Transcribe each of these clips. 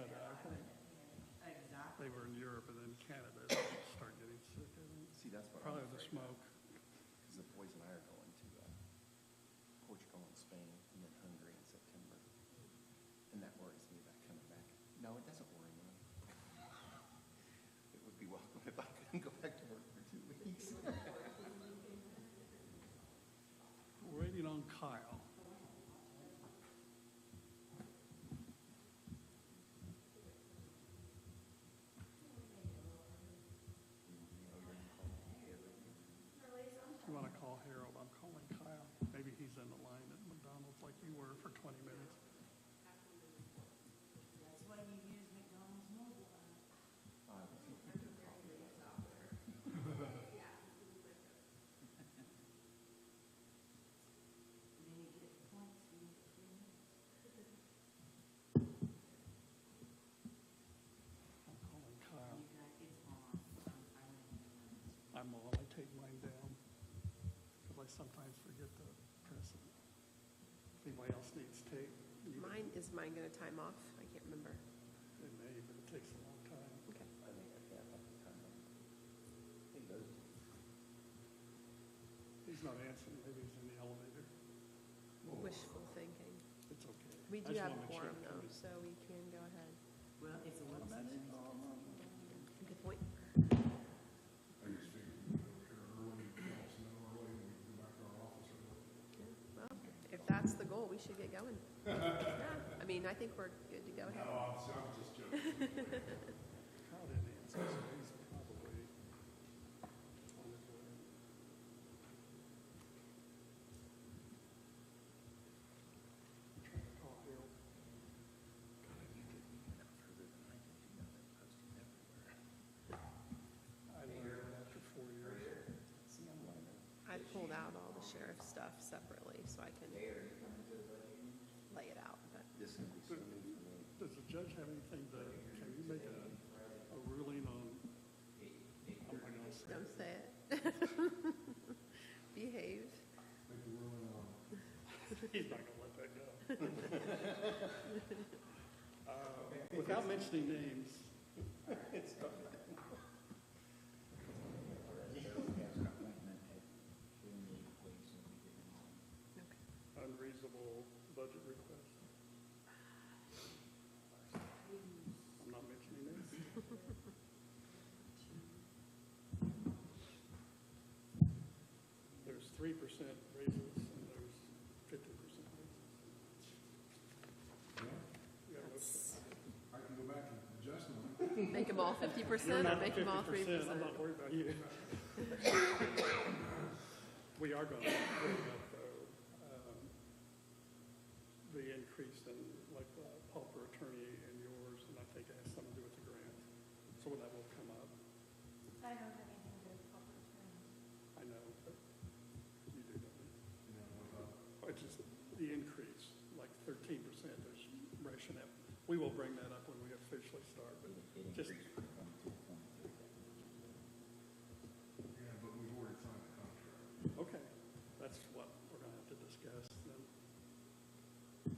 Canada, I think. Exactly. They were in Europe and then Canada, they start getting sick, I think. See, that's what Probably I'm the afraid of. smoke. Because the boys and I are going to Portugal and Spain and then Hungary in September. And that worries me about coming back. No, it doesn't worry me. It would be welcome if I couldn't go back to work for 2 weeks. We're waiting on Kyle. You want to call Harold? I'm calling Kyle. Maybe he's in the line at McDonald's like you were for 20 minutes. That's why you use McDonald's mobile app. And then you get points for you to free. I'm calling Kyle. You got, it's on. I'm on. I take mine down because I sometimes forget to press it. If anybody else needs tape, Is mine going to time off? I can't remember. it may, but it takes a long time. Okay. I think I can't have the time. He goes. He's not answering. Maybe he's in the elevator. Wishful thinking. It's okay. We I do just have wanna make sure quorum it though, comes- so we can go ahead. Well, it's a work session. Good point. I just figured we'd go here early, let us know early, and we can go back to our office early. Well, if that's the goal, we should get going. Yeah, I mean, I think we're good to go No, ahead. I'm just joking. Kyle didn't answer, so he's probably on his way. I'm trying to call Harold. I learned after 4 years. See, I'm learning. I pulled out all the sheriff stuff separately so I can lay it out, but This is going to be so new for me. Does the judge have anything to, can you make a ruling on, I'm not gonna say don't it. say it. Behave. Make the ruling on, He's not gonna let that go. Without mentioning names, It's done. unreasonable budget request. I'm not mentioning names. There's 3% raises and there's 50% raises. Yeah, I can go back and adjust them. Make them all 50% or make them all 3%? I'm not worried about you. We are going to bring up, though, the increase in, like, the pauper attorney and yours, and I think it has something to do with the grant. So that will come up. I don't have anything to do with public hearings. I know, but you do, don't you? You know, with, It's just the increase, like 13% is rationale. We will bring that up when we officially start, but just, yeah, but we've already signed the contract. okay, that's what we're gonna have to discuss then.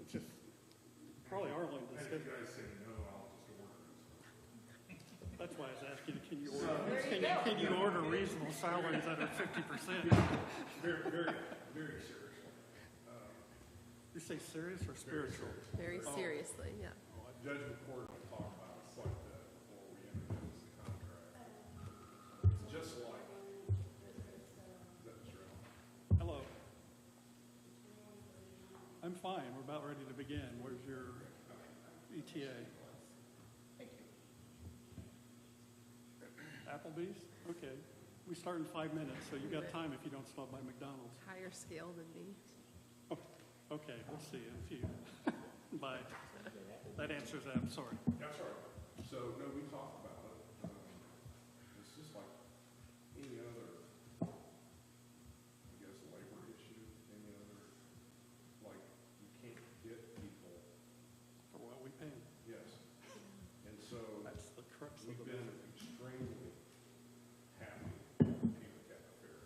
It's just, probably our only And if you discussion. guys say no, I'll just order it. That's why I was asking you, can you order reasonable salaries that are 50%? Very, very, very seriously. You say serious or spiritual? Very seriously, yeah. Judge McCord will talk about it quite a bit before we introduce the contract. It's just like, is that Mr. Allen? Hello. I'm fine, we're about ready to begin. Where's your ETA? Thank you. Applebee's? Okay. We start in 5 minutes, so you got time if you don't stop by McDonald's. Higher scale than me. Oh, okay, we'll see you in a few. Bye. That answers that, I'm sorry. That's all right. So, no, we talked about it. It's just like any other, I guess, labor issue, any other, like, you can't get people, For what we pay. yes. And so, That's the crux of we've the been matter. extremely happy with Peter Caffery,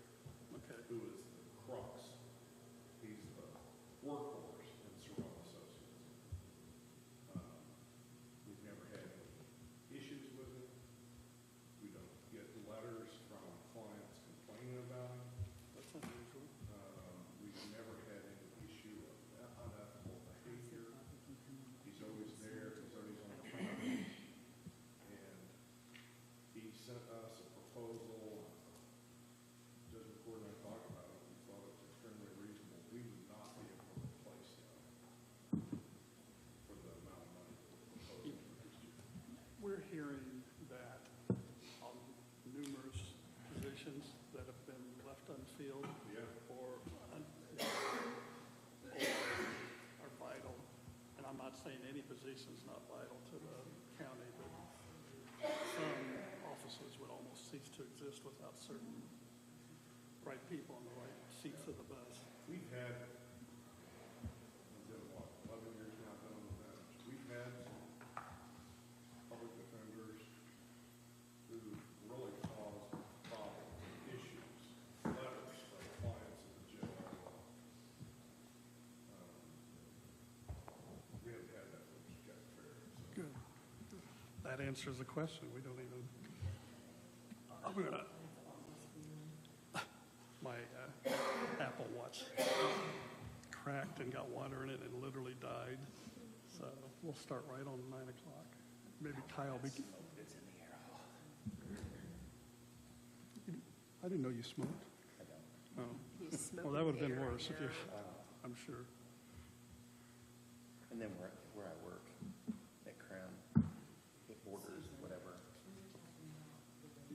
Okay. who is the crux. He's the workhorse in Sorrell Associates. We've never had hearing that on numerous positions that have been left unfilled Yeah. or are vital, and I'm not saying any position's not vital to the county, but some offices would almost cease to exist without certain right people in the right seats of the bus. We've had, I've been, what, 11 years now done with that. We've had public defenders who really caused problems, issues, letters from clients in the jail. We haven't had that with Jack Fair, so. Good. That answers the question. We don't even, I'm gonna, my Apple Watch cracked and got water in it and literally died. So we'll start right on 9 o'clock. Maybe Kyle be. I didn't know you smoked. I don't. Oh, He's smoking well, that would have been air worse if you, here. I'm sure. And then where I work, at Crown, it borders whatever,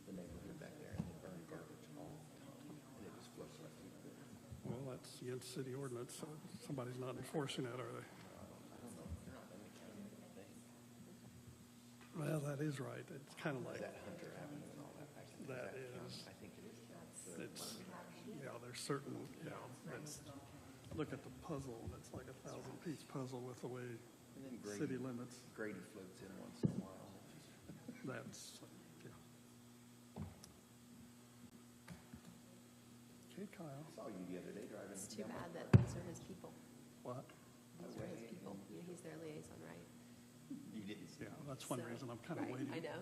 the neighborhood back there, and they burn garbage all the time, and it just floats right through there. Well, that's against city ordinance, so somebody's not enforcing that, are they? I don't know, they're not in the county, I think. Well, that is right. It's kind of like, That Hunter Avenue and all that. That county? is- I think it is. it's, yeah, there's certain, it's, look at the puzzle, and it's like a 1,000-piece puzzle with the way And then city Grady, limits. Grady floats in once in a while. That's, yeah. Okay, Kyle. I saw you the other day driving. It's too down bad my- that these are his people. What? These are his people. Yeah, he's their liaison, right? You didn't see. Yeah, that's one So- reason I'm kind of right, waiting. I know.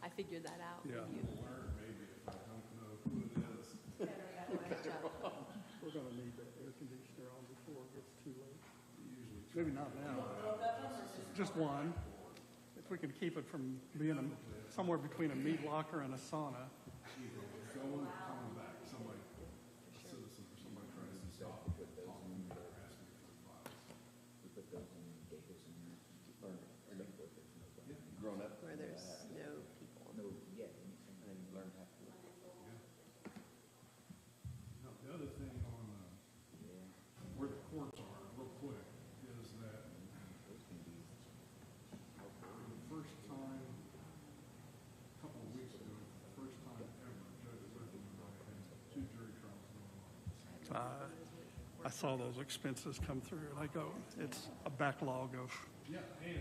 I figured that out. Yeah. You- Learn maybe if I don't know who it is. Good job. We're going to need the air conditioner on before it gets too late. Usually Maybe not now. Just one. If we can keep it from being somewhere between a meat locker and a sauna. going or coming back, somebody, a citizen or somebody tries to stop, talking to me or asking me for advice. We put those in Davis and Grown up. Where there's no people. no, yeah, And then you learn how to. Now, the other thing on, yeah, where the courts are, real quick, is that those can be for the first time, a couple of weeks ago, for the first time ever, Judge Whitman and I had 2 jury trials going on. I saw those expenses come through, and I go, it's a backlog of, Yeah, and,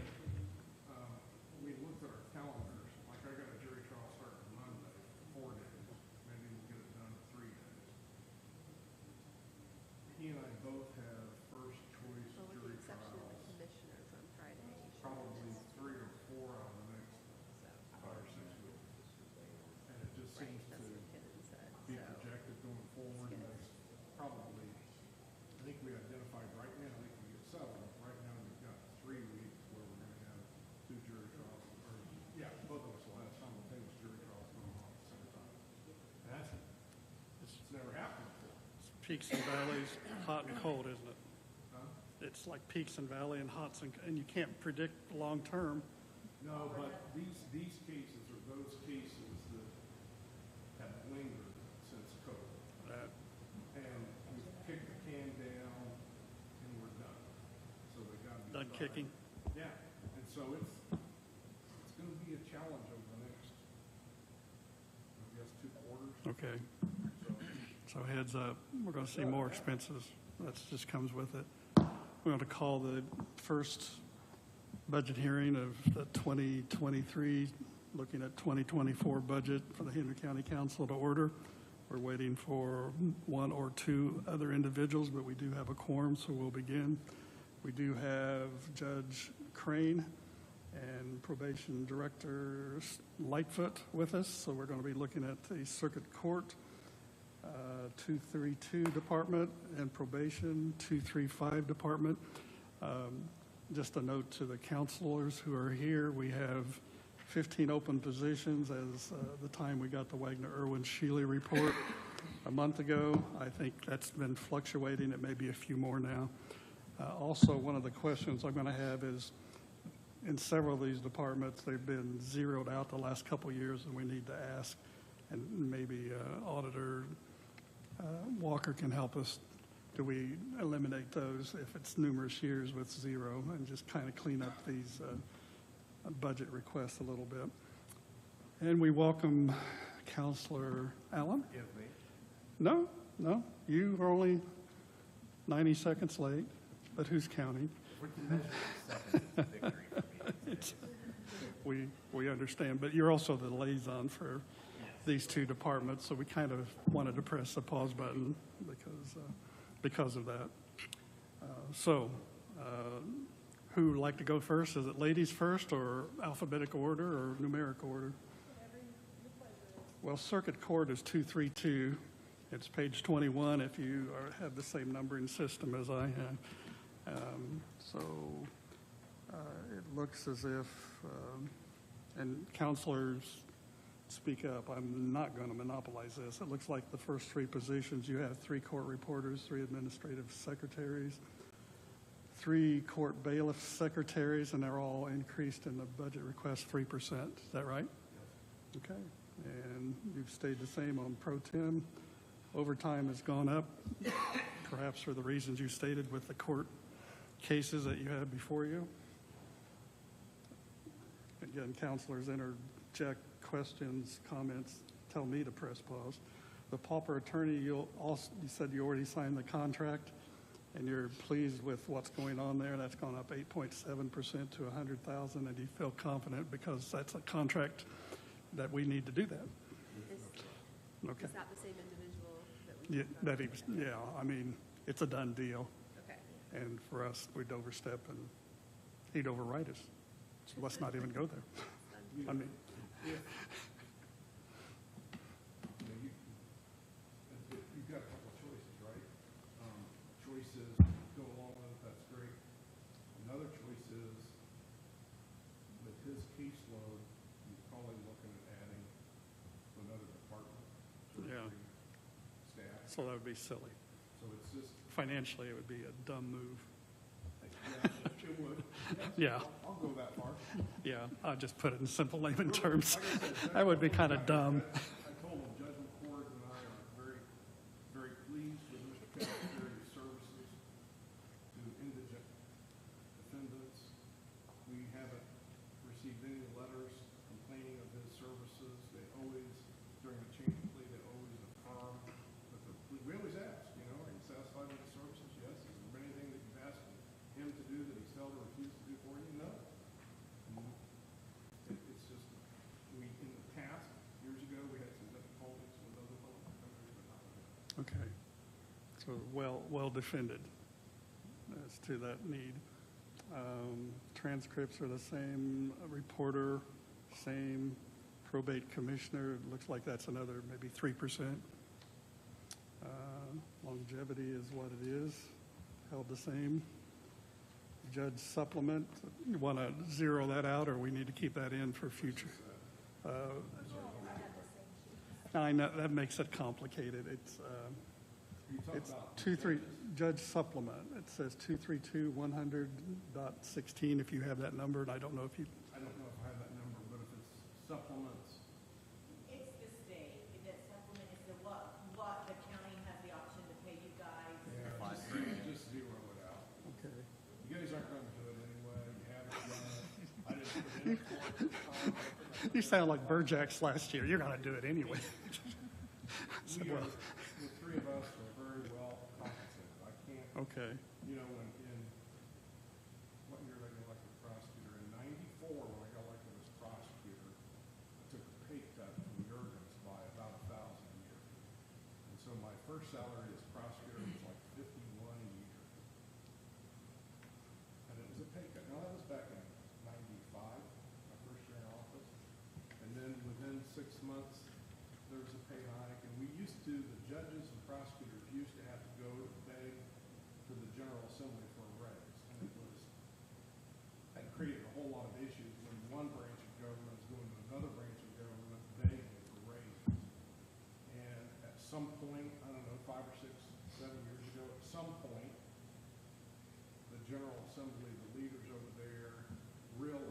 we looked at our calendars, like I got a jury trial starting Monday, 4 days, maybe we'll get it done in 3 days. He and I both have first choice Well, with the jury exception of the trials, commissioners on Friday. probably 3 or 4 out of the next 5 or 6 weeks. And it just Right, seems that's to what Kevin said, be so. projected going forward, and that's probably, I think we identified right now, I think we get 7. Right now, we've got 3 weeks where we're gonna have 2 jury trials, or, yeah, both of us will have simultaneous jury trials going on at the same time. And that's, it's never happened before. peaks and valleys, hot and cold, isn't it? Huh? It's like peaks and valley and hots, and you can't predict long-term. No, but these cases are those cases that have lingered since COVID. That, And we kick the can down and we're done. So they gotta be. done tried. kicking. Yeah, and so it's gonna be a challenge over the next, I guess, 2 quarters. Okay, So, so heads up, we're going to see more expenses. That just comes with it. We're going to call the first budget hearing of the 2023, looking at 2024 budget for the Henry County Council to order. We're waiting for 1 or 2 other individuals, but we do have a quorum, so we'll begin. We do have Judge Crane and Probation Director Lightfoot with us, so we're going to be looking at the Circuit Court, 232 Department, and Probation, 235 Department. Just a note to the counselors who are here, we have 15 open positions as the time we got the Wagner-Irwin-Shealy report a month ago. I think that's been fluctuating. It may be a few more now. Also, one of the questions I'm going to have is in several of these departments, they've been zeroed out the last couple of years, and we need to ask, and maybe Auditor Walker can help us. Do we eliminate those if it's numerous years with zero, and just kind of clean up these budget requests a little bit? And we welcome Counselor Allen. No, you are only 90 seconds late, but who's counting? We understand, but you're also the liaison for these two departments, so we kind of wanted to press the pause button because of that. Who would like to go first? Is it ladies first, or alphabetical order, or numeric order? Well, Circuit Court is 232. It's page 21 if you have the same numbering system as I have. It looks as if, and counselors, speak up. I'm not going to monopolize this. It looks like the first three positions, you have 3 court reporters, 3 administrative secretaries, 3 court bailiff secretaries, and they're all increased in the budget request 3%. Is that right? Okay. And you've stayed the same on pro tem. Overtime has gone up, perhaps for the reasons you stated with the court cases that you have before you. Again, counselors interject questions, comments, tell me to press pause. The pauper attorney, you said you already signed the contract, and you're pleased with what's going on there. That's gone up 8.7% to $100,000, and you feel confident because that's a contract that we need to do that. Okay. Is that the same individual that we talked about? Yeah, I mean, it's a done deal. Okay. And for us, we'd overstep and he'd override us. So let's not even go there. I mean, You've got a couple of choices, right? Choice is go along with it, that's great. Another choice is, with his caseload, he's probably looking at adding to another department. Yeah. Staff, so that would be silly. so it's just, Financially, it would be a dumb move. yeah, it would. Yeah, I'll go that far. yeah, I'll just put it in simple layman terms. That would be kind of dumb. I told him Judge McCord and I are very, very pleased with Mr. Cafeteria's services to indigent defendants. We haven't received any letters complaining of his services. They always, during the change of plea, they always affirm that we always ask, are you satisfied with the services? Yes. Is there anything that you've asked him to do that he's failed or refused to do for you? No. It's just, in the past, years ago, we had some difficulties with other public defenders, but not with him. Okay, so well defended as to that need. Transcripts are the same, reporter, same, probate commissioner, it looks like that's another maybe 3%. Longevity is what it is, held the same. Judge supplement, you want to zero that out, or we need to keep that in for future? I know, that makes it complicated. It's You talk It's about 23, judge supplement. It says 232-100.16 if you have that number, and I don't know if you, I don't know if I have that number, but if it's supplements, It's the state, that supplement is what the county has the option to pay you guys. just zero it out. okay. You guys aren't going to do it anyway. You haven't done it. I didn't put in for it this time. You sound like Burjack's last year. You're going to do it anyway. We are, the 3 of us are very well compensated. I can't, Okay, in what year did I get elected prosecutor? In '94, when I got elected as prosecutor, I took a pay cut from Jurgens by about $1,000 a year. And so my first salary as prosecutor was like $51 a year. And it was a pay cut. Now, that was back in '95, my first year in office. And then within 6 months, there was a pay hike. And we used to, the judges and prosecutors used to have to go beg to the General Assembly for a raise. And that created a whole lot of issues when one branch of government is going to another branch of government begging for raises. And at some point, I don't know, 5 or 6, 7 years ago, at some point, the General Assembly, the leaders over there, realized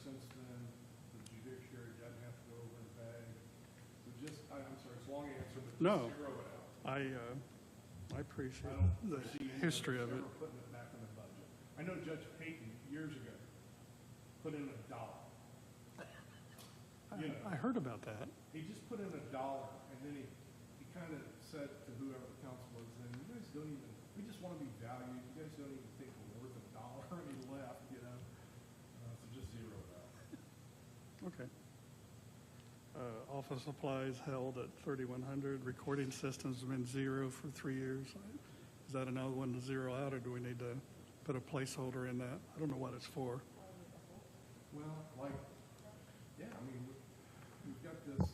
since then, the judiciary doesn't have to go over and bag. So just, I'm sorry, it's a long answer, but No. just zero it out. I appreciate I don't the foresee any history us of it. ever putting it back in the budget. I know Judge Payton, years ago, put in $1. You know, I heard about that. he just put in $1, and then he kind of said to whoever the council was then, you guys don't even, we just want to be valued, you guys don't even think we're worth $1, and he left, you know? So just zero it out. Okay. Office supplies held at 3,100. Recording systems have been zero for 3 years. Is that another one to zero out, or do we need to put a placeholder in that? I don't know what it's for. Well, like, yeah, I mean, we've got this,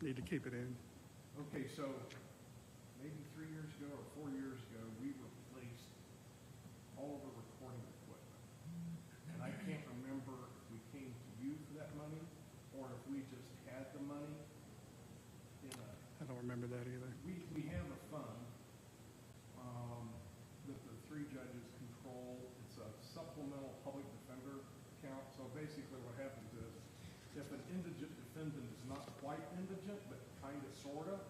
Need to keep it in. okay, so maybe 3 years ago or 4 years ago, we replaced all of the recording equipment. And I can't remember if we came to you for that money, or if we just had the money in a, I don't remember that either. we have a fund, that the 3 judges control. It's a supplemental public defender account. So basically what happens is, if an indigent defendant is not quite indigent, but kind of, sort of,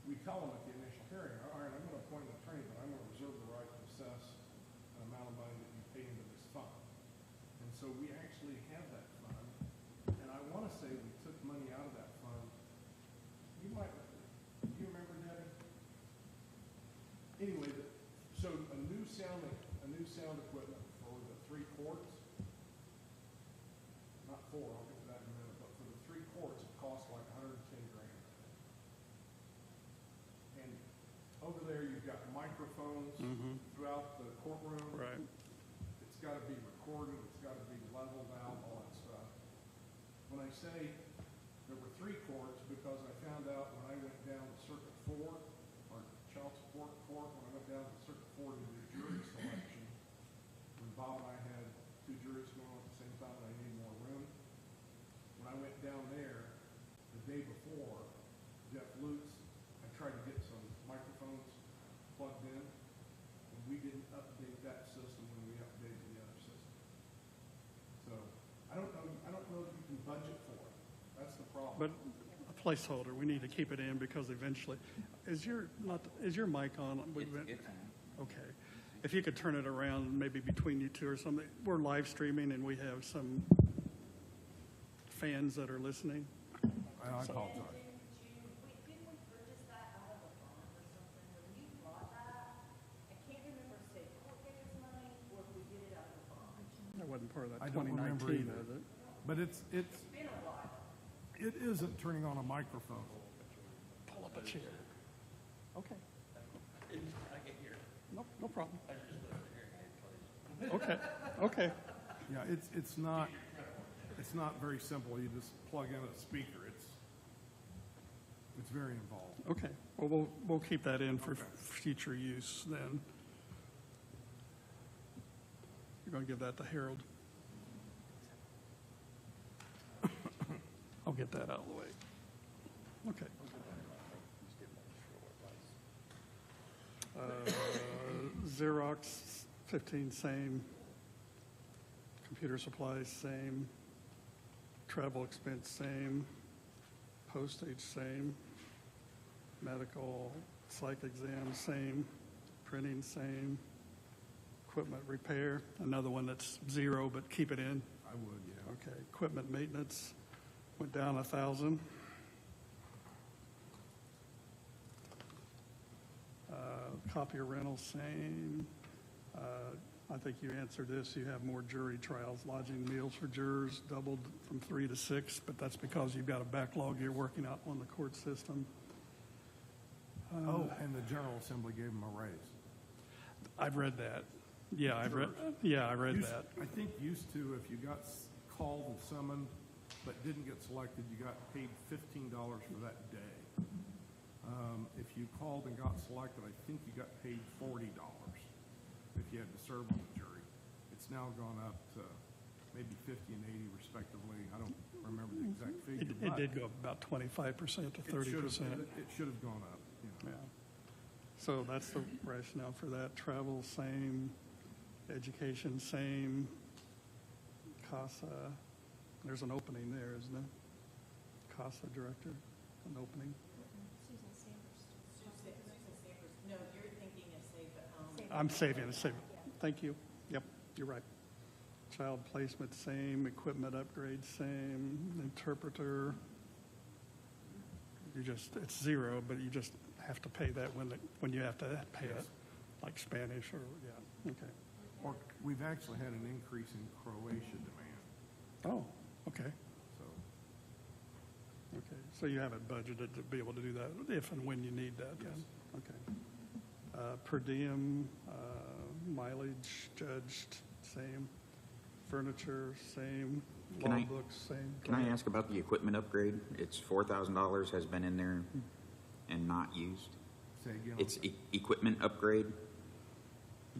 we tell them at the initial hearing, all right, I'm going to appoint an attorney, but I'm going to reserve the right to assess an amount of money that you pay into this fund. And so we actually have that fund, and I want to say we took money out of that fund. You might, do you remember, Debbie? Anyway, so a new sound equipment for the 3 courts, not 4, I'll get to that in a minute, but for the 3 courts, it costs like $110,000. And over there, you've got microphones throughout the courtroom. Right. It's got to be recorded, it's got to be leveled out, all that stuff. When I say there were 3 courts, because I found out when I went down to Circuit 4, or child support court, when I went down to Circuit 4 to do jury selection, when Bob and I had 2 juries going on at the same time and I needed more room, when I went down there the day before, Jeff Lutz, I tried to get some microphones plugged in, and we didn't update that system when we updated the other system. So, I don't know if you can budget for it. That's the problem. But a placeholder, we need to keep it in because eventually, is your mic on? It's Okay. If you could turn it around, maybe between you two or something. We're live streaming and we have some fans that are listening. I apologize. Didn't we purchase that out of a bond or something? When you bought that, I can't remember if state court gave us money or if we did it out of a bond. That wasn't part of that I don't remember 2019, either. is it? But it's, It's been a while. it isn't turning on a microphone. Pull up a chair. Okay. No problem. Okay, okay. Yeah, it's not very simple. You just plug in a speaker. It's very involved. Okay, well, we'll keep that in for future use then. You're going to give that to Harold? I'll get that out of the way. Okay. Xerox, 15, same. Computer supplies, same. Travel expense, same. Postage, same. Medical, psych exam, same. Printing, same. Equipment repair, another one that's zero, but keep it in. I would, yeah. Okay, equipment maintenance went down 1,000. Copier rental, same. I think you answered this. You have more jury trials. Lodging meals for jurors doubled from 3 to 6, but that's because you've got a backlog you're working out on the court system. Oh, and the General Assembly gave them a raise. I've read that. Yeah, I read that. I think used to, if you got called and summoned but didn't get selected, you got paid $15 for that day. If you called and got selected, I think you got paid $40 if you had to serve on the jury. It's now gone up to maybe 50 and 80 respectively. I don't remember the exact figure. It but did go up about 25% to 30%. It should have gone up. Yeah. So that's the rationale for that. Travel, same. Education, same. CASA, there's an opening there, isn't it? CASA director, an opening. Susan Sanders. Susan Sanders, no, you're thinking of Save, I'm saving it, saving. Thank you. Yep, you're right. Child placement, same. Equipment upgrade, same. Interpreter, it's zero, but you just have to pay that when you have to pay it, like Spanish or, yeah, okay. Or we've actually had an increase in Croatia demand, Oh, okay, so. okay. So you have it budgeted to be able to do that if and when you need that then? Okay. Per diem, mileage judged, same. Furniture, same. Can Law I- books, same. Can I ask about the equipment upgrade? It's $4,000 has been in there and not used. Say again. It's equipment upgrade.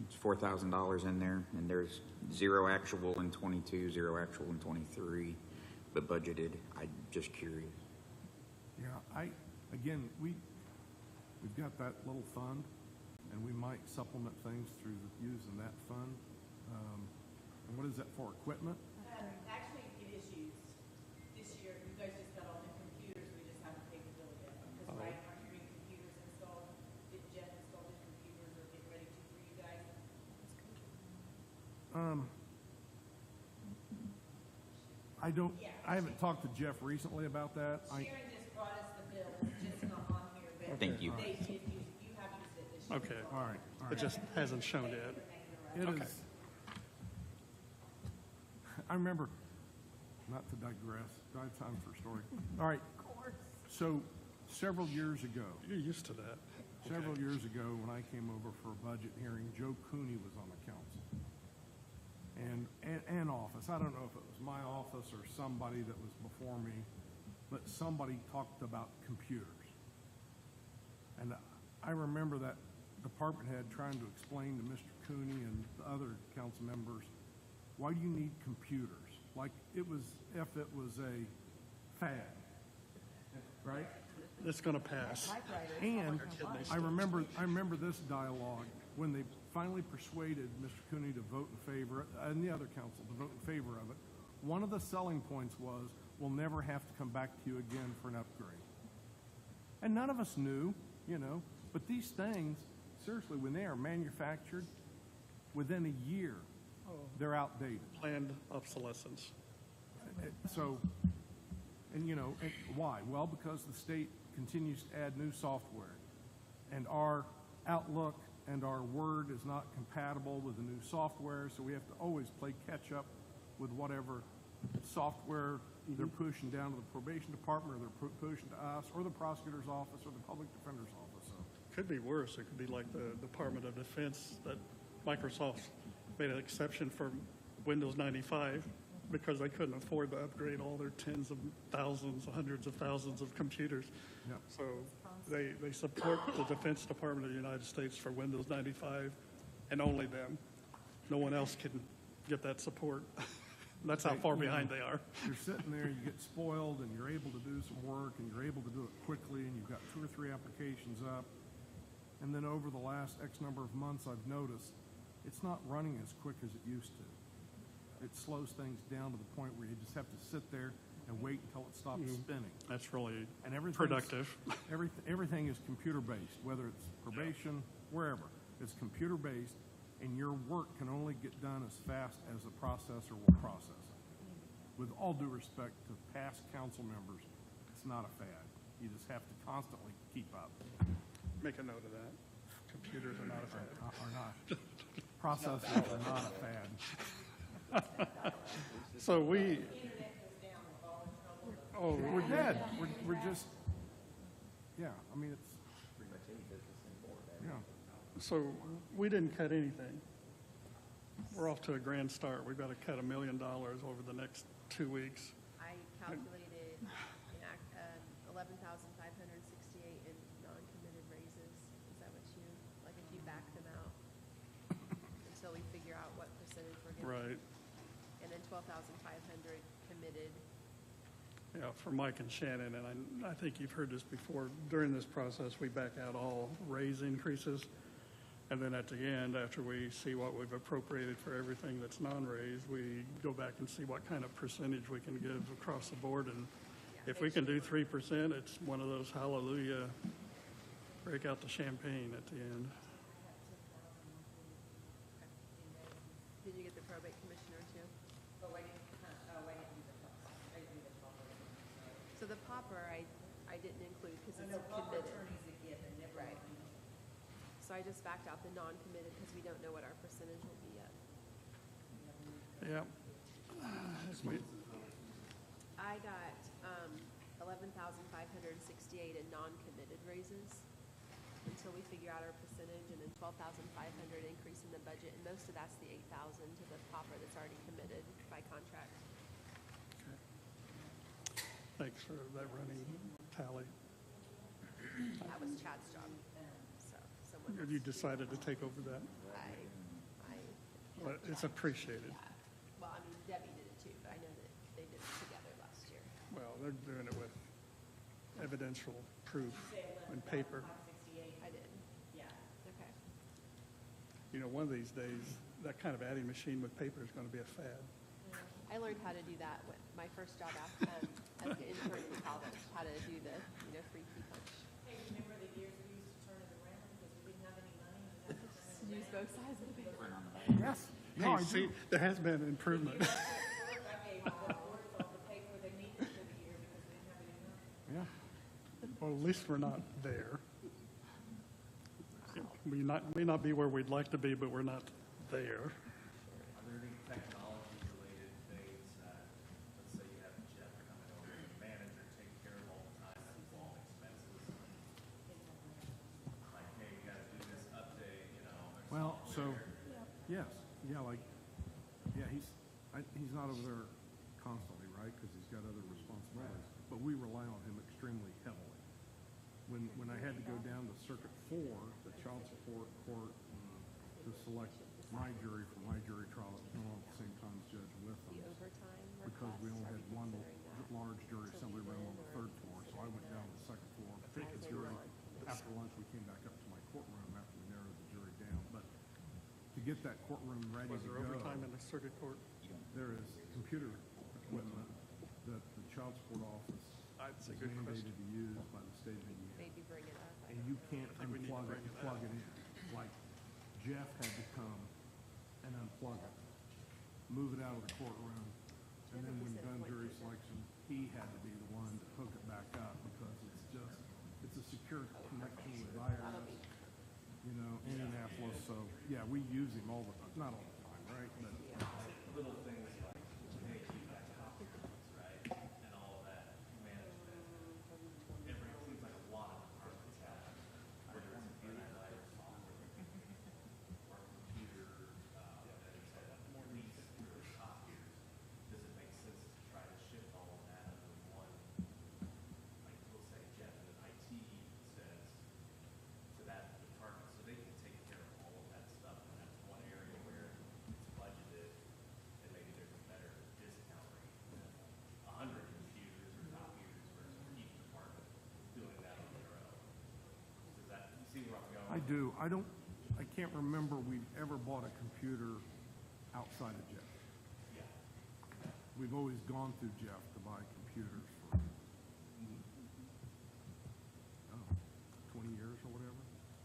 It's $4,000 in there, and there's zero actual in '22, zero actual in '23, but budgeted. I'm just curious. Yeah, again, we've got that little fund, and we might supplement things through using that fund. And what is that for, equipment? actually, it is used. This year, you guys just got all new computers, we just haven't paid the bill yet. Because right, aren't you getting computers installed? Did Jeff install his computers or get ready to for you guys? I haven't talked to Jeff recently about that. Sharon just brought us the bill, it's just not on here, but Thank you. they did use, you have used it this year. Okay, All right, all it right. just hasn't shown yet. It Okay. is. I remember, not to digress, do I have time for a story? All right. So several years ago, You're used to that. several years ago, when I came over for a budget hearing, Joe Cooney was on the council. And office, I don't know if it was my office or somebody that was before me, but somebody talked about computers. And I remember that department head trying to explain to Mr. Cooney and the other council members, why do you need computers? Like it was, if it was a fad, right? It's going to pass. And I remember this dialogue when they finally persuaded Mr. Cooney to vote in favor, and the other council to vote in favor of it. One of the selling points was, we'll never have to come back to you again for an upgrade. And none of us knew, but these things, seriously, when they are manufactured, within a year, they're outdated. Planned obsolescence. So, and why? Well, because the state continues to add new software, and our Outlook and our Word is not compatible with the new software, so we have to always play catch up with whatever software they're pushing down to the probation department, or they're pushing to us, or the prosecutor's office, or the public defender's office. So, Could be worse. It could be like the Department of Defense, that Microsoft made an exception for Windows 95 because they couldn't afford to upgrade all their tens of thousands, hundreds of thousands of computers. Yep. So they support the Defense Department of the United States for Windows 95 and only them. No one else can get that support. That's how far behind they are. you're sitting there, you get spoiled, and you're able to do some work, and you're able to do it quickly, and you've got 2 or 3 applications up. And then over the last X number of months, I've noticed it's not running as quick as it used to. It slows things down to the point where you just have to sit there and wait until it stops spinning. That's really And everything's- productive. Everything is computer-based, whether it's probation, wherever. It's computer-based, and your work can only get done as fast as the processor will process it. With all due respect to past council members, it's not a fad. You just have to constantly keep up. Make a note of that. Computers are not a fad. Are not. Processors are not a fad. So we, oh, We're dead. We're just, yeah, I mean, it's, yeah. so we didn't cut anything. We're off to a grand start. We've got to cut $1 million over the next 2 weeks. I calculated 11,568 in non-committed raises. Is that what you, like if you back them out until we figure out what percentage we're getting? Right. And then 12,500 committed. Yeah, for Mike and Shannon, and I think you've heard this before, during this process, we back out all raise increases. And then at the end, after we see what we've appropriated for everything that's non-raised, we go back and see what kind of percentage we can give across the board. And if we can do 3%, it's one of those hallelujah, break out the champagne at the end. Did you get the probate commissioner too? Oh, I didn't do the top. I didn't do the top. So the popper, I didn't include because I it's know pauper committed. attorney's a given, never Right. mind. So I just backed out the non-committed because we don't know what our percentage will be yet. Yeah. I got 11,568 in non-committed raises until we figure out our percentage, and then 12,500 increase in the budget, and most of that's the 8,000 to the popper that's already committed by contract. Thanks for that running tally. That was Chad's job, so someone Have you decided to take over that? I Well, it's appreciated. yeah. Well, I mean, Debbie did it too, but I know that they did it together last year. Well, they're doing it with evidential proof and paper. 568, I did. yeah. Okay. You know, one of these days, that kind of adding machine with paper is going to be a fad. I learned how to do that with my first job as an intern in college, how to do the, free key punch. Hey, remember the years we used to turn it around because we didn't have any money? We had to turn it Use both sides of the paper. Yes. No, I Hey, see, do. there has been improvement. around. I gave all the boards all the paper they needed for the year because we didn't have any money. Yeah. Well, at least we're not there. We may not be where we'd like to be, but we're not there. Are there any technology-related things that, let's say you have Jeff coming over as a manager, take care of all the time, that involve expenses? Like, hey, you gotta do this update, or Well, so, software. yes, yeah, he's not over there constantly, right? Because he's got other responsibilities. But we rely on him extremely heavily. When I had to go down to Circuit 4, the child support court, to select my jury for my jury trial, it was going on at the same time as Judge The Witham's, overtime because we requests, only are had we one considering that? large jury assembly room on the third floor, so I went down to the second floor, picked the jury. After lunch, we came back up to my courtroom after we narrowed the jury down. But to get that courtroom ready Was to there go, overtime in the circuit court? there is computer equipment that the child support office That's a is good question. mandated to use by the state of Indiana. Maybe bring it up. I And don't you know. can't I think we need to unplug it bring and it plug up. it in. Like Jeff had to come and unplug it, move it out of the courtroom, and then when done jury selection, he had to be the one to hook it back up because it's a secure connection with IRS, Indianapolis. So, yeah, we use him all the time, not all the time, right? But Little things like, hey, you got documents, right, and all of that management. It seems like a lot of departments have, whether it's antivirus software or computer, lease or copiers. Does it make sense to try to shift all of that under one, like, we'll say Jeff in IT says, to that department, so they can take care of all of that stuff, and that's one area where it's budgeted, and maybe there's a better discount rate than 100 computers or copiers versus each department doing that on their own. Does that, you see where I'm going? I do. I can't remember we've ever bought a computer outside of Jeff. Yeah. We've always gone through Jeff to buy computers for, 20 years or whatever.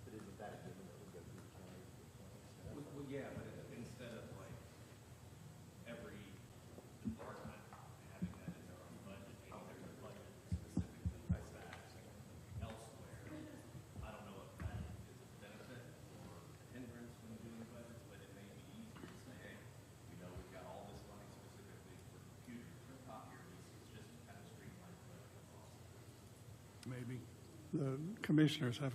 But isn't that a given that we go through the county? Well, yeah, but instead of like every department having that in their own budget, maybe there's a budget specifically for that elsewhere. I don't know if that is a benefit or hindrance when doing budgets, but it may be easier to say, hey, we've got all this money specifically for computers or copier leases, just to kind of streamline the budget process. Maybe. The commissioners have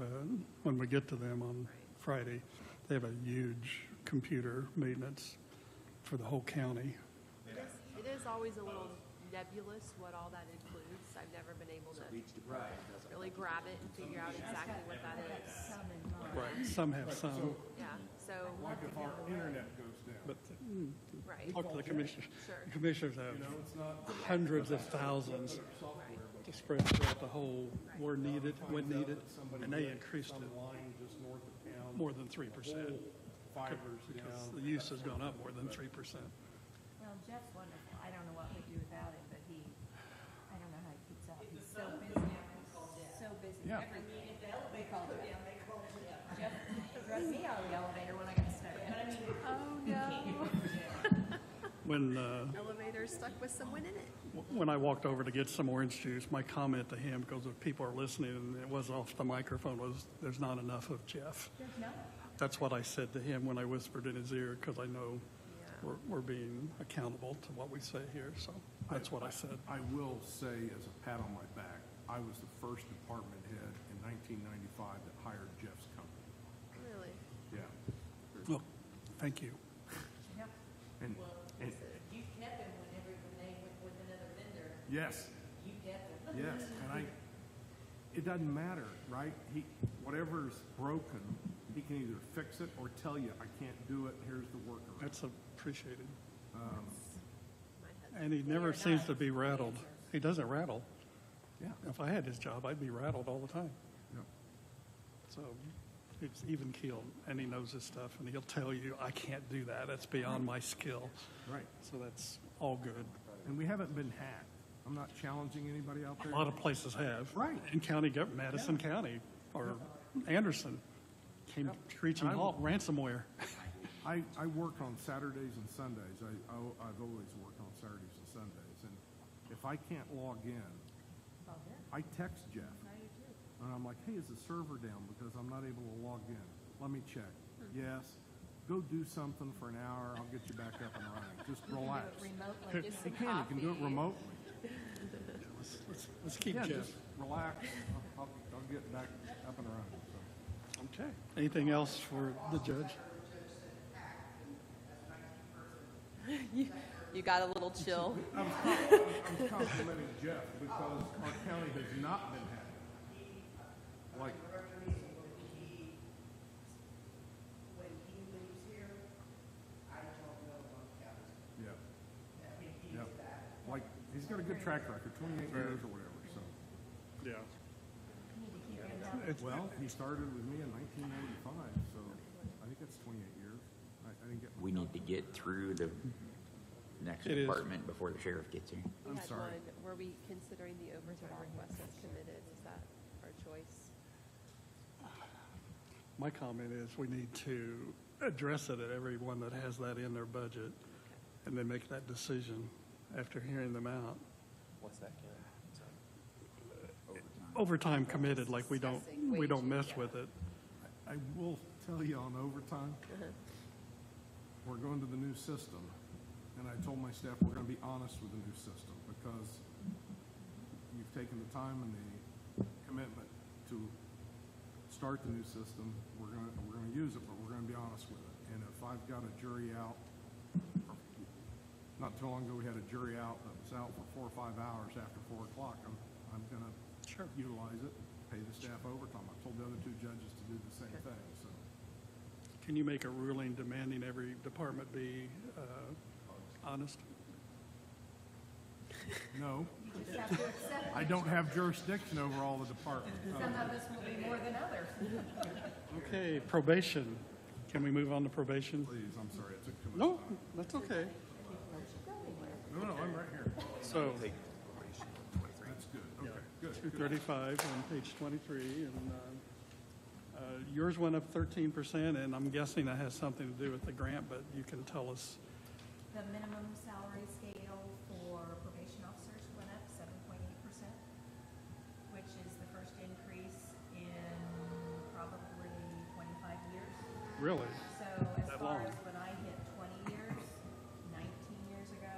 when we get to them on Friday, they have a huge computer maintenance for the whole county. It is always a little nebulous what all that includes. I've never been able to really grab it and figure out exactly what that is. Right. Some have some, Yeah, so, Like if our internet goes down. but right, talk to the commissioners. sure. The commissioners have It's not hundreds of thousands. software, but to spread throughout the whole, where needed, when Finds out needed, that somebody and they hit increased some it line just north of town. more than 3%. Fibers Because down. the use has gone up more than 3%. Well, Jeff's wonderful. I don't know what we'd do without him, but I don't know how he keeps up. He's so busy. So busy. Yeah. Every meeting, we call Jeff. Jeff drug me out of the elevator when I got stuck. Oh, no. When, Elevator stuck with someone in it. when I walked over to get some orange juice, my comment to him, because if people are listening and it was off the microphone, was, there's not enough of Jeff. There's no. That's what I said to him when I whispered in his ear, because I know we're being accountable to what we say here, so that's what I said. I will say, as a pat on my back, I was the first department head in 1995 that hired Jeff's company. Really? Yeah. Well, thank you. Yep. And You kept them when they went with another vendor, yes, you kept them. yes, and it doesn't matter, right? Whatever's broken, he can either fix it or tell you, I can't do it, here's the workaround. That's appreciated. My husband. And he never seems to be rattled. He doesn't rattle. Yeah. If I had his job, I'd be rattled all the time. Yep. So it's even keeled, and he knows his stuff, and he'll tell you, I can't do that. That's beyond my skill. Right. So that's all good. And we haven't been hacked. I'm not challenging anybody out A there. lot of places have. Right. In county government, Madison County, or Anderson, came screeching halt, ransomware. I work on Saturdays and Sundays. I've always worked on Saturdays and Sundays. And if I can't log in, I text Jeff. And I'm like, hey, is the server down because I'm not able to log in? Let me check. Yes. Go do something for an hour. I'll get you back up and running. Just relax. Remotely. Get He some can. You can do it coffee. remotely. Let's keep Yeah, Jeff. just relax. I'll get back up and running. So. Okay. Anything else for the judge? You got a little chill. I was complimenting Jeff because our county has not been hacked. Like, When he leaves here, I don't know what county. yeah, I mean, he's yeah. that. Like, he's got a good track record, 28 years or whatever, so. Yeah. Well, he started with me in 1995, so I think that's 28 years. I didn't get. We need to get through the next It is. department before the sheriff gets here. We I'm had sorry. one. Were we considering the overtime request as committed? Is that our choice? My comment is we need to address it at everyone that has that in their budget and then make that decision after hearing them out. What's that, Ken? Overtime committed, like we don't mess with it. I will tell you on overtime, we're going to the new system, and I told my staff we're going to be honest with the new system because you've taken the time and the commitment to start the new system. We're going to use it, but we're going to be honest with it. And if I've got a jury out, not too long ago we had a jury out that was out for 4 or 5 hours after 4 o'clock. I'm going to Sure. utilize it, pay the staff overtime. I told the other 2 judges to do the same thing. So. Can you make a ruling demanding every department be honest? No, You just have to accept I don't have jurisdiction over all the departments. some of us will be more than others. Okay, probation. Can we move on to probation? Please, I'm sorry, it took too much No, time. that's okay. No, I'm right here. So, That's good. Okay, good. 235 on page 23, and yours went up 13%, and I'm guessing that has something to do with the grant, but you can tell us. The minimum salary scale for probation officers went up 7.8%, which is the first increase in probably 25 years. Really? So as That far long? as when I hit 20 years, 19 years ago,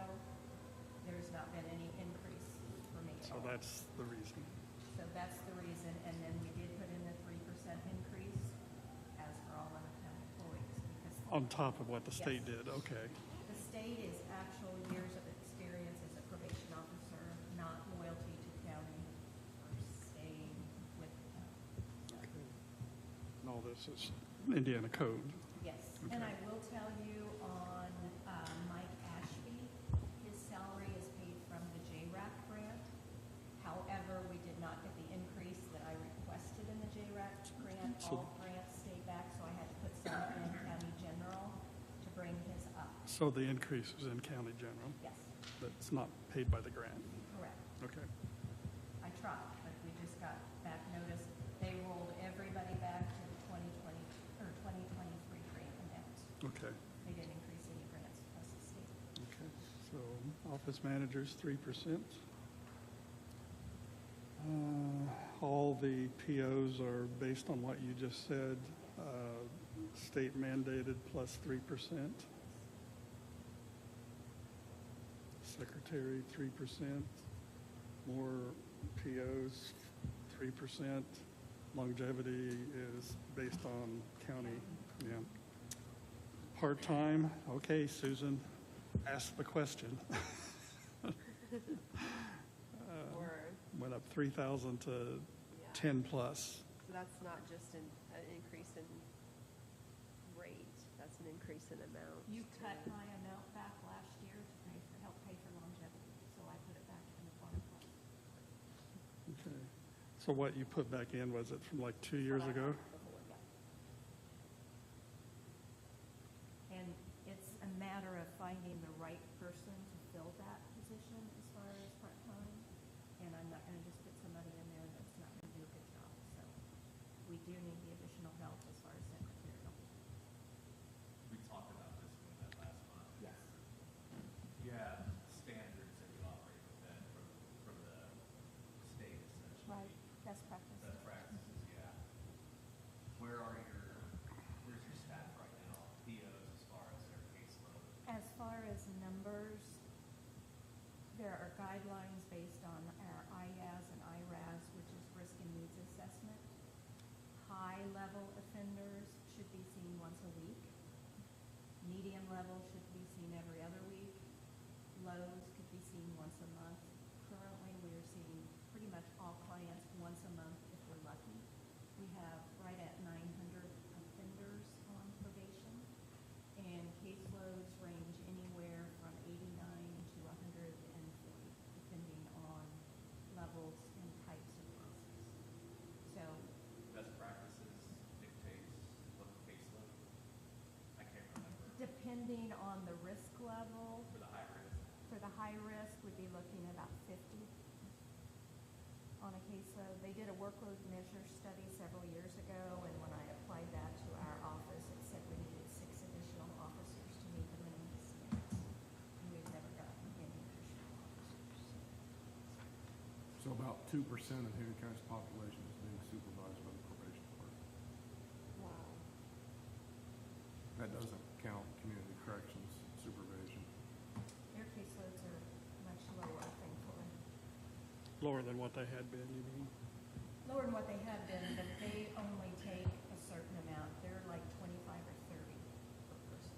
there's not been any increase for me at So all. that's the reason. So that's the reason, and then we did put in the 3% increase as for all other town employees, because On top of what the state Yes. did, okay. the state is actual years of experience as a probation officer, not loyalty to county or staying with the county. And all this is Indiana code. Yes, and I will tell you on Mike Ashby, his salary is paid from the JRAC grant. However, So- all grants stayed back, so I had to put some in county general to bring his up. So the increase is in county general, Yes, but it's not paid by the grant. correct. Okay. I tried, but we just got back notice. They rolled everybody back to the 2020, or 2023 grant amounts. Okay. They didn't increase any grants plus the state. Okay. So office managers, 3%. All the POs are based on what you just said, state mandated plus 3%. Secretary, 3%. More POs, 3%. Longevity is based on county, yeah. Part-time, okay, Susan, ask the question. Or, Went up 3,000 to yeah. 10 plus. So that's not just an increase in rate, that's an increase in amount. You too. cut my amount back last year to pay for, help pay for longevity, so I put it back in the farm fund. Okay. So what you put back in, was it from like 2 years What I ago? had before, yeah. And it's a matter of finding the right person to fill that position as far as part-time. And I'm not gonna just put somebody in there that's not gonna do a good job, so we do need the additional help as far as secretarial. We talked about this one that last month. Yes. You have standards that you operate within from the state essentially. Right, best practice. Best practices, yeah. Where's your staff right now, POs as far as their caseload? As far as numbers, there are guidelines based on our IAS and IRAS, which is risk and needs assessment. High-level offenders should be seen once a week. Medium level should be seen every other week. Lows could be seen once a month. Currently, we are seeing pretty much all clients once a month if we're lucky. We have right at 900 offenders on probation, and caseloads range anywhere from 89 to 140, depending on levels and types of cases. So Best practices dictates what the caseload? I can't remember. depending on the risk level, For the high risk. for the high risk, would be looking at about 50 on a caseload. They did a workload measure study several years ago, and when I applied that to our office, it said we needed 6 additional officers to meet the minimum standards. And we've never gotten any additional officers. So about 2% of Henry County's population is being supervised by the probation department. Wow. That doesn't count community corrections supervision. Their caseloads are much lower, thankfully. Lower than what they had been, you mean? Lower than what they have been, but they only take a certain amount. They're like 25 or 30 per person.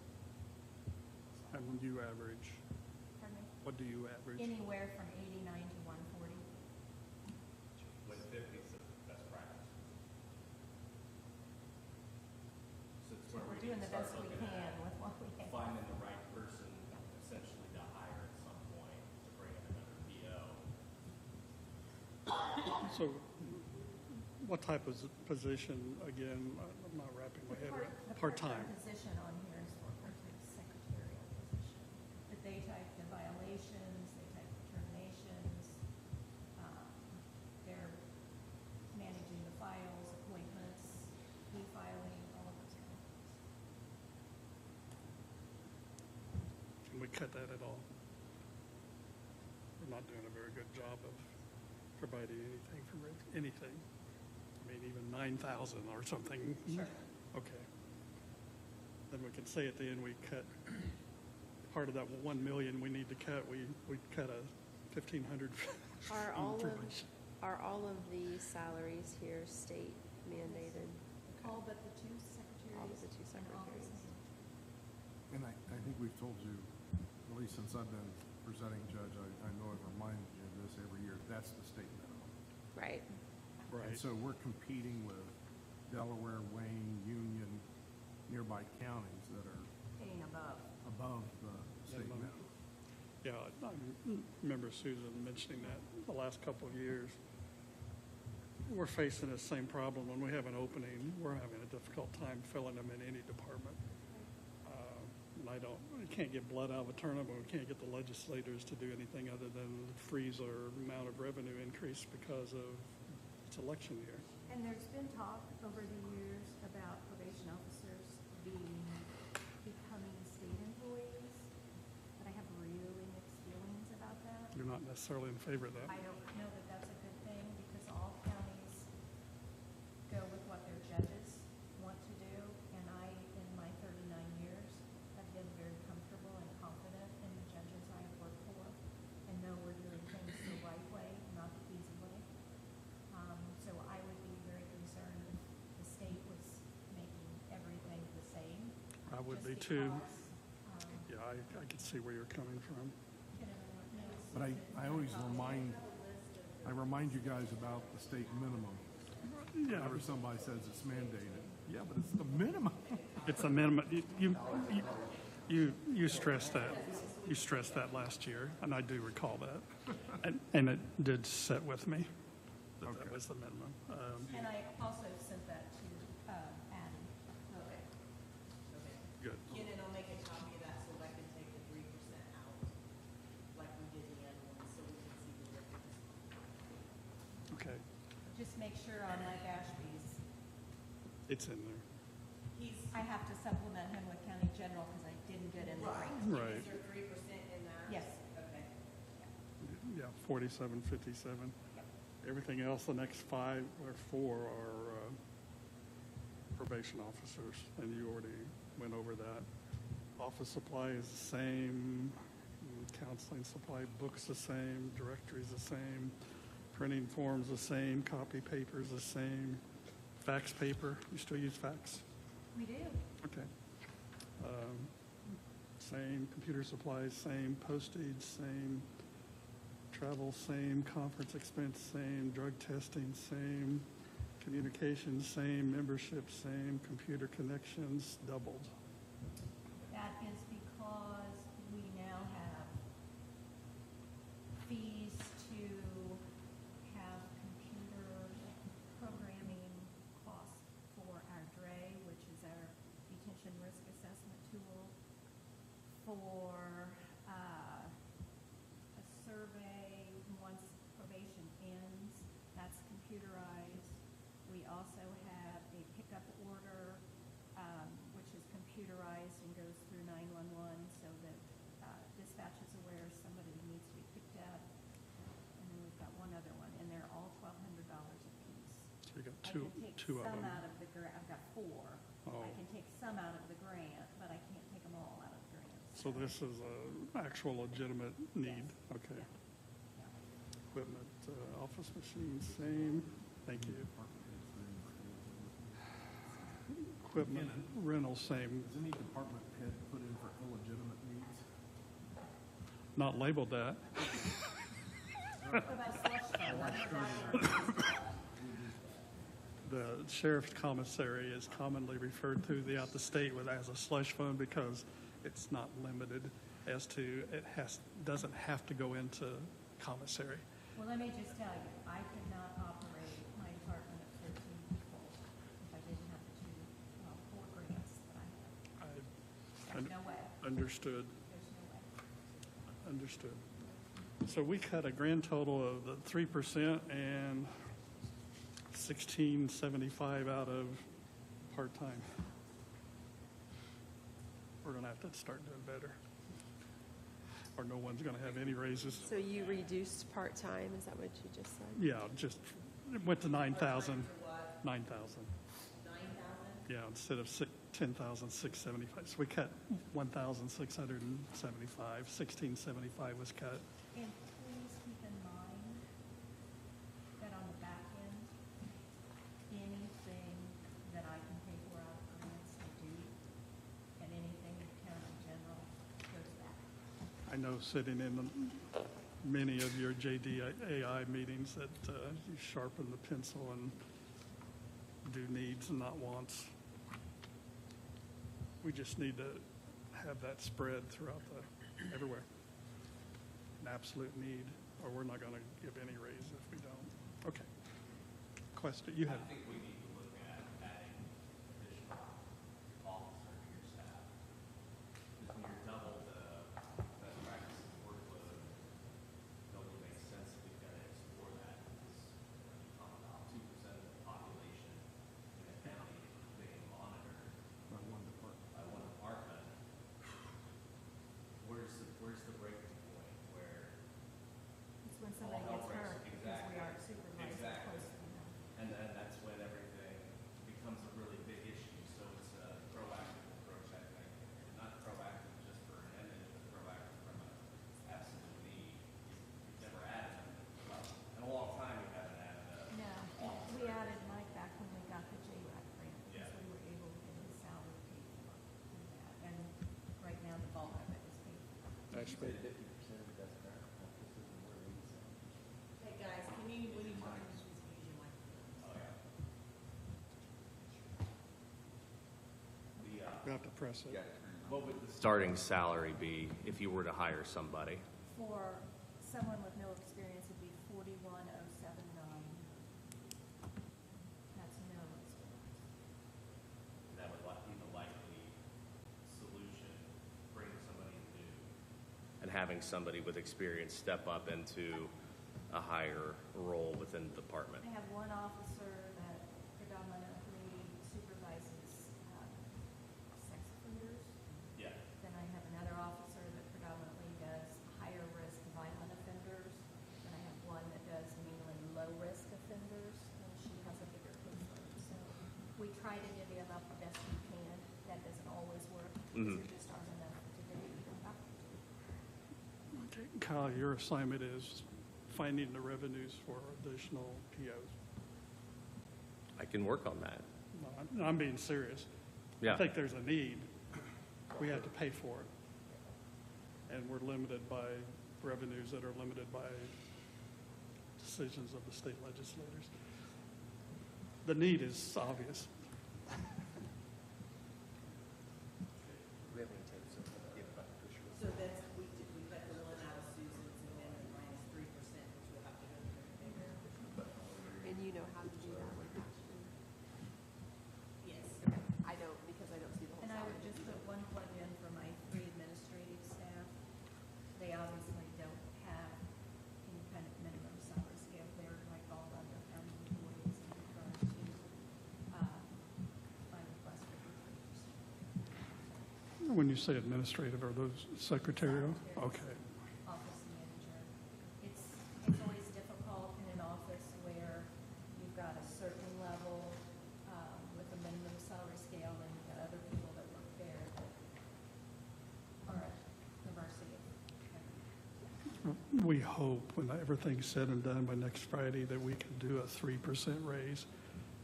And you average, Pardon me? what do you average? Anywhere from 89 to 140. With 50 is the best practice. So it's So where we're we doing can the best start we looking can at with what we have. finding the right person essentially to hire at some point to bring in another PO. So what type of position, again, I'm not wrapping my head around, The part-time? position on here is for part-time secretarial position. But they type the violations, they type the terminations, they're managing the files, appointments, e-filing, all of those kind of things. Can we cut that at all? We're not doing a very good job of providing anything for anything. I mean, even 9,000 or something. Sure. Okay. Then we can say at the end, we cut part of that 1 million we need to cut, we cut a 1,500. Are all of, information. are all of the salaries here state mandated? All but the two secretaries. All but the two and office secretaries. managers. And I think we've told you, at least since I've been presenting judge, I know I've reminded you of this every year, that's the state minimum. Right. And Right. so we're competing with Delaware, Wayne, Union, nearby counties that are Paying above. above the state Minimum. minimum. Yeah, I remember Susan mentioning that the last couple of years. we're facing the same problem. When we have an opening, we're having a difficult time filling them in any department. And we can't get blood out of a turnip, and we can't get the legislators to do anything other than freeze our amount of revenue increase because of it's election year. And there's been talk over the years about probation officers becoming state employees, but I have really mixed feelings about that. You're not necessarily in favor of that. I don't know that that's a good thing because all counties go with what their judges want to do. And I, in my 39 years, have been very comfortable and confident in the judges I have worked for and know we're doing things the right way, not the easy way. So I would be very concerned if the state was making everything the same. I would be just too. because, Yeah, I can see where you're coming from. you know, But I always remind you guys about the state minimum. Yeah, Whenever somebody says it's mandated. Yeah, but it's the minimum. it's a minimum. You stressed that. You stressed that last year, and I do recall that. And it did sit with me that that was the minimum. And I also sent that to Addie. Okay. Good. Kenan, I'll make a copy of that so that I can take the 3% out, like we did the other one, so we can see the difference. Okay, Just make sure on Mike Ashby's, it's in there. I have to supplement him with county general because I didn't get in the rate. Right. Is there 3% in there? Yes. Okay. Yeah, 4757. Everything else, the next four are probation officers, and you already went over that. Office supply is the same, counseling supply, books the same, directories the same, printing forms the same, copy papers the same, fax paper, you still use fax? We do. Okay. Same, computer supplies, same, postage, same, travel, same, conference expense, same, drug testing, same, communications, same, membership, same, computer connections, doubled. That is because we now have fees to have computer programming costs for our DRE, which is our detention risk assessment tool, for a survey once probation ends, that's computerized. We also have a pickup order, which is computerized and goes through 911 so that dispatch is aware somebody needs to be picked up. And then we've got one other one, and they're all $1,200 a piece. So you got I two can take of some them. out of the grant, I've got four. Oh. I can take some out of the grant, but I can't take them all out of the grant. So this is a actual legitimate need, okay. Yeah. Equipment, office machines, same, thank you. Equipment rental, same, Does any department head put in for illegitimate needs? not labeled that. What about slush fund? The sheriff's commissary is commonly referred to throughout the state as a slush fund because it's not limited as to, doesn't have to go into commissary. Well, let me just tell you, I could not operate my department of 13 people if I didn't have the four grants that I have. There's no way. Understood, There's no way. understood. So we cut a grand total of the 3% and 1675 out of part-time. We're gonna have to start doing better. Or no one's gonna have any raises. So you reduced part-time, is that what you just said? Yeah, just, it went to 9,000. What, 9,000. 9,000? Yeah, instead of 10,675. So we cut 1,675. 1,675 was cut. And please keep in mind that on the back end, anything that I can pay for out of grants, I do, and anything that county general goes back. I know sitting in many of your JDAI meetings that you sharpen the pencil and do needs and not wants. We just need to have that spread throughout everywhere. An absolute need, or we're not going to give any raise if we don't. Okay. question, you had, I think we need to look at adding additional officer to your staff. Because when you're double the best practices workload, it only makes sense if we've got to explore that. Because you talk about 2% of the population in a county being monitored By one department. by one department. Where's the breaking point where, It's when somebody All gets hell hurt, breaks- because we exactly. aren't supervised Exactly. closely enough. and then that's when everything becomes a really big issue. So it's a proactive approach, I think. Not proactive just for an image, but proactive from a absolute need. You've never added them. Well, in a long time, you haven't added them. No, we added Mike back when we got the JRAC grant, Yeah. because we were able to get his salary paid for through that. And right now, the bulk of it is paid for. actually, 50% of the best practices and where we sell. Hey, guys, can you, when you talk, just use your microphone? Oh, yeah. you have to press it. What would the starting salary be if you were to hire somebody? For someone with no experience, it'd be 41,079. That's no experience. That would be the likely solution, bring somebody new. And having somebody with experience step up into a higher role within the department. I have one officer that predominantly supervises sex offenders. Yeah. Then I have another officer that predominantly does higher risk violent offenders. Then I have one that does mainly low risk offenders, and she has a bigger caseload. So we try to divvy them up the best we can. That doesn't always work, because there just aren't enough to divvy them up. Okay, Kyle, your assignment is finding the revenues for additional POs. I can work on that. No, I'm being serious. Yeah. I think there's a need. We have to pay for it. And we're limited by revenues that are limited by decisions of the state legislators. The need is obvious. So that's, we cut the one out of Susan's and then minus 3%, which will have to go to the bigger. And you know how to do that with Ashton? Yes. Okay, I don't, because I don't see the whole And I salary. would just put one plug in for my 3 administrative staff. They obviously don't have any kind of minimum salary scale. They're like all other county employees in regard to my request for 3%. When you say administrative, are those secretarial? Okay. Office manager. It's always difficult in an office where you've got a certain level with a minimum salary scale, and you've got other people that work there that are at the mercy of everything. We hope when everything's said and done by next Friday that we can do a 3% raise,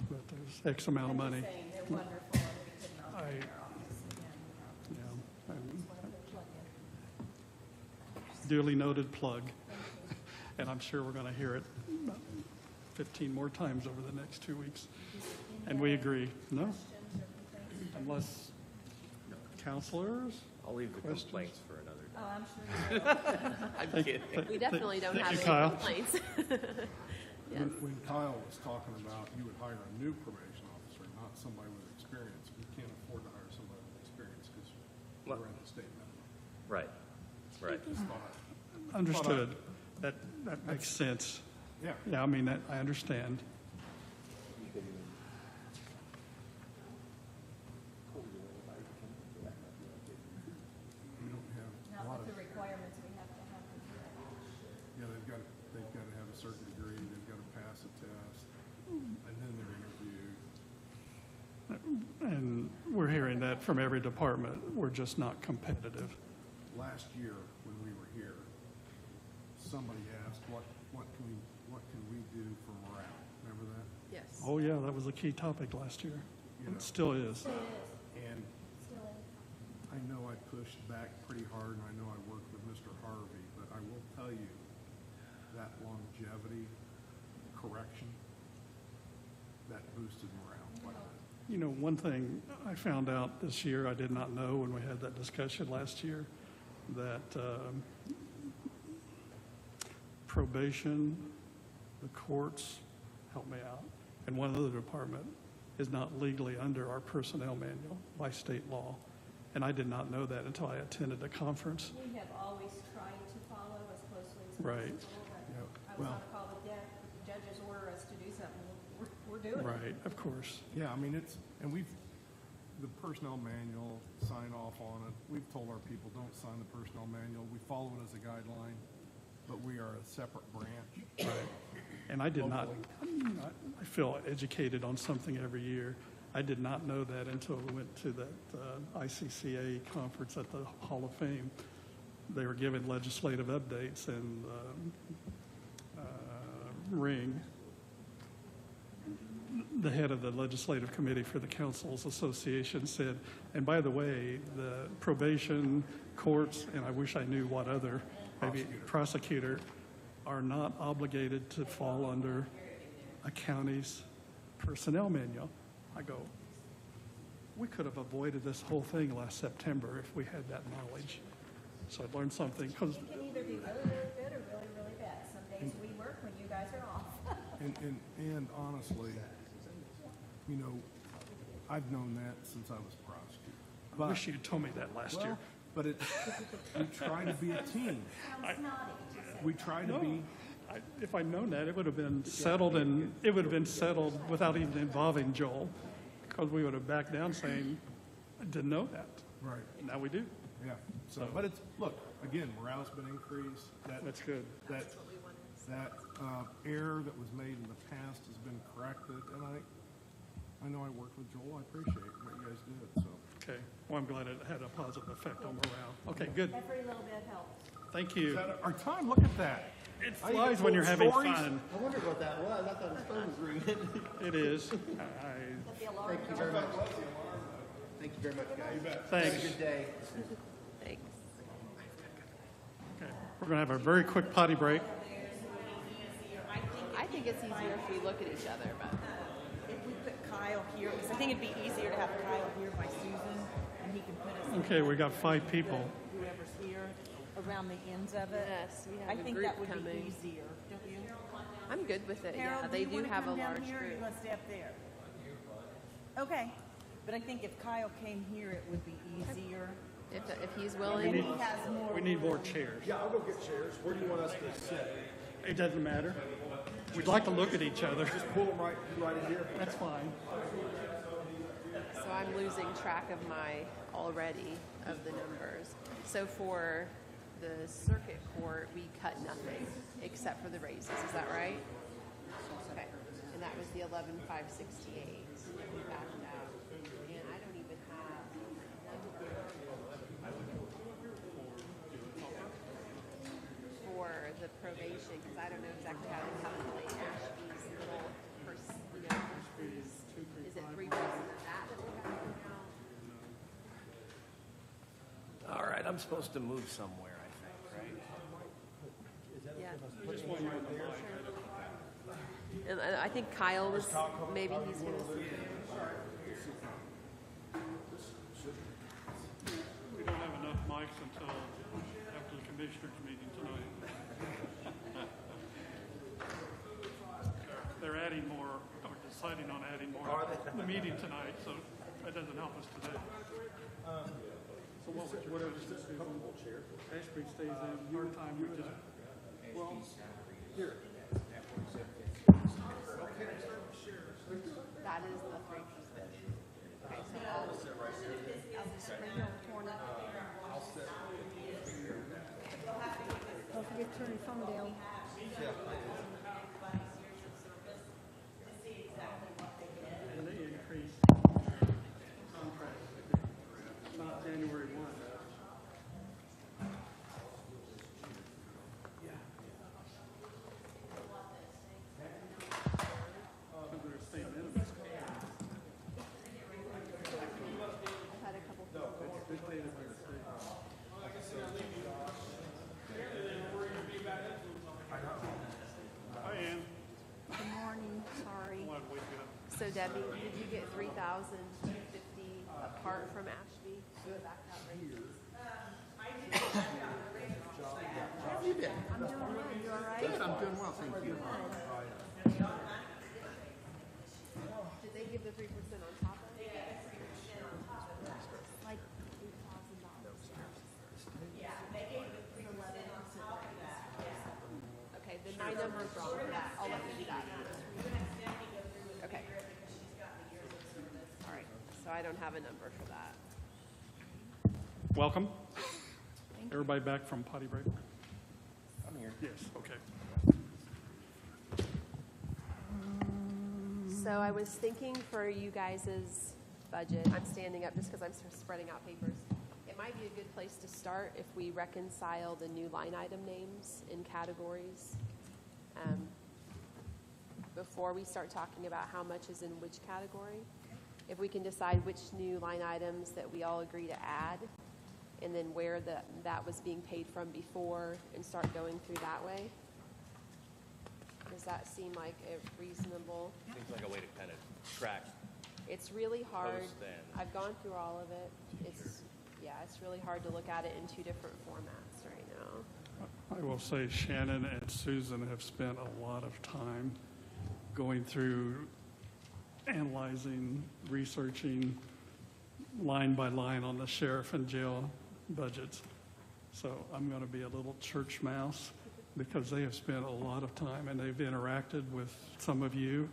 but there's X amount of money. I'm just saying, they're wonderful, and we couldn't operate I- our office again without them. Yeah, and Just wanted to plug in. duly noted plug. Thank you. And I'm sure we're going to hear it about 15 more times over the next 2 weeks. And we agree. No, Questions or complaints? unless counselors? I'll leave the Questions? complaints for another Oh, day. I'm sure you will. I'm kidding. We definitely don't Thank have you, any Kyle. complaints. Yes. When Kyle was talking about you would hire a new probation officer, not somebody with experience, we can't afford to hire somebody with experience because Well- we're at the state minimum. Right, right. Just thought Understood. That makes sense. Yeah. Yeah, I mean, that, I understand. We don't have a Not lot with of, the requirements we have to have to do it. yeah, they've got to have a certain degree, they've got to pass a test, and then they're interviewed. And we're hearing that from every department. We're just not competitive. Last year, when we were here, somebody asked, what can we do for morale? Remember that? Yes. Oh, yeah, that was a key topic last year. You know. It still is. And Still in. I know I pushed back pretty hard, and I know I worked with Mr. Harvey, but I will tell you, that longevity correction, that boosted morale quite a bit. You know, one thing I found out this year, I did not know when we had that discussion last year, that probation, the courts, help me out, and one other department is not legally under our personnel manual by state law. And I did not know that until I attended a conference. We have always tried to follow as closely as Right. possible, but Yeah, I was well- on a call with Deb, the judges order us to do something, we're doing it. Right, of course. Yeah, I mean, and the personnel manual, sign off on it. We've told our people, don't sign the personnel manual. We follow it as a guideline, but we are a separate branch. And I did not, I feel educated on something every year. I did not know that until we went to that ICCA conference at the Hall of Fame. They were giving legislative updates, and Ring, the head of the legislative committee for the Councils Association, said, and by the way, the probation, courts, and I wish I knew what other, maybe prosecutor, are not obligated to fall under a county's personnel manual. I go, we could have avoided this whole thing last September if we had that knowledge. So I learned something, because, It can either be really, really good or really, really bad. Some days we work when you guys are off. And honestly, you know, I've known that since I was a prosecutor. I But- wish you'd told me that last year. Well, but we try to be a team. Sounds naughty to say. We try to No, be, if I'd known that, it would have been settled, and it would have been settled without even involving Joel, because we would have backed down saying, I didn't know that. right, Now we do. yeah. So, but it's, look, again, morale's been increased. That's good. That error that was made in the past has been corrected, and I know I worked with Joel. I appreciate what you guys did, so. Okay, well, I'm glad it had a positive effect on morale. Okay, good. Every little bit helps. Thank you. Is that our time? Look at that. It flies when you're having Stories. fun. I wondered what that was. I thought his phone was ringing. It is. Let the alarm Thank you go. very much. Thank you very much, guys. Thanks. Have a good day. Thanks. Okay, we're going to have a very quick potty break. I think it's easier if we look at each other, but If we put Kyle here, because I think it'd be easier to have Kyle here by Susan, and he can put us, Okay, we got 5 people. whoever's here, around the ends of it. yes, we I have a think group that would be coming. easier, don't you? I'm good with it, yeah. Harold, They you do wanna have a come down large here, or you group. want to stay up there? Okay, but I think if Kyle came here, it would be easier. If he's And willing. he has more. We need more chairs. Yeah, I'll go get chairs. Where do you want us to sit? It doesn't matter. We'd like to look at each other. Pull them right in here. That's fine. So I'm losing track of my already of the numbers. So for the circuit court, we cut nothing except for the raises. Is that right? Okay. And that was the 11,568 that we backed out. And I don't even have for the probation because I don't know exactly how to calculate Ashby's little is it 3% of that we have now? All right, I'm supposed to move somewhere, I think, right? Yeah. And I think Kyle was, maybe he's going to see. We don't have enough mics until after the commissioners' meeting tonight. They're adding more, or deciding on adding more to the meeting tonight, so that doesn't help us today. So whatever, Ashby stays in part-time, we just, well, That is the 3%. Okay, so I'll bring your corner. Don't forget to turn your phone down. and they increase contract, not January 1. Because they're state minimums. I've had a couple people. Dictated by the state. Hi, Ann. Good morning, sorry. I wanted to wake you up. So Debbie, did you get 3,250 apart from Ashby? Back out raises? How have you been? I'm doing good, you all right? Yes, I'm doing well, thank you. they give the 3% on top of it? Like, Okay, then my number's wrong for that. I'll let you do that. Okay. All right, so I don't have a number for that. Welcome. Everybody back from potty break? I'm here. Yes, okay. So I was thinking for you guys' budget, I'm standing up just because I'm spreading out papers. It might be a good place to start if we reconcile the new line item names in categories before we start talking about how much is in which category. If we can decide which new line items that we all agree to add, and then where that was being paid from before, and start going through that way. Does that seem like a reasonable? Seems like a way to kind of track. It's really hard. Post then. I've gone through all of it. It's really hard to look at it in two different formats right now. I will say Shannon and Susan have spent a lot of time going through, analyzing, researching line by line on the sheriff and jail budgets. So I'm going to be a little church mouse because they have spent a lot of time and they've interacted with some of you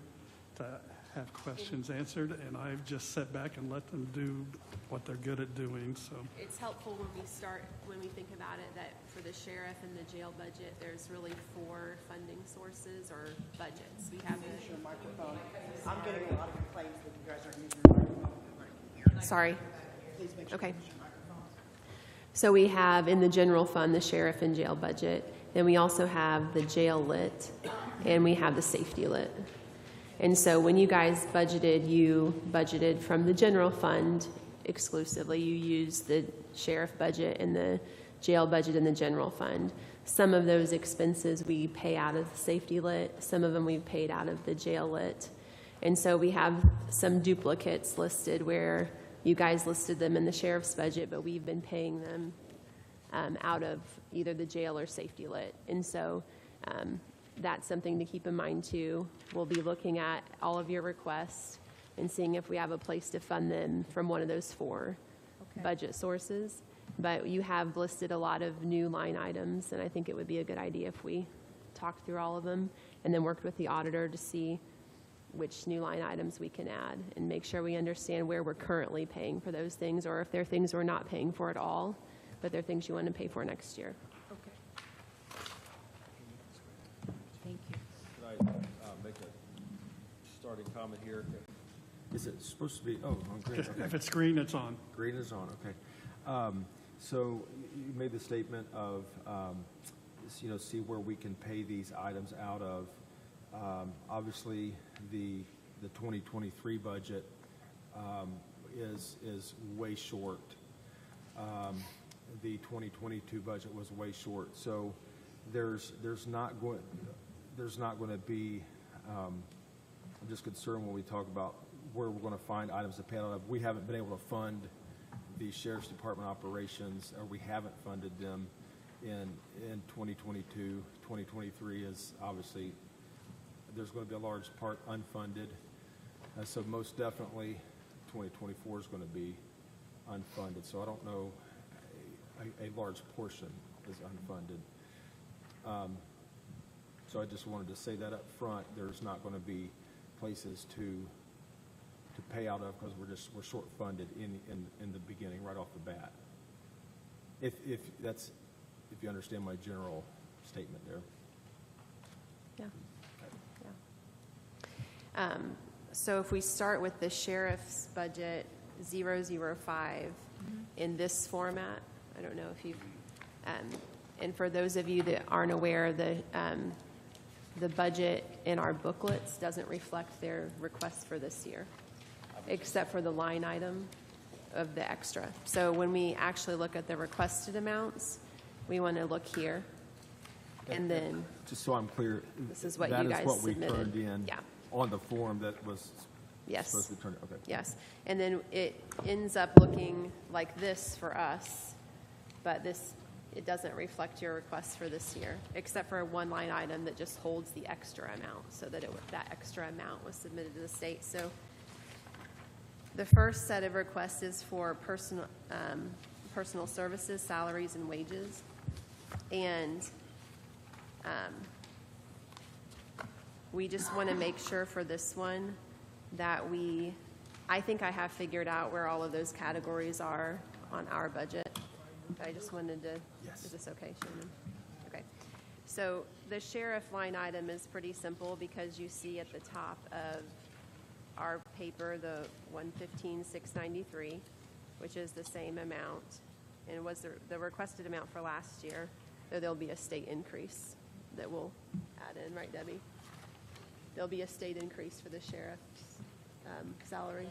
to have questions answered, and I've just sat back and let them do what they're good at doing. So It's helpful when we think about it, that for the sheriff and the jail budget, there's really 4 funding sources or budgets. We have Your microphone. I'm getting a lot of complaints that you guys aren't using your microphone. Sorry. Please make sure Okay. you use your microphone. So we have in the general fund the sheriff and jail budget. Then we also have the jail lit, and we have the safety lit. And so when you guys budgeted, you budgeted from the general fund exclusively. You used the sheriff budget and the jail budget in the general fund. Some of those expenses we pay out of the safety lit. Some of them we paid out of the jail lit. And so we have some duplicates listed where you guys listed them in the sheriff's budget, but we've been paying them out of either the jail or safety lit. And so that's something to keep in mind too. We'll be looking at all of your requests and seeing if we have a place to fund them from one of those 4 budget sources. But you have listed a lot of new line items, and I think it would be a good idea if we talked through all of them and then worked with the auditor to see which new line items we can add and make sure we understand where we're currently paying for those things, or if they're things we're not paying for at all, but they're things you want to pay for next year. Okay. Thank you. Can I make a starting comment here? Is it supposed to be, on green? Okay. if it's green, it's on. Green is on, okay. So you made the statement of, see where we can pay these items out of. Obviously, the 2023 budget is way short. The 2022 budget was way short. So there's not going to be. I'm just concerned when we talk about where we're going to find items to pay out of. We haven't been able to fund the Sheriff's Department operations, or we haven't funded them in 2022. 2023 is obviously, there's going to be a large part unfunded. So most definitely 2024 is going to be unfunded. So I don't know, a large portion is unfunded. So I just wanted to say that up front. There's not going to be places to pay out of because we're short funded in the beginning, right off the bat. If you understand my general statement there. Yeah. Yeah. So if we start with the sheriff's budget 005 in this format, I don't know if you've, and for those of you that aren't aware, the budget in our booklets doesn't reflect their requests for this year, except for the line item of the extra. So when we actually look at the requested amounts, we want to look here, and then Just so I'm clear, this is what that you is guys what we submitted. turned in Yeah. on the form that was Yes. supposed to be turned in. Okay. Yes, and then it ends up looking like this for us, but it doesn't reflect your request for this year, except for one line item that just holds the extra amount, so that that extra amount was submitted to the state. So The first set of requests is for personal services, salaries, and wages. And we just want to make sure for this one that I think I have figured out where all of those categories are on our budget. But I just wanted to, is this okay, Shannon? Okay. So the sheriff line item is pretty simple because you see at the top of our paper, the 115,693, which is the same amount, and it was the requested amount for last year, though there'll be a state increase that we'll add in, right, Debbie? There'll be a state increase for the sheriff's salary.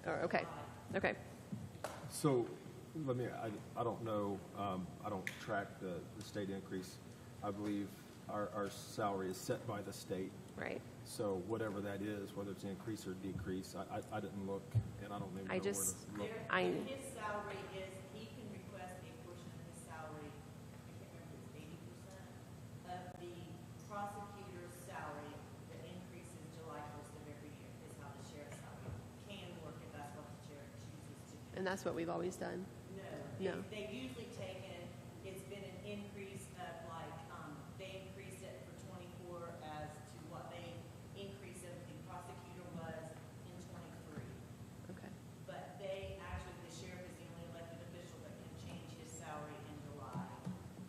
Oh, okay, okay. So, I don't know, I don't track the state increase. I believe our salary is set by the state. Right. So whatever that is, whether it's increase or decrease, I didn't look, and I don't even know where to look. His salary is, he can request a portion of his salary, I can't remember if it's 80% of the prosecutor's salary that increases July 1st of every year, is how the sheriff's salary can work if that's what the sheriff chooses to do. And that's what we've always done. No. No. They've usually taken, it's been an increase of like, they increased it for 24 as to what they increase of the prosecutor was in 23. Okay. But they actually, the sheriff is the only elected official that can change his salary in July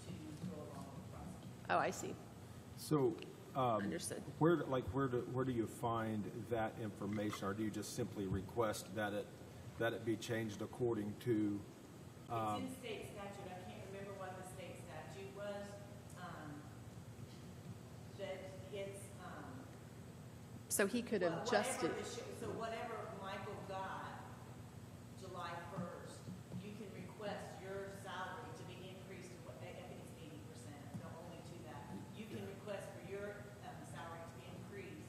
to go along with the prosecutor. Oh, I see. So, Understood. where do you find that information, or do you just simply request that it be changed according to? It's in state statute. I can't remember what the state statute was. That it's, So he could have adjusted. so whatever Michael got July 1st, you can request your salary to be increased to what, I think it's 80%, no, only to that. You can request for your salary to be increased.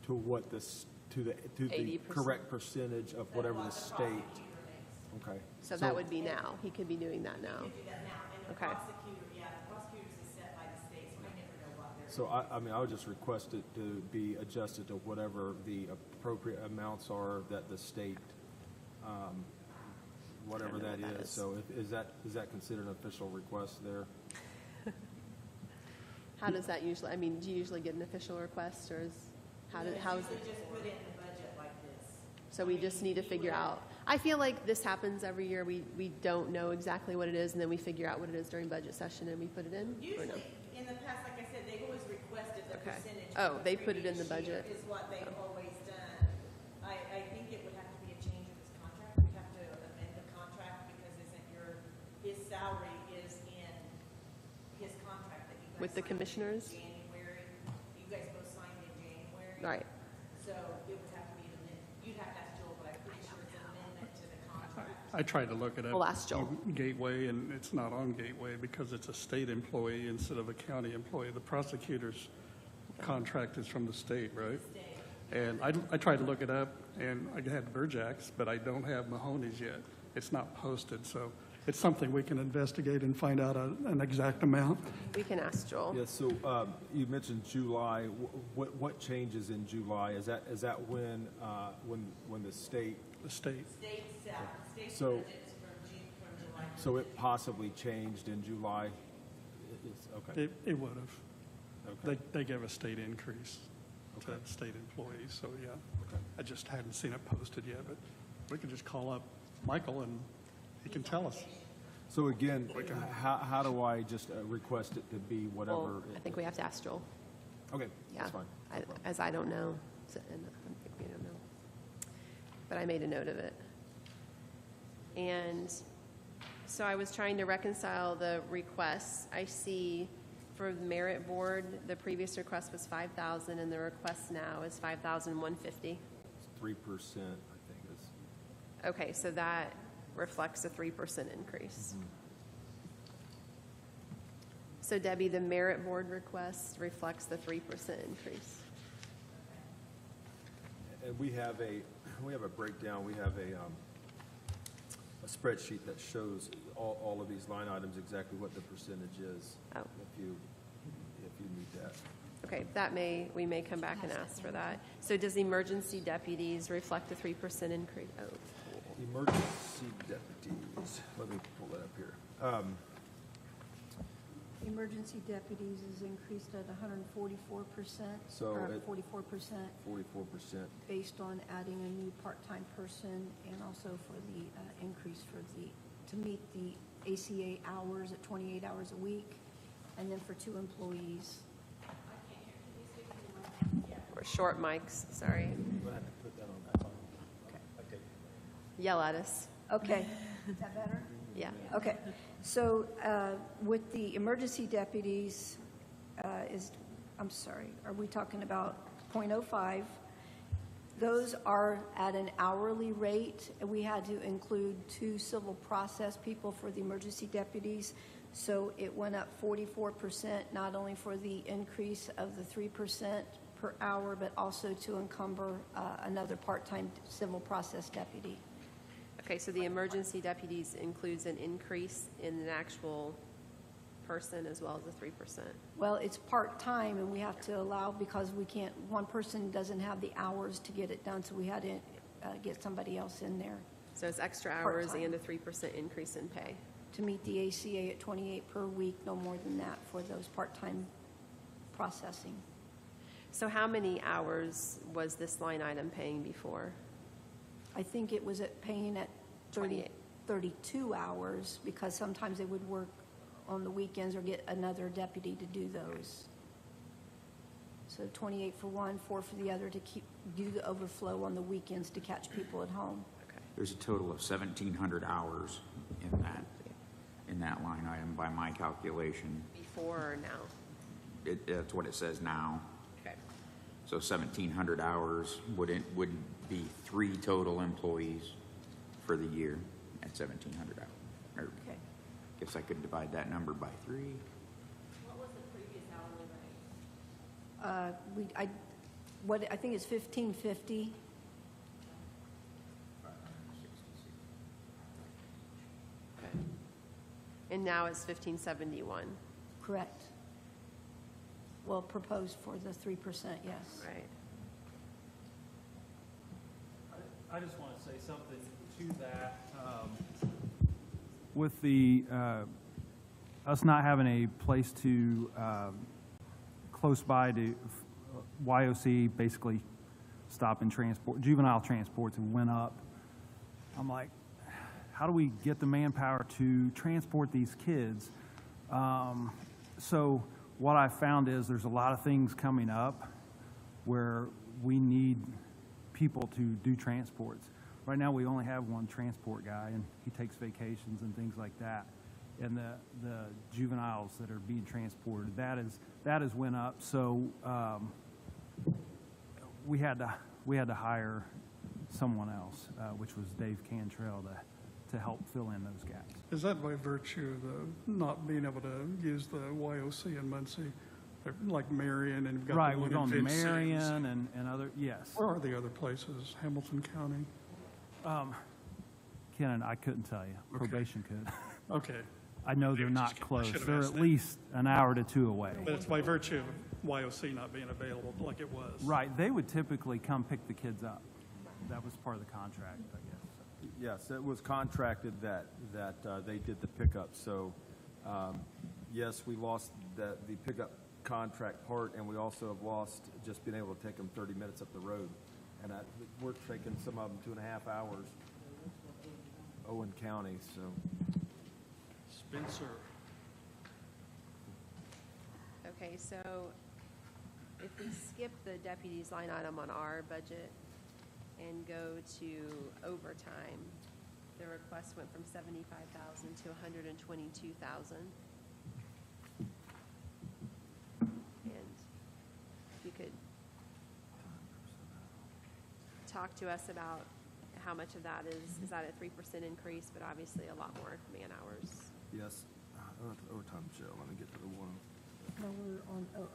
To what to the 80%. correct percentage of whatever the state. Okay. So that would be now. He could be doing that now. You can do that now. And the Okay. prosecutors is set by the state, so I never know what they're. So I would just request it to be adjusted to whatever the appropriate amounts are that the state, whatever I don't know that what that is. is. So is that considered an official request there? How does that usually, do you usually get an official request, or how's Usually it? just put in the budget like this. So we just need to figure out. I feel like this happens every year. We don't know exactly what it is, and then we figure out what it is during budget session, and we put it in, or no? Usually, in the past, like I said, they've always requested the Okay. percentage. Oh, for they put it in the previous year budget. Is what they've always done. I think it would have to be a change of his contract. We have to amend the contract because his salary is in his contract that you guys. With the signed in commissioners? January. You guys both signed in January. Right. So it would have to be an amendment. You'd have to ask Joel, but I'm pretty sure it's an amendment to the contract. I tried to look it up. We'll ask Joel. on Gateway, and it's not on Gateway because it's a state employee instead of a county employee. The prosecutor's contract is from the state, right? And I tried to look it up, and I had Burjack's, but I don't have Mahoney's yet. It's not posted, so it's something we can investigate and find out an exact amount. We can ask Joel. Yes, so you mentioned July. What changes in July? Is that when the state? The state. State's So- budget's from July. So it possibly changed in July? Okay. It would have. Okay. They gave a state increase to Okay. state employees, so yeah. Okay. I just hadn't seen it posted yet, but we could just call up Michael and he can tell us. So again, how do I just request it to be whatever? Well, I think we have to ask Joel. Okay, Yeah. that's fine. No problem. As I don't know, and I think we don't know. But I made a note of it. And so I was trying to reconcile the requests. I see for the merit board, the previous request was 5,000, and the request now is 5,150. It's 3%, I think is. Okay, so that reflects a 3% increase. So Debbie, the merit board request reflects the 3% increase. And we have a breakdown, we have a spreadsheet that shows all of these line items, exactly what the percentage is. Oh. If you need that. Okay, we may come back and ask for that. So does emergency deputies reflect a 3% increase? Oh, Emergency deputies, let me pull that up here. Emergency deputies is increased at 144%, So or it- 44%, 44%. based on adding a new part-time person and also for the increase to meet the ACA hours at 28 hours a week, and then for 2 employees. we're short mics, sorry. I'm gonna have to put that on that phone. Okay. Yell at us. Okay, is that better? Yeah. Okay, so with the emergency deputies, are we talking about .05? Those are at an hourly rate. We had to include 2 civil process people for the emergency deputies, so it went up 44%, not only for the increase of the 3% per hour, but also to encumber another part-time civil process deputy. Okay, so the emergency deputies includes an increase in an actual person as well as the 3%. Well, it's part-time, and we have to allow, because one person doesn't have the hours to get it done, so we had to get somebody else in there So it's extra hours Part-time. and a 3% increase in pay. to meet the ACA at 28 per week, no more than that for those part-time processing. So how many hours was this line item paying before? I think it was paying at 28. 32 hours, because sometimes they would work on the weekends or get another deputy to do those. So 28 for one, 4 for the other, to do the overflow on the weekends to catch people at home. Okay. There's a total of 1,700 hours in that line item by my calculation. Before or now? That's what it says now. Okay. So 1,700 hours would be 3 total employees for the year at 1,700 hours. Or, Okay. guess I could divide that number by 3. What was the previous hourly rate? I think it's 1550. Okay. And now it's 1571, Correct. Well, proposed for the 3%, yes. right? I just want to say something to that. With the, us not having a place to, close by to, YOC basically stop and transport, juvenile transports went up. I'm like, how do we get the manpower to transport these kids? So what I found is there's a lot of things coming up where we need people to do transports. Right now, we only have one transport guy, and he takes vacations and things like that. And the juveniles that are being transported, that has went up. So we had to hire someone else, which was Dave Cantrell, to help fill in those gaps. Is that by virtue of the not being able to use the YOC in Muncie? They're like Marion, and you've got Right, the we're one going in to Vincennes. Marion and other, yes. Where are the other places? Hamilton County? Ken, I couldn't tell you. Probation could. Okay, I know they're not Just- I close. should have They're asked at that. least an hour to 2 away. but it's by virtue of YOC not being available like it was. Right, they would typically come pick the kids up. That was part of the contract, I guess. Yes, it was contracted that they did the pickup, so, yes, we lost the pickup contract part, and we also have lost just being able to take them 30 minutes up the road. And we're taking some of them 2.5 hours, Owen County, so. Spencer. Okay, so if we skip the deputies line item on our budget and go to overtime, the request went from 75,000 to 122,000. And if you could talk to us about how much of that is that a 3% increase, but obviously a lot more man hours. Yes, overtime, Joe, let me get to the one. No, we're on 005.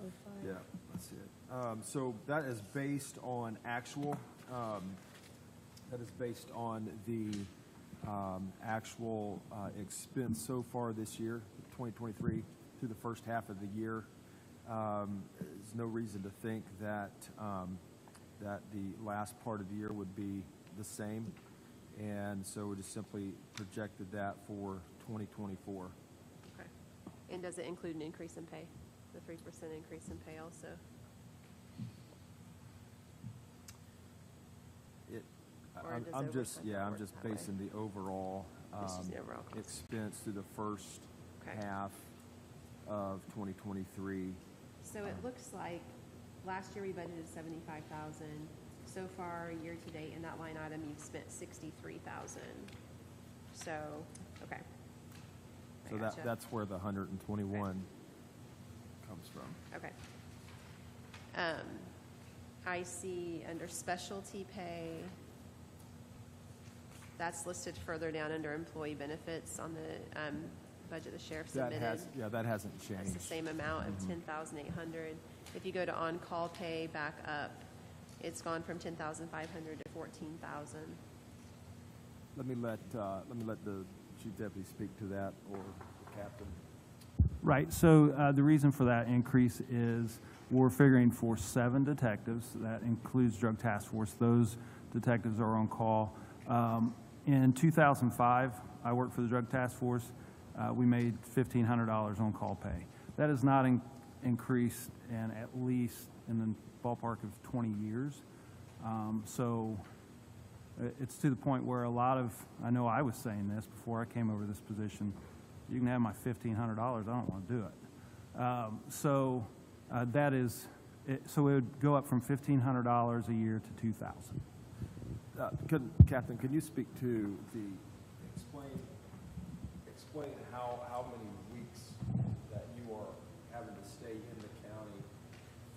Yeah, that's it. So that is based on actual, that is based on the actual expense so far this year, 2023, through the first half of the year. there's no reason to think that, that the last part of the year would be the same. And so we just simply projected that for 2024. Okay. And does it include an increase in pay? The 3% increase in pay also? Or does I'm overtime just, not yeah, I'm work just that way? basing the overall, It's just the overall cost. expense through the first Okay. half of 2023. So it looks like last year we budgeted 75,000. So far, year to date, in that line item, you've spent 63,000. So, okay. I So gotcha. that's where the 121 comes from. Okay. I see under specialty pay, that's listed further down under employee benefits on the budget the sheriff That submitted. has, yeah, that hasn't That's the changed. same amount of 10,800. If you go to on-call pay back up, it's gone from 10,500 to 14,000. Let me let the chief deputy speak to that, or the captain. Right, so the reason for that increase is we're figuring for 7 detectives. That includes drug task force. Those detectives are on call. In 2005, I worked for the drug task force. We made $1,500 on call pay. That has not increased in at least in the ballpark of 20 years. So it's to the point where a lot of, I know I was saying this before I came over this position, you can have my $1,500, I don't want to do it. That is, so it would go up from $1,500 a year to $2,000. Captain, can you speak to explain how many weeks that you are having to stay in the county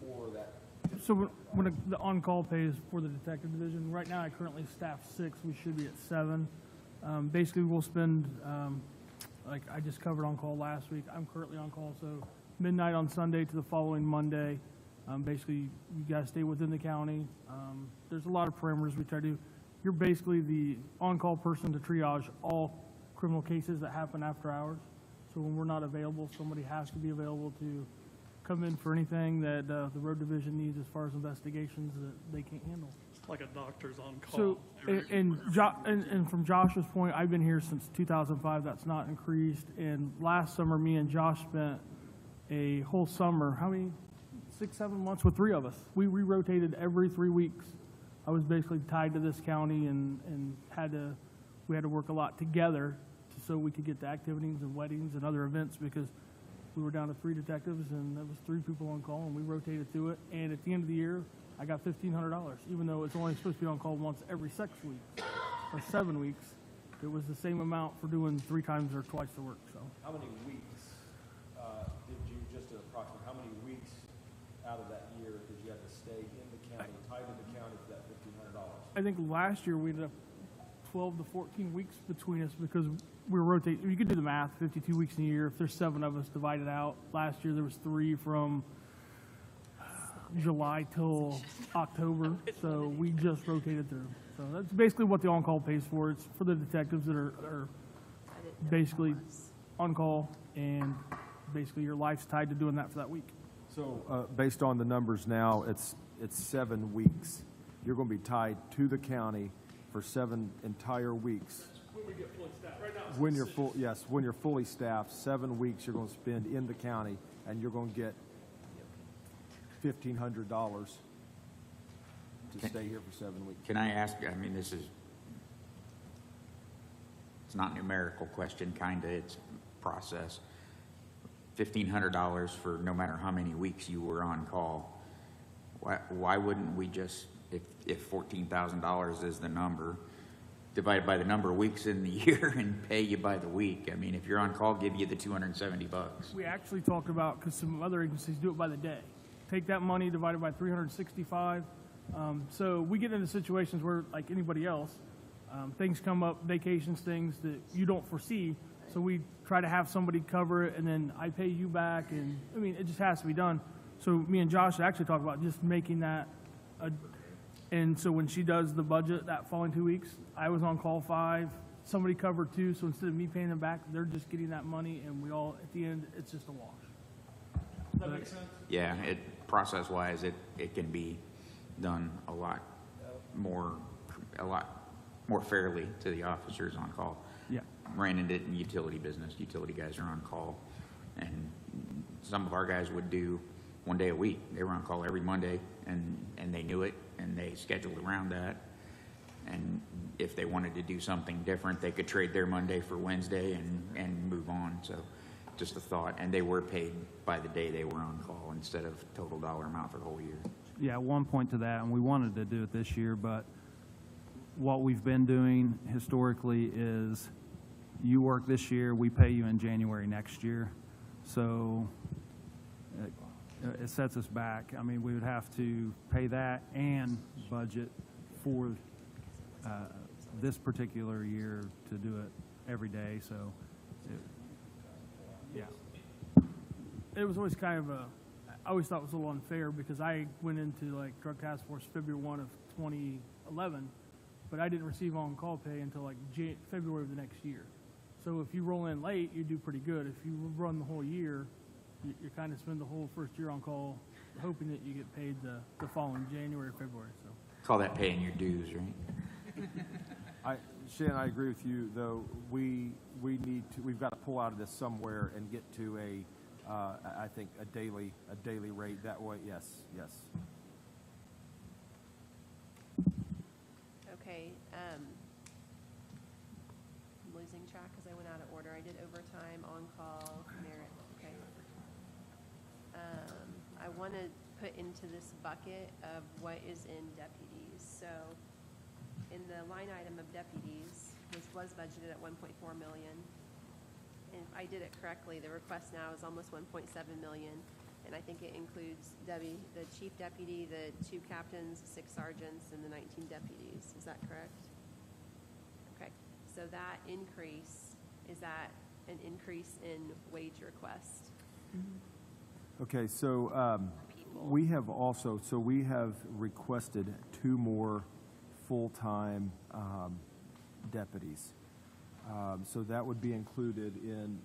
for that? So when the on-call pay is for the detective division, right now I currently staff 6, we should be at 7. Basically, we'll spend, like I just covered on-call last week, I'm currently on call, so midnight on Sunday to the following Monday. Basically, you guys stay within the county. There's a lot of parameters we try to do. You're basically the on-call person to triage all criminal cases that happen after hours. So when we're not available, somebody has to be available to come in for anything that the road division needs as far as investigations that they can't handle. Like a doctor's on call. So, and from Josh's point, I've been here since 2005. That's not increased. And last summer, me and Josh spent a whole summer, how many, 6, 7 months with 3 of us. We re-rotated every 3 weeks. I was basically tied to this county and we had to work a lot together so we could get to activities and weddings and other events because we were down to 3 detectives and there was 3 people on call and we rotated through it. And at the end of the year, I got $1,500, even though it's only supposed to be on call once every 6 weeks or 7 weeks. It was the same amount for doing 3 times or twice the work. So How many weeks did you, just to approximate, how many weeks out of that year did you have to stay in the county, tied to the county for that $1,500? I think last year we ended up 12 to 14 weeks between us because we were rotating. You could do the math, 52 weeks in a year. If there's 7 of us divided out, last year there was 3 from July till October, so we just rotated through. So that's basically what the on-call pays for. It's for the detectives that are I didn't know basically that was. on call, and basically your life's tied to doing that for that week. So, based on the numbers now, it's 7 weeks. You're going to be tied to the county for 7 entire weeks. When we get fully staffed. Right now When you're full, yes, when you're fully staffed, 7 weeks you're going to spend in the county, and you're going to get $1,500 to stay here for 7 weeks. Can I ask, I mean, it's not a numerical question, kinda, it's process. $1,500 for no matter how many weeks you were on call. Why wouldn't we just, if $14,000 is the number, divide by the number of weeks in the year and pay you by the week? I mean, if you're on call, give you the $270. we actually talked about, because some other agencies do it by the day. Take that money divided by 365. So we get into situations where, like anybody else, things come up, vacations, things that you don't foresee. So we try to have somebody cover it, and then I pay you back. And I mean, it just has to be done. So me and Josh actually talked about just making that and so when she does the budget that following 2 weeks, I was on call 5, somebody covered 2, so instead of me paying them back, they're just getting that money, and we all, at the end, it's just a wash. but Yeah, process-wise, it can be done a lot more fairly to the officers on call. Yeah. Ran into it in utility business. Utility guys are on call, and some of our guys would do 1 day a week. They were on call every Monday, and they knew it, and they scheduled around that. And if they wanted to do something different, they could trade their Monday for Wednesday and move on. So just a thought. And they were paid by the day they were on call instead of total dollar amount for the whole year. Yeah, one point to that, and we wanted to do it this year, but what we've been doing historically is you work this year, we pay you in January next year. So it sets us back. I mean, we would have to pay that and budget for this particular year to do it every day. So, yeah. it was always kind of I always thought it was a little unfair because I went into like Drug Task Force February 1 of 2011, but I didn't receive on-call pay until like February of the next year. So if you roll in late, you do pretty good. If you run the whole year, you kind of spend the whole first year on call hoping that you get paid the following January or February. So Call that paying your dues, right? Shannon, I agree with you, though. We've got to pull out of this somewhere and get to I think a daily rate. That way, yes. Okay, I'm losing track because I went out of order. I did overtime, on-call, merit, okay. I want to put into this bucket of what is in deputies. So in the line item of deputies, which was budgeted at 1.4 million, and if I did it correctly, the request now is almost 1.7 million. And I think it includes the chief deputy, the 2 captains, 6 sergeants, and the 19 deputies. Is that correct? Okay. So that increase, is that an increase in wage request? Okay, so we have requested 2 more full-time deputies. So that would be included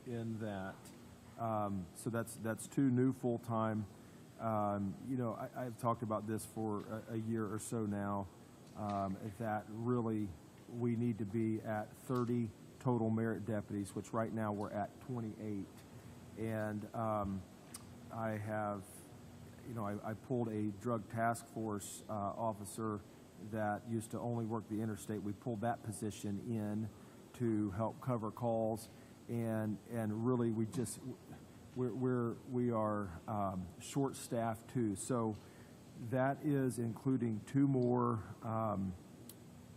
in that. So that's 2 new full-time. I've talked about this for a year or so now, that really we need to be at 30 total merit deputies, which right now we're at 28. And I have, I pulled a drug task force officer that used to only work the interstate. We pulled that position in to help cover calls, and really we are short-staffed too. So that is including 2 more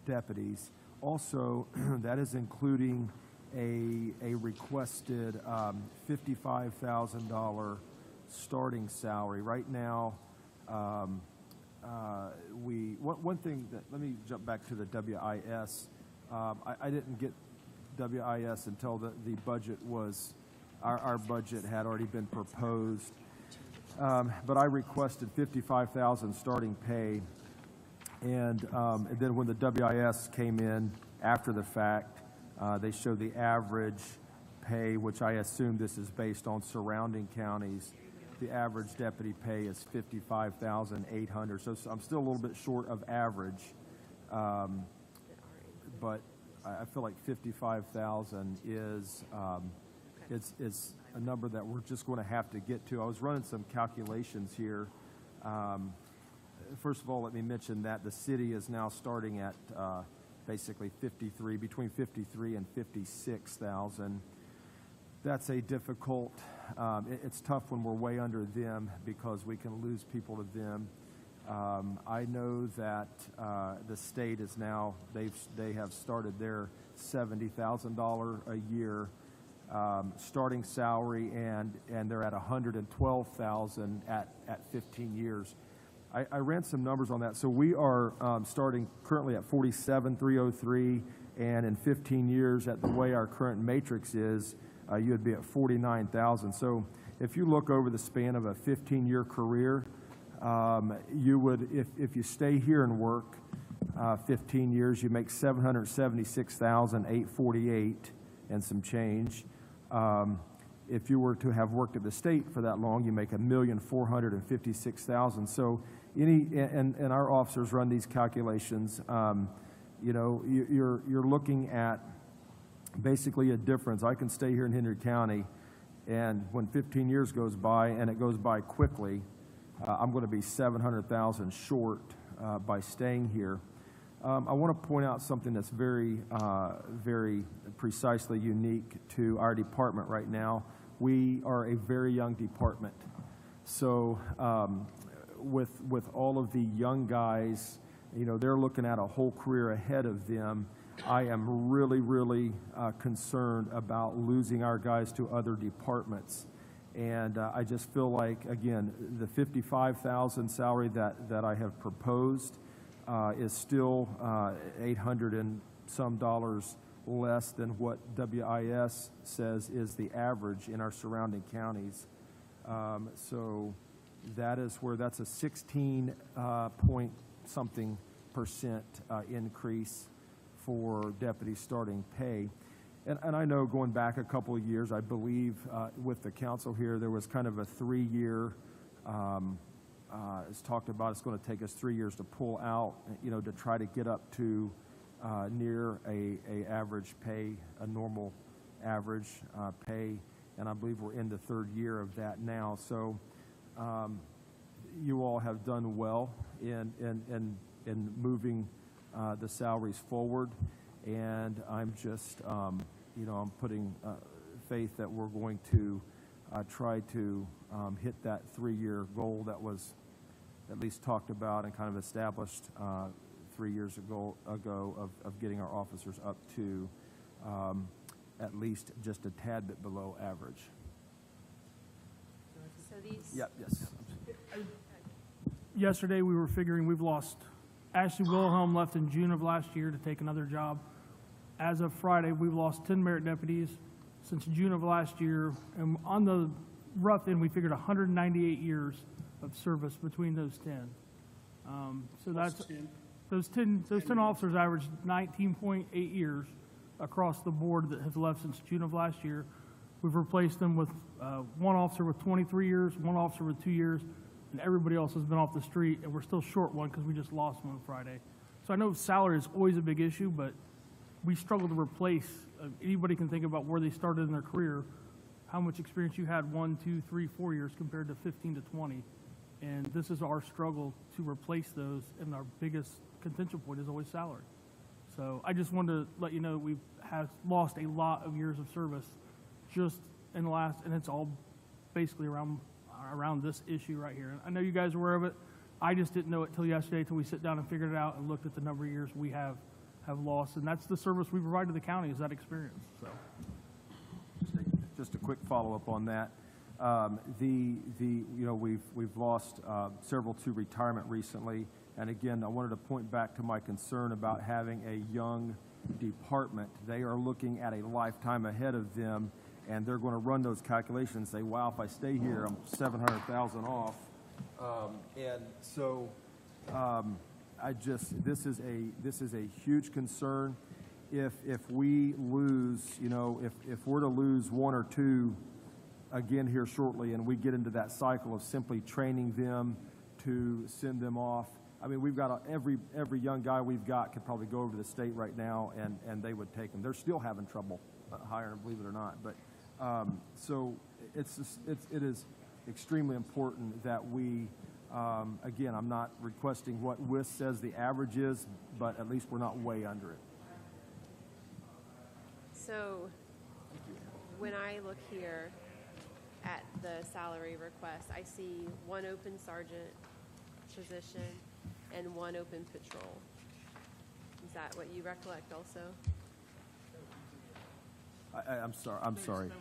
deputies. Also, that is including a requested $55,000 starting salary. Right now, one thing that, let me jump back to the WIS. I didn't get WIS until the budget was, our budget had already been proposed. But I requested $55,000 starting pay. And then when the WIS came in after the fact, they showed the average pay, which I assume this is based on surrounding counties. The average deputy pay is $55,800. So I'm still a little bit short of average. But I feel like 55,000 is a number that we're just going to have to get to. I was running some calculations here. First of all, let me mention that the city is now starting at basically between 53 and 56,000. That's a difficult. It's tough when we're way under them because we can lose people to them. I know that the state is now, they have started their $70,000 a year starting salary, and they're at $112,000 at 15 years. I ran some numbers on that. So we are starting currently at 47,303, and in 15 years, at the way our current matrix is, you would be at 49,000. So if you look over the span of a 15-year career, you would, if you stay here and work 15 years, you make $776,848 and some change. If you were to have worked at the state for that long, you make $1,456,000. So and our officers run these calculations. You're looking at basically a difference. I can stay here in Henry County, and when 15 years goes by, and it goes by quickly, I'm going to be $700,000 short by staying here. I want to point out something that's very, very precisely unique to our department right now. We are a very young department. So with all of the young guys, they're looking at a whole career ahead of them. I am really, really concerned about losing our guys to other departments. And I just feel like, again, the $55,000 salary that I have proposed is still $800 and some dollars less than what WIS says is the average in our surrounding counties. So that is where that's a 16 point something percent increase for deputy starting pay. And I know going back a couple of years, I believe with the council here, there was kind of a 3-year, it's talked about it's going to take us 3 years to pull out, to try to get up to near a average pay, a normal average pay. And I believe we're in the 3rd year of that now. So you all have done well in moving the salaries forward. And I'm just, I'm putting faith that we're going to try to hit that 3-year goal that was at least talked about and kind of established 3 years ago of getting our officers up to at least just a tad bit below average. So these. Yep, yes. Yesterday, we were figuring we've lost, Ashley Wilhelm left in June of last year to take another job. As of Friday, we've lost 10 merit deputies since June of last year. And on the rough end, we figured 198 years of service between those 10. So that's, those 10 officers averaged 19.8 years across the board that has left since June of last year. We've replaced them with one officer with 23 years, one officer with 2 years, and everybody else has been off the street, and we're still short one because we just lost one on Friday. So I know salary is always a big issue, but we struggle to replace. Anybody can think about where they started in their career, how much experience you had 1, 2, 3, 4 years compared to 15 to 20. And this is our struggle to replace those, and our biggest contention point is always salary. So I just wanted to let you know we've lost a lot of years of service just in the last, and it's all basically around this issue right here. And I know you guys are aware of it. I just didn't know it till yesterday, till we sit down and figured it out and looked at the number of years we have lost, and that's the service we provide to the county, is that experience. So, just a quick follow-up on that. We've lost several to retirement recently, and again, I wanted to point back to my concern about having a young department. They are looking at a lifetime ahead of them, and they're going to run those calculations and say, wow, if I stay here, I'm $700,000 off. And so this is a huge concern. If we lose, if we're to lose 1 or 2 again here shortly, and we get into that cycle of simply training them to send them off, I mean, we've got every young guy we've got could probably go over to the state right now, and they would take them. They're still having trouble hiring, believe it or not. But so it is extremely important that we. Again, I'm not requesting what WIS says the average is, but at least we're not way under it. So when I look here at the salary request, I see 1 open sergeant position and 1 open patrol. Is that what you recollect also? I'm sorry.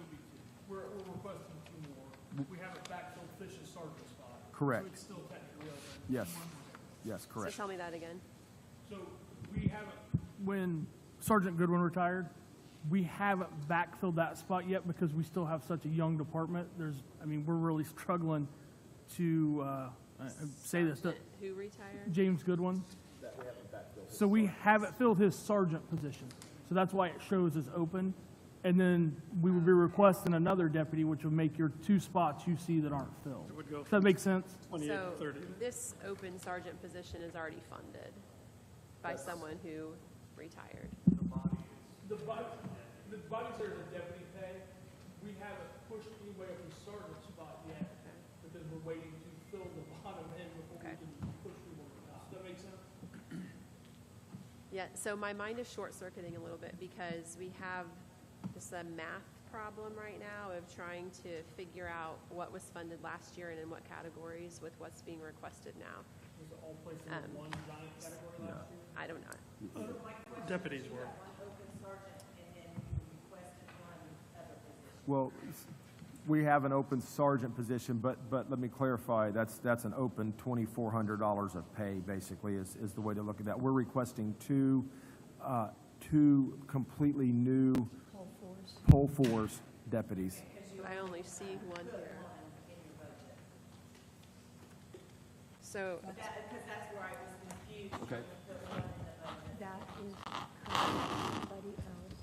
We're requesting 2 more. We haven't backfilled Fish's sergeant spot. Correct. So it's still technically open. Yes, correct. So tell me that again. So we haven't, when Sergeant Goodwin retired, we haven't backfilled that spot yet because we still have such a young department. We're really struggling to say this. Who retired? James Goodwin. That we haven't backfilled. So we haven't filled his sergeant position. So that's why it shows as open. And then we would be requesting another deputy, which would make your 2 spots you see that aren't filled. It would go Does that make sense? 28 So to 30. this open sergeant position is already funded by someone who retired. The body says the deputy pay. We haven't pushed anybody up the sergeant spot yet because we're waiting to fill the bottom end before we Okay. can push people to the top. Does that make sense? Yeah, so my mind is short-circuiting a little bit because we have just a math problem right now of trying to figure out what was funded last year and in what categories with what's being requested now. Was it all placed in one giant category last year? I don't know. Deputies were. Well, we have an open sergeant position, but let me clarify, that's an open $2,400 of pay, basically, is the way to look at that. We're requesting two completely new Pole Force deputies. I only see one here. So, Because that's where I was confused. Okay. That is everybody else.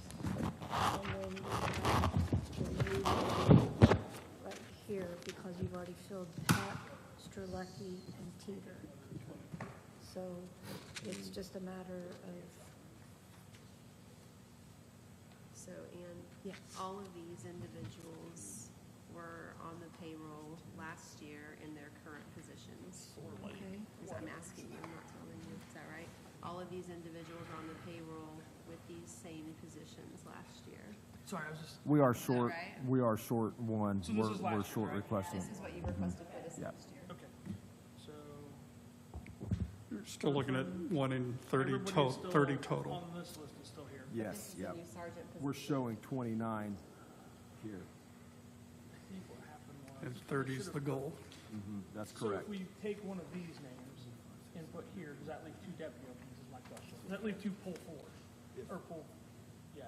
And then you have right here, because you've already filled Peck, Strzelecki, and Teeter. So it's just a matter of, so, and yes. all of these individuals were on the payroll last year in their current positions. Okay. Because I'm asking you, I'm not telling you, is that right? All of these individuals are on the payroll with these same positions last year. Sorry, I was just, We are short, right? we are short one. So this is We're last year, short right? requesting. This is what you requested for this Yeah. next year. okay. So. You're still looking at 1 in 30 everybody is total, still 30 total. On this list is still here. Yes, This is yeah. the new sergeant position. We're showing 29 here. I think what happened was. And 30 is the goal. That's So correct. if we take one of these names and put here, does that leave 2 deputy openings is my question. Does that leave 2 pull forward? Or pull, yeah.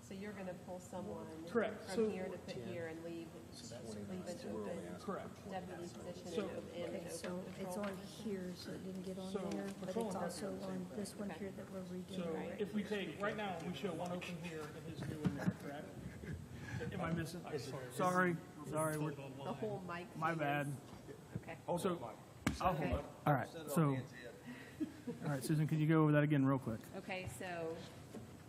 So you're gonna pull someone Correct. So- from here to put here and leave an open Correct. deputy position So- and an So open it's patrol on position? here, so it didn't get on So there, but patrol it's and also deputy are the on same this one Okay. here that we're So redoing. if we take, right now, we show 1 open here and his new in there, correct? Am I missing? Sorry, we're, The whole mic. my thing bad. is- Okay. So, Okay. all right, so, all right, Susan, could you go over that again real quick? Okay, so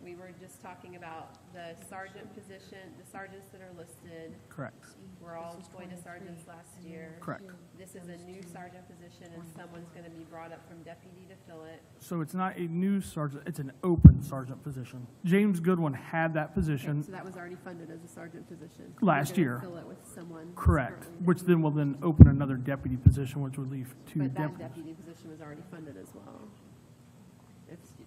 we were just talking about the sergeant position, the sergeants that are listed Correct, were all employed as sergeants last year. correct. This is a new sergeant position and someone's gonna be brought up from deputy to fill it. So it's not a new sergeant, it's an open sergeant position. James Goodwin had that position, So that was already funded as a sergeant position. Last We're year. gonna fill it with someone. who's correct, currently which deputy. then will then open another deputy position, which would leave 2 But that deputies. deputy position was already funded as well.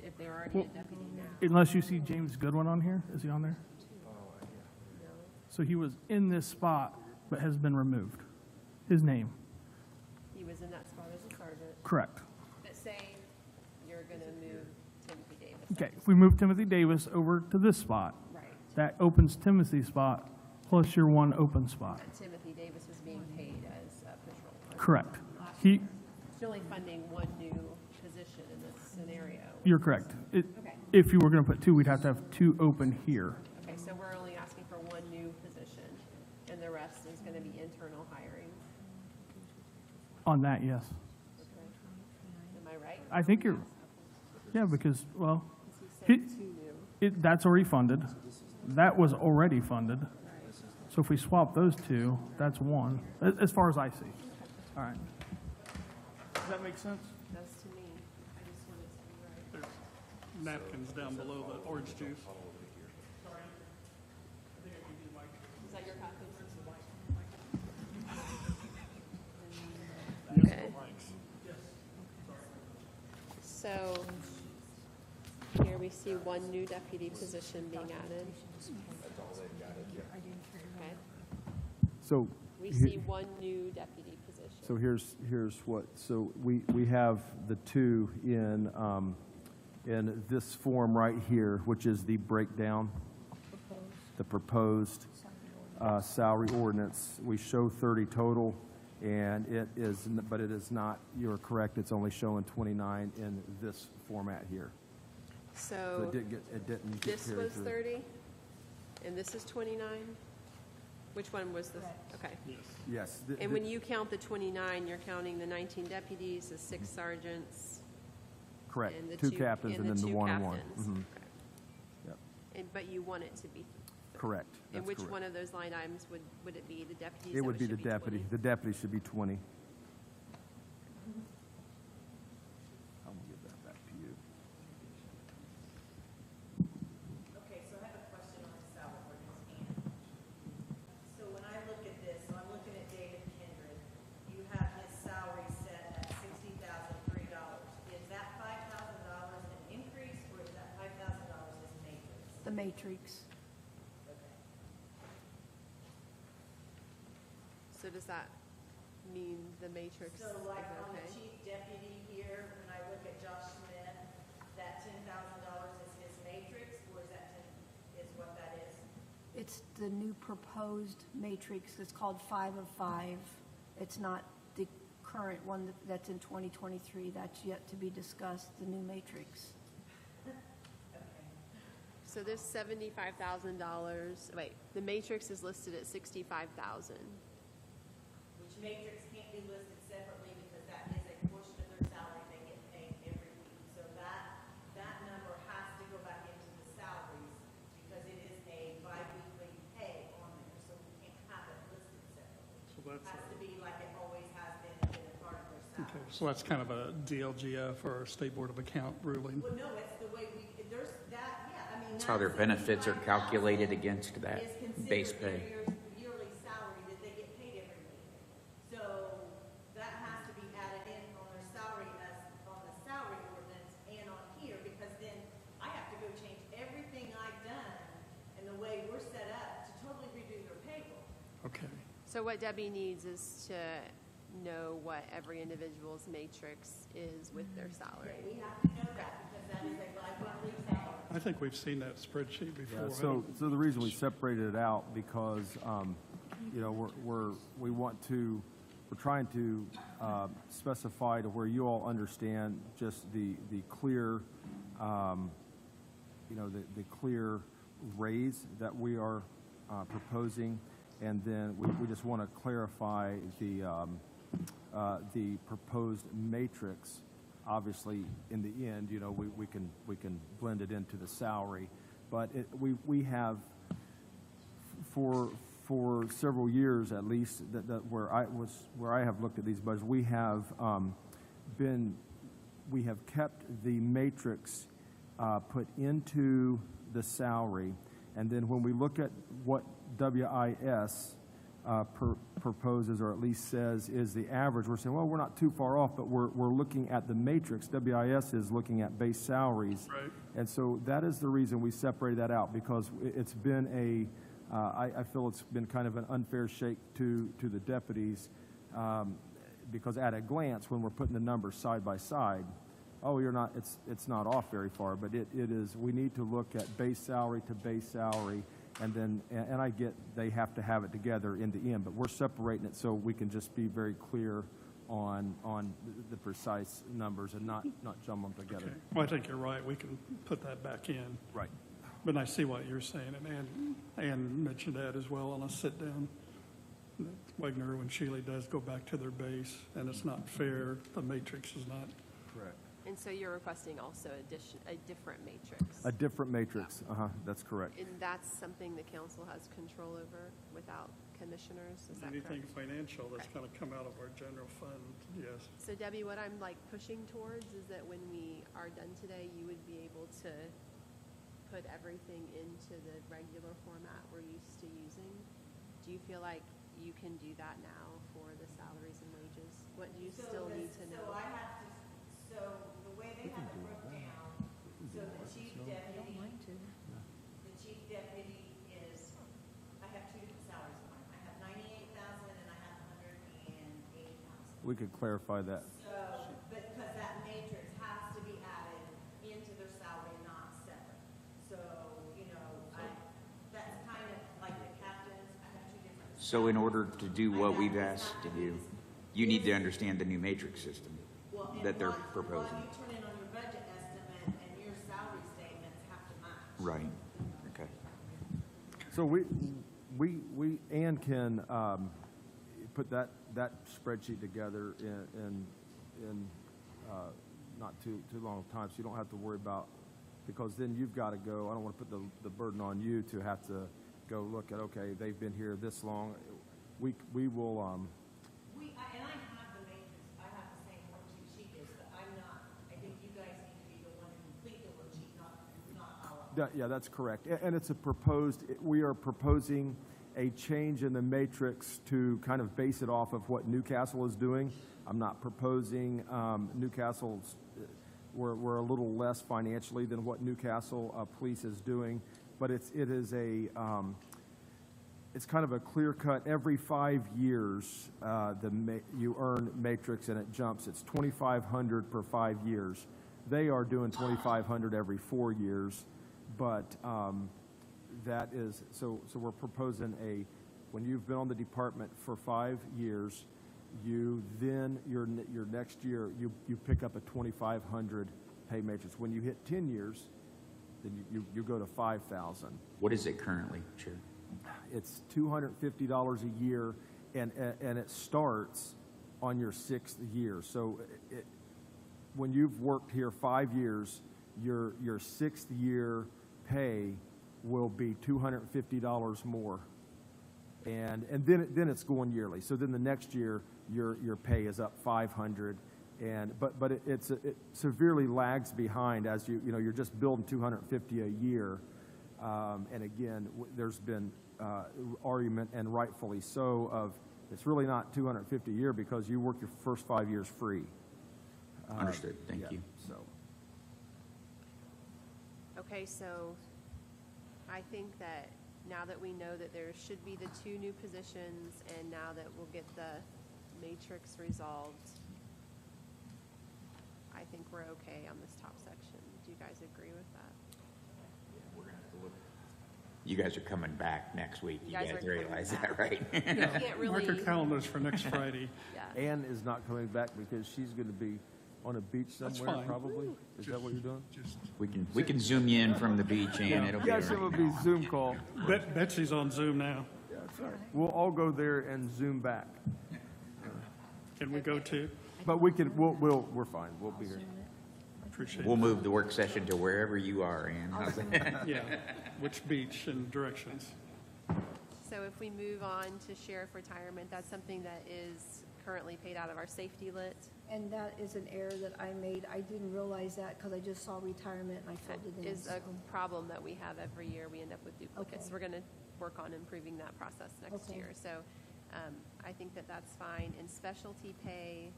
If they're already Well- a deputy now. Unless you see James Goodwin on here, is he on there? No. So he was in this spot, but has been removed. His name, He was in that spot as a sergeant. correct. But say you're gonna move Timothy Davis. Okay, if we move Timothy Davis over to this spot, Right. that opens Timothy's spot plus your 1 open spot. But Timothy Davis was being paid as a patrol. Correct. He, It's only funding 1 new position in this scenario. you're correct. Okay. If you were going to put 2, we'd have to have 2 open here. Okay, so we're only asking for 1 new position, and the rest is gonna be internal hiring. On that, yes. Okay. Am I right? I think you're, yeah, because, well, Because he he- said 2 new. that's already funded. That was already funded. So if we swap those 2, that's 1, as far as I see. All right. Does that make sense? Does to me. I just want it to be right. There's napkins down below the orange juice. Is that your copy? Musical Okay. mics. So, here we see 1 new deputy position being added. Okay. So, We see 1 new deputy position. so here's what, so we have the 2 in this form right here, which is the breakdown, the proposed salary ordinance. We show 30 total, and but it is not, you're correct, it's only showing 29 in this format here. So So, it didn't get this carried was through. 30? And this is 29? Which one was this? Okay. Yes. And when you count the 29, you're counting the 19 deputies, the 6 sergeants, Correct. and the 2 captains and then the 2 one and one. captains. Mhm. Okay. Yep. But you want it to be, Correct. and That's which correct. one of those line items would it be? The deputies? It that would be the should deputy. 20? The deputy should be 20. I'm gonna give that back to you. Okay, so I have a question on the salary ordinance, Ann. So when I look at this, so I'm looking at David Kindred, you have his salary set at $60,003. Is that $5,000 an increase, or is that $5,000 his matrix? The matrix. Okay. So does that mean the matrix is So like on the okay? chief deputy here, when I look at Josh Smith, that $10,000 is his matrix, or is that is what that is? It's the new proposed matrix. It's called 5 of 5. It's not the current one that's in 2023. That's yet to be discussed, the new matrix. So this $75,000, wait, the matrix is listed at 65,000. Which matrix can't be listed separately because that is a portion of their salary they get paid every week. So that number has to go back into the salaries because it is a bi-weekly pay on there, so we can't have it listed separately. So that's, Has to be like it always has been a part of their okay, salary. so that's kind of a DLGF or State Board of Account ruling. Well, no, it's the way there's that, yeah, I mean. That's how their benefits are calculated against that Is considered base their pay. yearly salary that they get paid every week. So that has to be added in on their salary as, on the salary ordinance and on here, because then I have to go change everything I've done and the way we're set up to totally redo their payroll. Okay. So what Debbie needs is to know what every individual's matrix is with their salary. We have to know that because that is a bi-weekly salary. I think we've seen that spreadsheet before. Yeah, so the reason we separated it out because, you know, we're trying to specify to where you all understand just the clear, you know, the clear raise that we are proposing. And then we just want to clarify the proposed matrix. Obviously, in the end, you know, we can blend it into the salary, but we have for several years at least that where I have looked at these budgets, we have kept the matrix put into the salary, and then when we look at what WIS proposes, or at least says, is the average, we're saying, well, we're not too far off, but we're looking at the matrix. WIS is looking at base salaries. Right. And so that is the reason we separated that out, because it's been I feel it's been kind of an unfair shake to the deputies, because at a glance, when we're putting the numbers side by side, oh, it's not off very far, but it is, we need to look at base salary to base salary. And then, and I get they have to have it together in the end, but we're separating it so we can just be very clear on the precise numbers and not jumble them together. Okay. Well, I think you're right. We can put that back in. Right. But I see what you're saying, and Ann mentioned that as well on a sit-down. Wagner and Shealy does go back to their base, and it's not fair. The matrix is not. Correct. And so you're requesting also a different matrix. A different matrix, that's correct. And that's something the council has control over without commissioners, is that Anything correct? financial that's Okay. going to come out of our general fund, yes. So Debbie, what I'm like pushing towards is that when we are done today, you would be able to put everything into the regular format we're used to using. Do you feel like you can do that now for the salaries and wages? What do you still need to know? So I have to, so the way they have it broke down, so the chief deputy, the chief deputy is, I have two different salaries in mine. I have 98,000 and I have 108,000. We could clarify that. So, but because that matrix has to be added into their salary, not separate. So, you know, that's kind of like the captains, I have two different. So in order to do what we've asked to do, you need to understand the new matrix system Well, and that they're what proposing. you turn in on your budget estimate and your salary statements have to match. Right, okay. So Ann can put that spreadsheet together in not too long time, so you don't have to worry about, because then you've got to go, I don't want to put the burden on you to have to go look at, okay, they've been here this long. We will, And I have the matrix, I have the same worksheet she does, but I'm not, I think you guys need to be the one to complete the worksheet, not our. yeah, that's correct. And it's a proposed, we are proposing a change in the matrix to kind of base it off of what Newcastle is doing. I'm not proposing Newcastle's, we're a little less financially than what Newcastle Police is doing, but it is a, it's kind of a clear cut. Every 5 years, you earn matrix and it jumps. It's $2,500 per 5 years. They are doing $2,500 every 4 years, but that is, so we're proposing when you've been on the department for 5 years, you then, your next year, you pick up a $2,500 pay matrix. When you hit 10 years, then you go to $5,000. What is it currently, Chair? It's $250 a year, and it starts on your 6th year. So when you've worked here 5 years, your 6th year pay will be $250 more, and then it's going yearly. So then the next year your pay is up $500, but it severely lags behind as you're just building $250 a year, and again there's been argument, and rightfully so, of it's really not $250 a year because you work your first 5 years free. Understood. Thank you. So. Okay, so I think that now that we know that there should be the 2 new positions, and now that we'll get the matrix resolved, I think we're okay on this top section. Do you guys agree with that? We're gonna have to look. You guys are coming back next week. You You guys guys are coming realize back. that, right? You can't really. Mark your calendars for next Friday. Yeah. Ann is not coming back because she's going to be on a beach That's somewhere, fine. probably. Is that what you're doing? We can zoom you in from the beach, and it'll be all Yes, it right. will be Zoom call. Betsy's on Zoom now. We'll all go there and Zoom back. Can we go too? But we're fine. We'll be here. Appreciate We'll it. move the work session to wherever you are, Ann. How's that? Yeah, which beach and directions. So if we move on to sheriff retirement, that's something that is currently paid out of our safety lit. And that is an error that I made. I didn't realize that because I just saw retirement and I That filled it in. is a problem that we have every year. We end up with duplicates. Okay. We're going to work on improving that process next Okay. year. So I think that that's fine. And specialty pay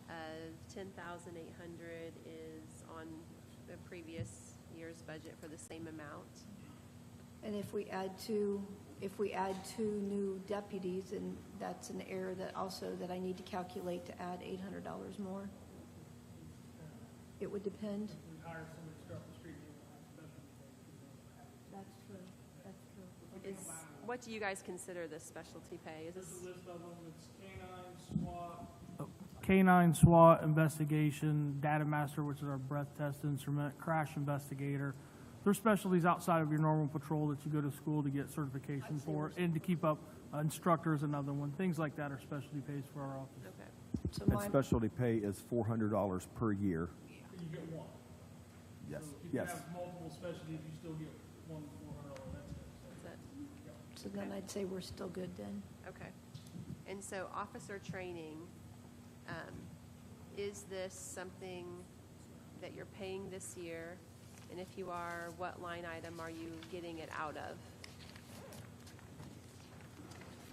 of $10,800 is on the previous year's budget for the same amount. And if we add two new deputies, and that's an error that I need to calculate to add $800 more. It would depend. That's true. That's true. Is, what do you guys consider this specialty pay? Is this? List of them, it's K9 SWAT investigation, data master, which is our breath test instrument, crash investigator. There's specialties outside of your normal patrol that you go to school to get certification for, and to keep up. Instructor is another one. Things like that are specialty pays for our office. Okay. So And my, specialty pay is $400 per year. You get one. Yes, So if yes. you have multiple specialties, you still get one $400. That's it. so then I'd say we're still good then. Okay. And so officer training, is this something that you're paying this year? And if you are, what line item are you getting it out of?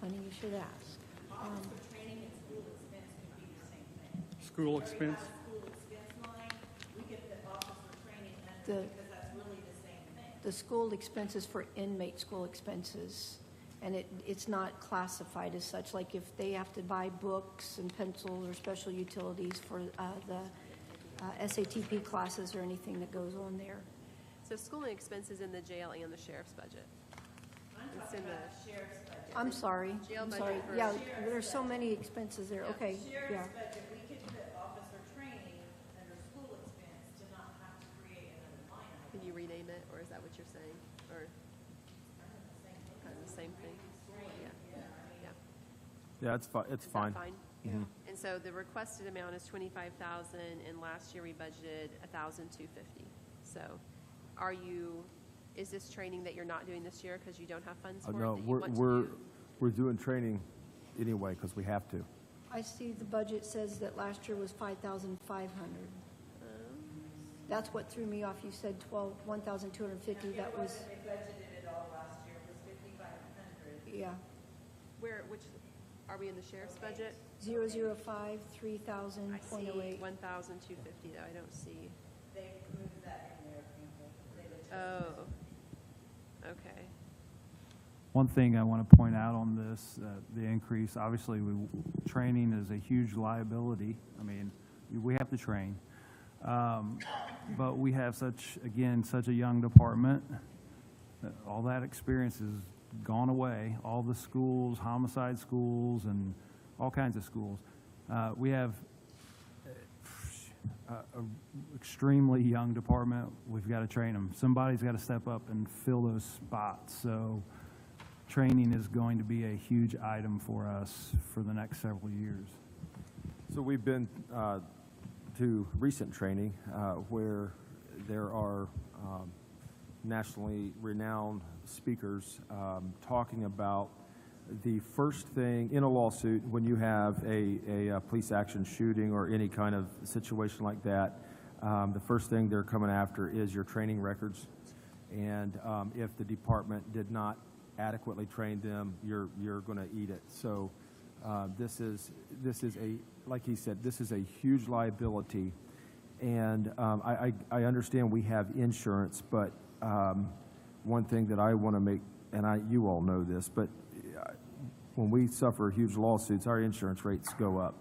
Funny you should ask. Officer training and school expense could be the same thing. School expense? School expense line, we get the officer training The- under, because that's really the same thing. The school expenses for inmate school expenses, and it's not classified as such, like if they have to buy books and pencils or special utilities for the SATP classes or anything that goes on there. So schooling expenses in the jail and the sheriff's budget. It's in the Sheriff's budget. I'm sorry, Jail I'm budget sorry. for- Yeah, there's so many expenses there, okay, yeah. Sheriff's budget, we could put officer training under school expense to not have to create another line item. Can you rename it, or is that what you're saying? Or same thing. Yeah, yeah. Yeah, it's fine, it's Is fine. that fine? Mhm. And so the requested amount is 25,000, and last year we budgeted 1,250. So is this training that you're not doing this year because you don't have funds for it? No, that you want to we're do? doing training anyway, because we have to. I see the budget says that last year was 5,500. That's what threw me off. You said 1,250, that was, They budgeted it all last year, it was 5,500. yeah. Are we in the sheriff's budget? 005, I 3,000, see 0.08. 1,250 though, I don't see. They moved that in there, they adjusted Oh, okay. One thing I want to point out on this, the increase, obviously, training is a huge liability. I mean, we have to train. But we have such a young department. All that experience has gone away. All the schools, homicide schools, and all kinds of schools. We have an extremely young department. We've got to train them. Somebody's got to step up and fill those spots. So training is going to be a huge item for us for the next several years. So we've been to recent training where there are nationally renowned speakers talking about the first thing in a lawsuit when you have a police action shooting or any kind of situation like that. The first thing they're coming after is your training records, and if the department did not adequately train them, you're going to eat it. So this is a, like he said, this is a huge liability, and I understand we have insurance, but one thing that I want to make, and you all know this, but when we suffer huge lawsuits, our insurance rates go up,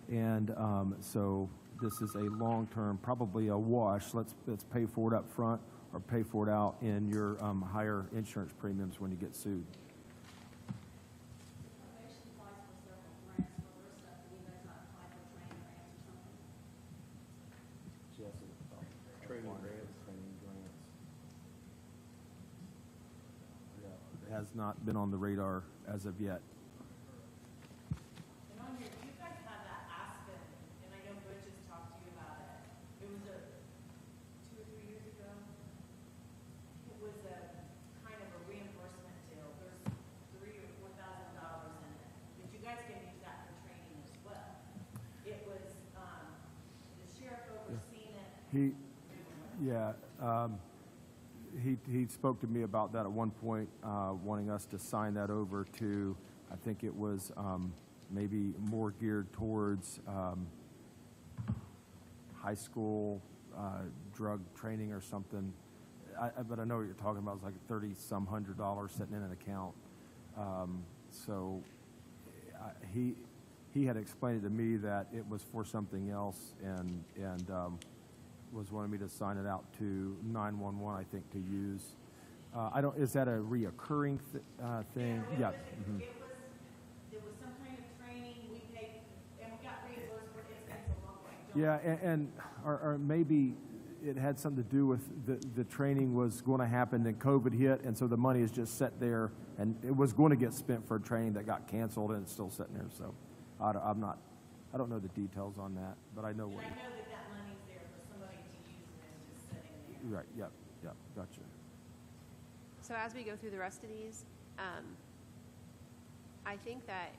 and so this is a long-term, probably a wash. Let's pay for it up front or pay for it out in your higher insurance premiums when you get sued. It has not been on the radar as of yet. And on here, you guys had that Aspen, and I know Butch has talked to you about it. It was 2 or 3 years ago. It was a kind of a reimbursement deal. There's $3,000 or $4,000 in it. But you guys can use that for training as well. It was, the sheriff overseen it. He spoke to me about that at one point, wanting us to sign that over to, I think it was maybe more geared towards high school drug training or something. But I know what you're talking about. It's like $30-some hundred sitting in an account. So he had explained it to me that it was for something else, and was wanting me to sign it out to 911, I think, to use. Is that a reoccurring thing? Yeah. Mm-hmm. It was some kind of training, we paid, and we got reimbursed for it, it's a long way. Yeah, or maybe it had something to do with the training was going to happen, then COVID hit, and so the money is just set there, and it was going to get spent for a training that got canceled, and it's still sitting there. So I don't know the details on that, but I know what. I know that money's there for somebody to use, and it's just sitting there. Right. Yep. Gotcha. So as we go through the rest of these, I think that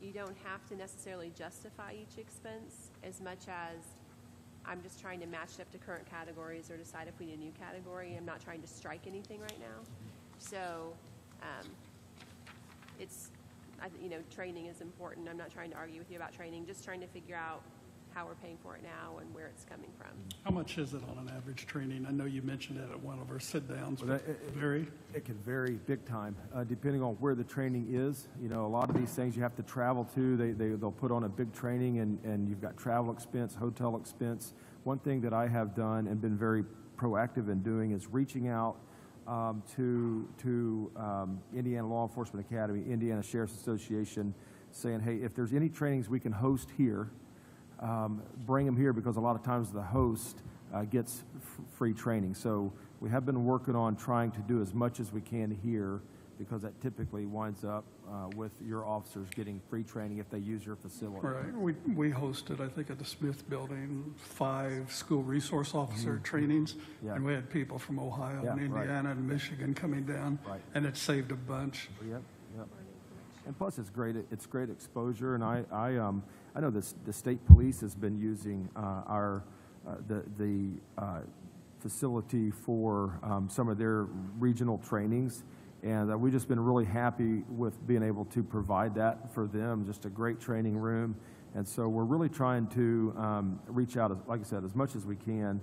you don't have to necessarily justify each expense as much as I'm just trying to match it up to current categories or decide if we need a new category. I'm not trying to strike anything right now. So training is important. I'm not trying to argue with you about training, just trying to figure out how we're paying for it now and where it's coming from. How much is it on an average training? I know you mentioned it at one of our sit-downs, Well, but vary? It can vary big time, depending on where the training is. You know, a lot of these things you have to travel to. They'll put on a big training, and you've got travel expense, hotel expense. One thing that I have done and been very proactive in doing is reaching out to Indiana Law Enforcement Academy, Indiana Sheriff's Association, saying, hey, if there's any trainings we can host here, bring them here, because a lot of times the host gets free training. So we have been working on trying to do as much as we can here because that typically winds up with your officers getting free training if they use your facility. Right, we hosted, I think, at the Smith Building, 5 school resource officer trainings, Yeah. and we had people from Ohio Yeah, and right. Indiana and Michigan coming down, Right. and it saved a bunch. Yep, yep. And plus, it's great exposure, and I know the state police has been using the facility for some of their regional trainings, and we've just been really happy with being able to provide that for them, just a great training room. And so we're really trying to reach out, like I said, as much as we can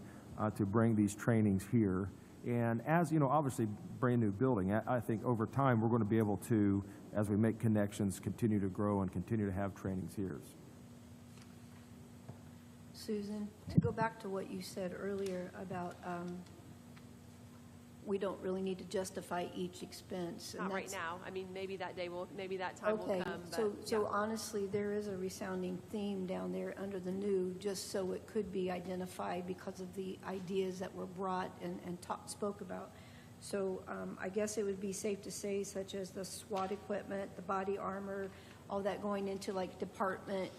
to bring these trainings here. And as, you know, obviously, brand new building, I think over time, we're going to be able to, as we make connections, continue to grow and continue to have trainings here. Susan, to go back to what you said earlier about we don't really need to justify each expense. and Not right that's- now. I mean, maybe that day will, maybe that time will Okay, come, but. so yeah. honestly, there is a resounding theme down there under the new, just so it could be identified because of the ideas that were brought and spoke about. So I guess it would be safe to say, such as the SWAT equipment, the body armor, all that going into like department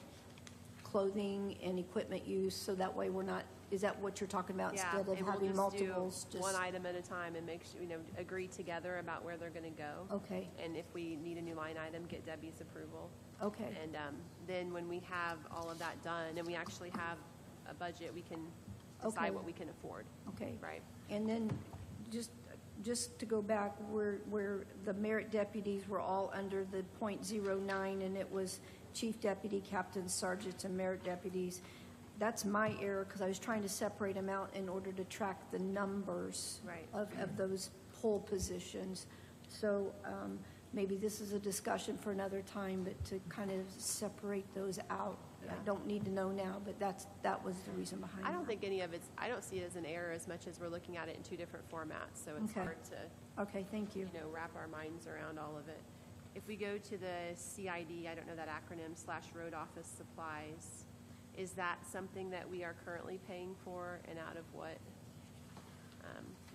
clothing and equipment use, so that way we're not, is that what you're talking about? Yeah, Instead of and we'll having just multiples, do one item at a time and make sure, agree together about where they're gonna go. Okay, And if we need a new line item, get Debbie's approval. okay. And then when we have all of that done and we actually have a budget, we can decide Okay. what we can afford, Okay. right? And then, just to go back, where the merit deputies were all under the .09, and it was chief deputy, captains, sergeants, and merit deputies, that's my error, because I was trying to separate them out in order to track the numbers Right. of those poll positions. So maybe this is a discussion for another time, but to kind of separate those out. I don't need to know now, but that was the reason behind it. I don't think any of it's, I don't see it as an error as much as we're looking at it in 2 different formats, so it's Okay. hard to, Okay, thank you. wrap our minds around all of it. If we go to the CID, I don't know that acronym, /road office supplies, is that something that we are currently paying for and out of what?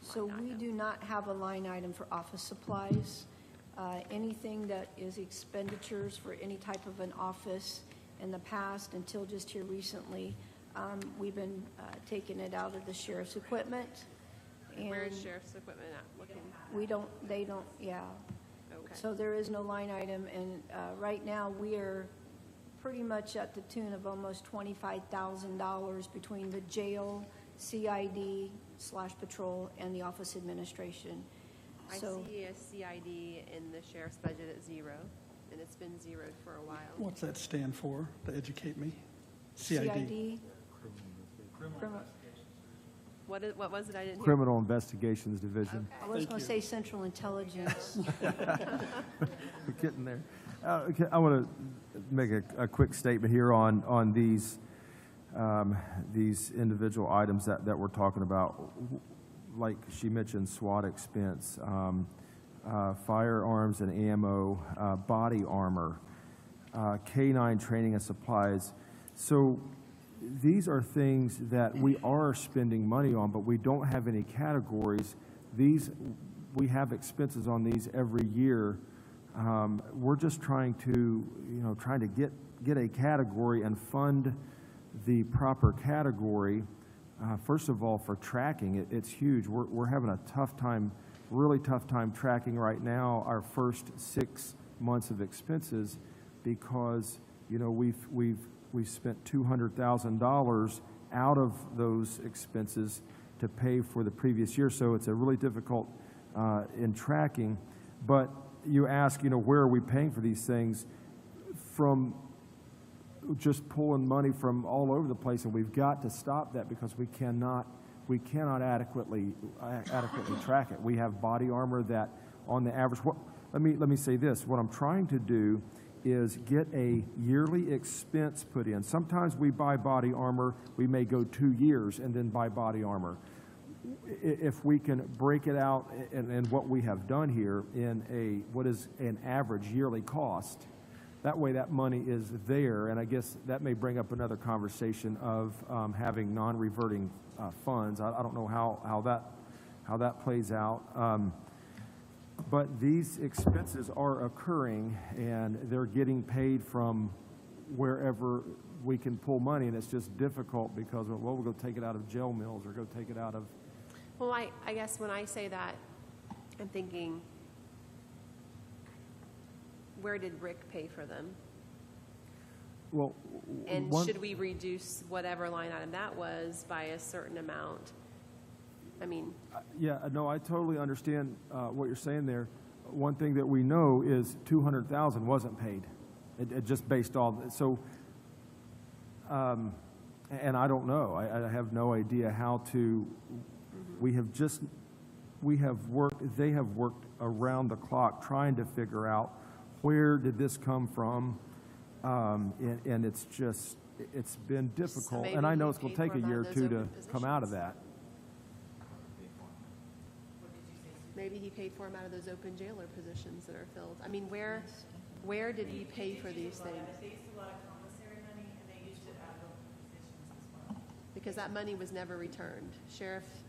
So line we item? do not have a line item for office supplies. Anything that is expenditures for any type of an office in the past until just here recently, we've been taking it out of the sheriff's equipment. Where is and sheriff's equipment at, they don't, yeah. Okay. So there is no line item, and right now, we are pretty much at the tune of almost $25,000 between the jail, CID/patrol, and the office administration. I So see a CID in the sheriff's budget at 0, and it's been zeroed for a while. What's that stand for, to educate me? CID? Criminal- What was it I didn't hear? Criminal Investigations Division. I was going to say central intelligence. We're getting there. Okay, I want to make a quick statement here on these individual items that we're talking about. Like she mentioned, SWAT expense, firearms and ammo, body armor, K-9 training and supplies. So these are things that we are spending money on, but we don't have any categories. We have expenses on these every year. We're just trying to get a category and fund the proper category. First of all, for tracking, it's huge. We're having a tough time, really tough time tracking right now our first 6 months of expenses because we've spent $200,000 out of those expenses to pay for the previous year. So it's a really difficult in tracking. But you ask, where are we paying for these things? From just pulling money from all over the place, and we've got to stop that because we cannot adequately track it. We have body armor that, on the average, let me say this. What I'm trying to do is get a yearly expense put in. Sometimes we buy body armor, we may go 2 years and then buy body armor. If we can break it out and what we have done here in what is an average yearly cost, that way that money is there, and I guess that may bring up another conversation of having non-reverting funds. I don't know how that plays out. But these expenses are occurring, and they're getting paid from wherever we can pull money, and it's just difficult because, well, we'll go take it out of jail mills or go take it out of. Well, I guess when I say that, I'm thinking, where did Rick pay for them? Well, And one- should we reduce whatever line item that was by a certain amount? I mean, Yeah, no, I totally understand what you're saying there. One thing that we know is 200,000 wasn't paid. It just based on, so, and I don't know. I have no idea how to, they have worked around the clock trying to figure out where did this come from? And it's just, it's been difficult. maybe And I know he it's going paid to take for a them year or out of two those to open come out of positions. that. maybe he paid for them out of those open jailer positions that are filled. I mean, where did he pay for these things? They used a lot of commissary money, and they used it out of open positions as well. Because that money was never returned. Sheriff's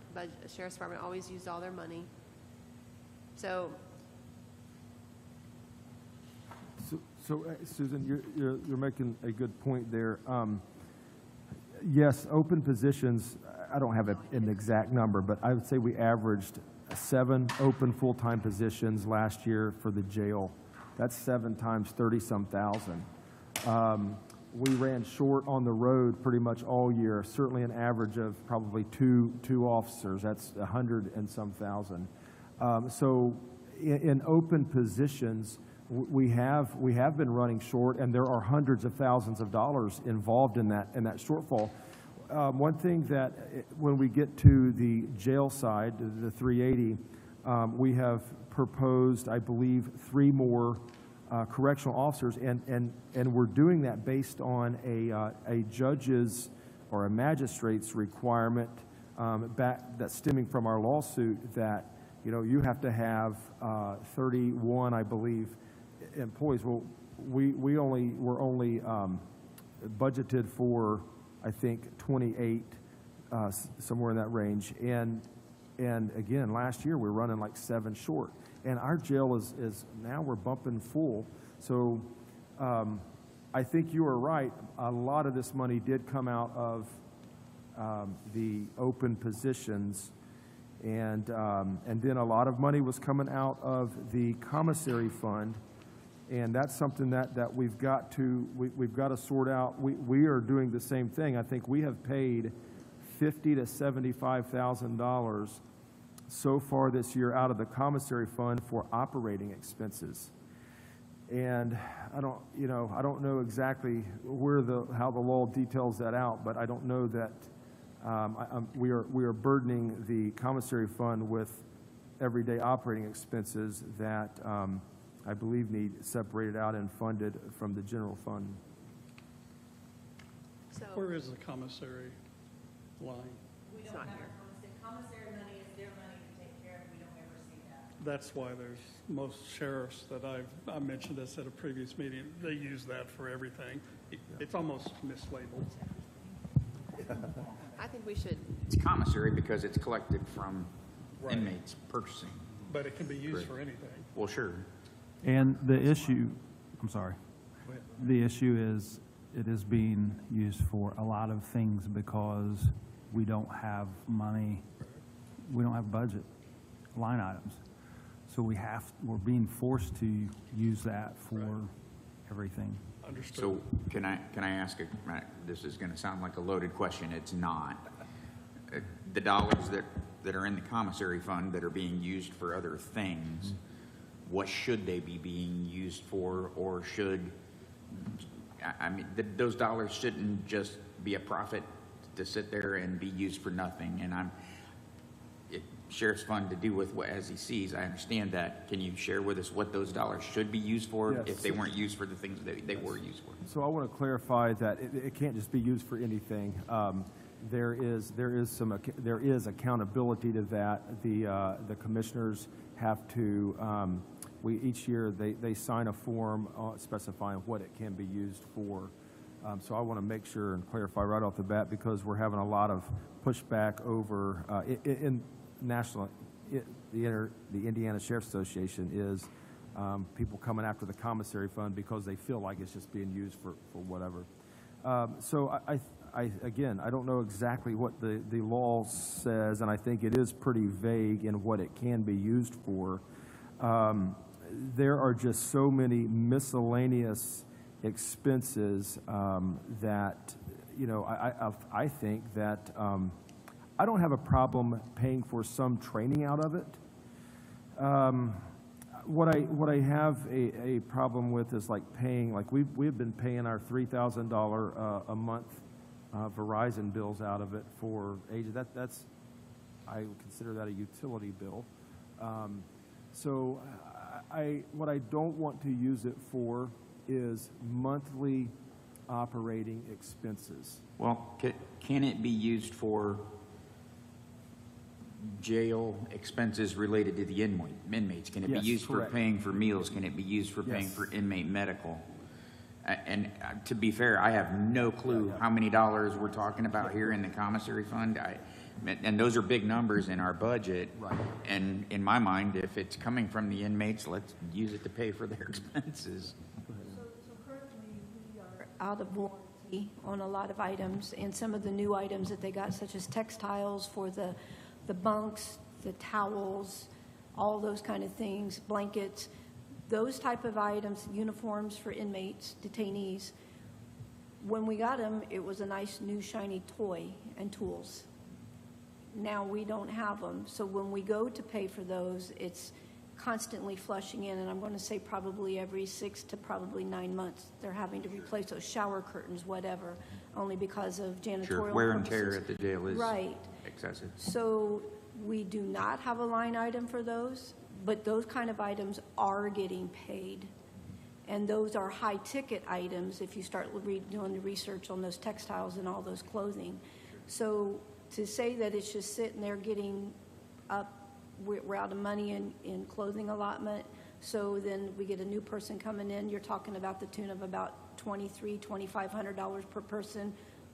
Department always used all their money. So, So, Susan, you're making a good point there. Yes, open positions, I don't have an exact number, but I would say we averaged 7 open full-time positions last year for the jail. That's 7 times 30-some thousand. We ran short on the road pretty much all year, certainly an average of probably two officers. That's 100 and some thousand. So in open positions, we have been running short, and there are hundreds of thousands of dollars involved in that shortfall. One thing that when we get to the jail side, the 380, we have proposed, I believe, 3 more correctional officers, and we're doing that based on a judge's or a magistrate's requirement that's stemming from our lawsuit that, you know, you have to have 31, I believe, employees. Well, we're only budgeted for, I think, 28, somewhere in that range. And again, last year we were running like 7 short. And our jail is now we're bumping full. So I think you are right. A lot of this money did come out of the open positions. And then a lot of money was coming out of the commissary fund. And that's something that we've got to sort out. We are doing the same thing. I think we have paid $50,000 to $75,000 so far this year out of the commissary fund for operating expenses. And I don't know exactly how the law details that out, but I don't know that we are burdening the commissary fund with everyday operating expenses that I believe need separated out and funded from the general fund. so Where is the commissary line? We don't not have here. a commissary money is their money to take care of, we don't ever see that. That's why there's most sheriffs that I mentioned this at a previous meeting, they use that for everything. It's almost mislabeled. I think we should, It's commissary because it's collected from Right. inmates purchasing. But it can be used for anything. Well, sure. And the issue, I'm sorry, the issue is it is being used for a lot of things because we don't have money, we don't have budget line items. So we're being forced to use that for everything. Understood. So can I ask this is going to sound like a loaded question. It's not. The dollars that are in the commissary fund that are being used for other things, what should they be being used for? Or those dollars shouldn't just be a profit to sit there and be used for nothing. And sheriff's fund to do with what as he sees. I understand that. Can you share with us what those dollars should be used for Yes. if they weren't used for the things that they were used for? So I want to clarify that it can't just be used for anything. There is accountability to that. The commissioners have to, each year they sign a form specifying what it can be used for. So I want to make sure and clarify right off the bat because we're having a lot of pushback over the Indiana Sheriff's Association is people coming after the commissary fund because they feel like it's just being used for whatever. So again, I don't know exactly what the law says, and I think it is pretty vague in what it can be used for. There are just so many miscellaneous expenses that, you know, I think that I don't have a problem paying for some training out of it. What I have a problem with is like paying, like we've been paying our $3,000 a month Verizon bills out of it for ages. That's I would consider that a utility bill. So what I don't want to use it for is monthly operating expenses. Well, can it be used for jail expenses related to the inmates? Can it be Yes, used correct. for paying for meals? Can it be used for paying Yes. for inmate medical? And to be fair, I have no clue how many dollars we're talking about here in the commissary fund. And those are big numbers in our budget. Right. And in my mind, if it's coming from the inmates, let's use it to pay for their expenses. So currently, we are out of warranty on a lot of items, and some of the new items that they got, such as textiles for the bunks, the towels, all those kind of things, blankets, those type of items, uniforms for inmates, detainees. When we got them, it was a nice new shiny toy and tools. Now we don't have them, so when we go to pay for those, it's constantly flushing in, and I'm going to say probably every 6 to probably 9 months, they're having to replace those shower curtains, whatever, only because of janitorial Sure, wear and tear purposes. at the jail is Right. excessive. So we do not have a line item for those, but those kind of items are getting paid. And those are high-ticket items if you start doing the research on those textiles and all those clothing. So to say that it's just sitting there getting up, we're out of money in clothing allotment, so then we get a new person coming in, you're talking about the tune of about $2,300, $2,500 per person.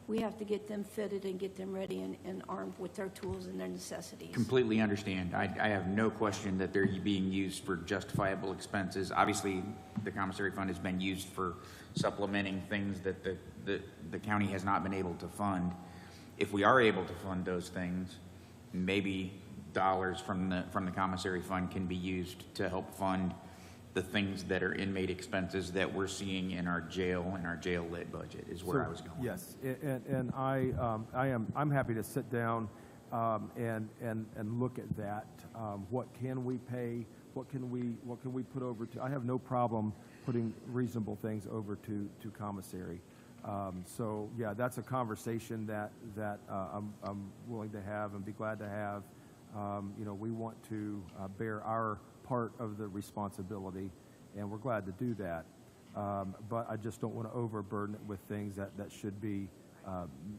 We have to get them fitted and get them ready and armed with their tools and their necessities. Completely understand. I have no question that they're being used for justifiable expenses. Obviously, the commissary fund has been used for supplementing things that the county has not been able to fund. If we are able to fund those things, maybe dollars from the commissary fund can be used to help fund the things that are inmate expenses that we're seeing in our jail and our jail lit budget is where I was going. Yes, and I'm happy to sit down and look at that. What can we pay? What can we put over to? I have no problem putting reasonable things over to commissary. So yeah, that's a conversation that I'm willing to have and be glad to have. You know, we want to bear our part of the responsibility, and we're glad to do that. But I just don't want to overburden it with things that should be.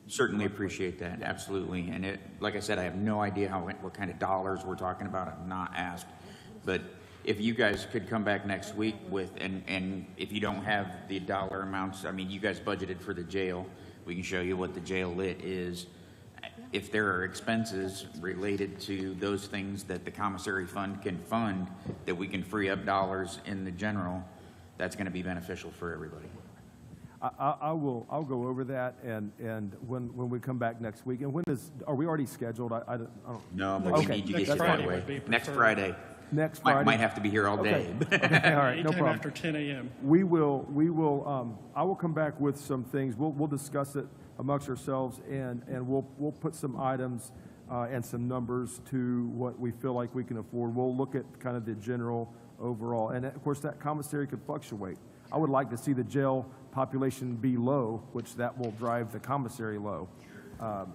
Certainly appreciate that, absolutely. And like I said, I have no idea what kind of dollars we're talking about. I've not asked. But if you guys could come back next week with, and if you don't have the dollar amounts, I mean, you guys budgeted for the jail. We can show you what the jail lit is. If there are expenses related to those things that the commissary fund can fund, that we can free up dollars in the general, that's going to be beneficial for everybody. I'll go over that, and when we come back next week, and are we already scheduled? I don't. No, but we need to get you that way. Next Friday. Next Friday. Might have to be here all day. Okay, all right, no Anytime problem. after 10 a.m. We will, I will come back with some things. We'll discuss it amongst ourselves, and we'll put some items and some numbers to what we feel like we can afford. We'll look at kind of the general overall, and of course, that commissary could fluctuate. I would like to see the jail population be low, which that will drive the commissary low.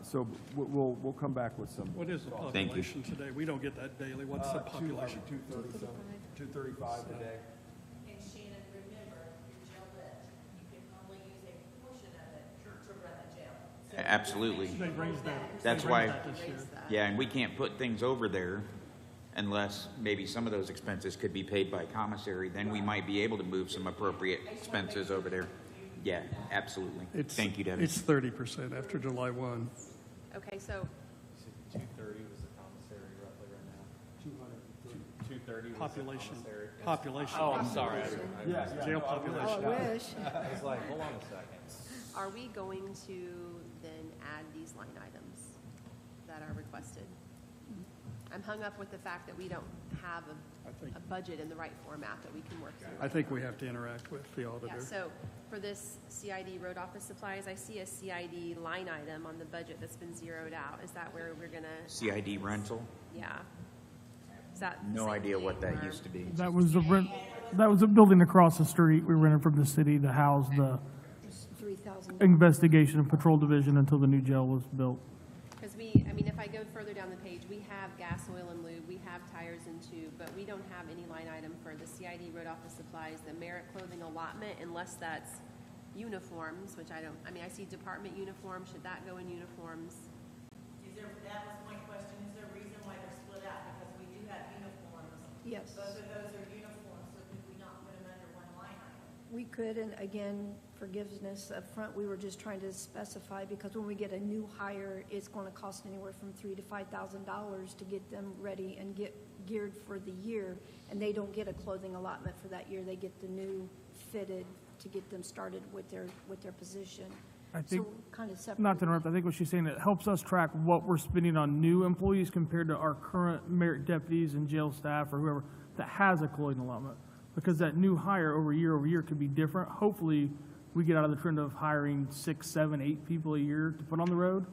So we'll come back with some. What is the Thank you. population today? We don't get that daily. What's the population? 235 today. And Shannon, remember, your jail lit, you can only use a portion of it to run the jail. So Absolutely. They raised that. That's They why, raised that this year. yeah, and we can't put things over there unless maybe some of those expenses could be paid by commissary. Then we might be able to move some appropriate expenses over there. Yeah, absolutely. Thank you, Debbie. It's 30% after July 1. Okay, so 230 was the commissary roughly right now. 230 was the population, commissary. population. Oh, I'm sorry. Jail population. Oh, I wish. I was like, hold on a second. Are we going to then add these line items that are requested? I'm hung up with the fact that we don't have a budget in the right format that we can work through. I think we have to interact with the Yeah, auditor. so for this CID road office supplies, I see a CID line item on the budget that's been zeroed out. Is that where we're gonna, CID rental? yeah? Is that the No same idea thing, what that or- used to be. That was the rent, that was a building across the street. We rented from the city to house the 3,000. investigation and patrol division until the new jail was built. Because I mean, if I go further down the page, we have gas, oil, and lube, we have tires and tube, but we don't have any line item for the CID road office supplies, the merit clothing allotment, unless that's uniforms, which I I see department uniforms, should that go in uniforms? That was my question, is there a reason why they're split out? Because we do have uniforms. Yes. Both of those are uniforms, so could we not put them under one line item? We could, and again, forgiveness up front, we were just trying to specify, because when we get a new hire, it's going to cost anywhere from $3,000 to $5,000 to get them ready and get geared for the year, and they don't get a clothing allotment for that year. They get the new fitted to get them started with their position. I think, So kind of separate. not to interrupt, I think what she's saying, it helps us track what we're spending on new employees compared to our current merit deputies and jail staff or whoever that has a clothing allotment. Because that new hire over year could be different. Hopefully, we get out of the trend of hiring 6, 7, 8 people a year to put on the road.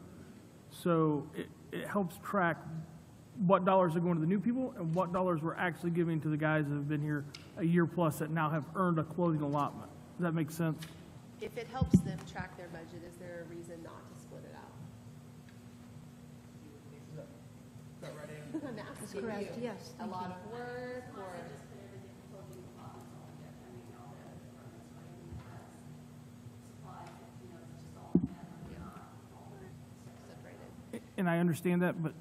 So it helps track what dollars are going to the new people and what dollars we're actually giving to the guys that have been here a year plus that now have earned a clothing allotment. Does that make sense? If it helps them track their budget, is there a reason not to split it out? I'm asking correct, you. yes, A thank lot you. of work, or? Separated. And I understand that, but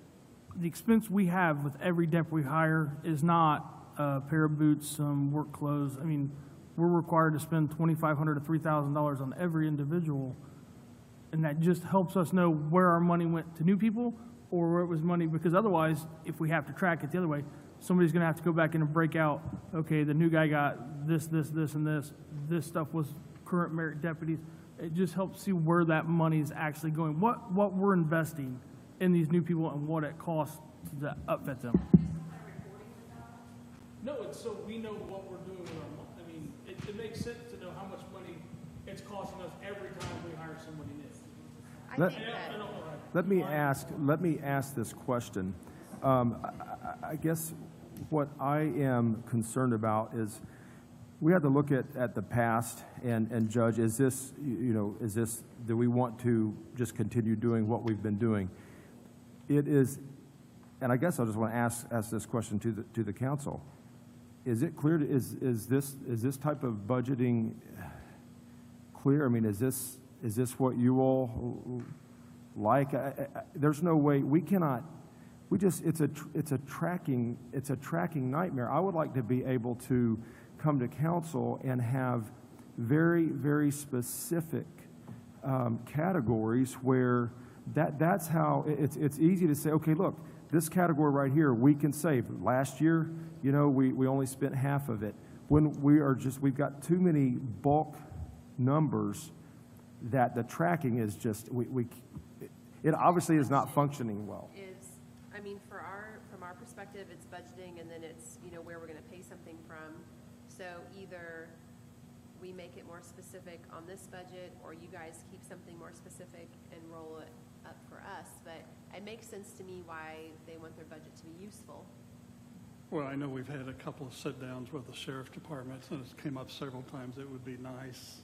the expense we have with every dep we hire is not a pair of boots, some work clothes. I mean, we're required to spend $2,500 to $3,000 on every individual. And that just helps us know where our money went to new people or where it was money, because otherwise, if we have to track it the other way, somebody's gonna have to go back in and break out, okay, the new guy got this, this, this, and this. This stuff was current merit deputies. It just helps see where that money is actually going, what we're investing in these new people and what it costs to outfit them. No, it's so we know what we're doing with our money. I mean, it makes sense to know how much money it's costing us every time we hire somebody new. I Let- think that. Let me ask this question. I guess what I am concerned about is, we have to look at the past and judge, is this, do we want to just continue doing what we've been doing? It is, and I guess I just want to ask this question to the council. Is it clear, is this type of budgeting clear? I mean, is this what you all like? There's no way, we cannot, it's a tracking nightmare. I would like to be able to come to council and have very, very specific categories where that's how, it's easy to say, okay, look, this category right here, we can save. Last year, we only spent half of it. When we've got too many bulk numbers that the tracking is just, it obviously is not functioning well. From our perspective, it's budgeting, and then it's, where we're gonna pay something from. So either we make it more specific on this budget, or you guys keep something more specific and roll it up for us. But it makes sense to me why they want their budget to be useful. Well, I know we've had a couple of sit-downs with the sheriff departments, and it's came up several times. It would be nice,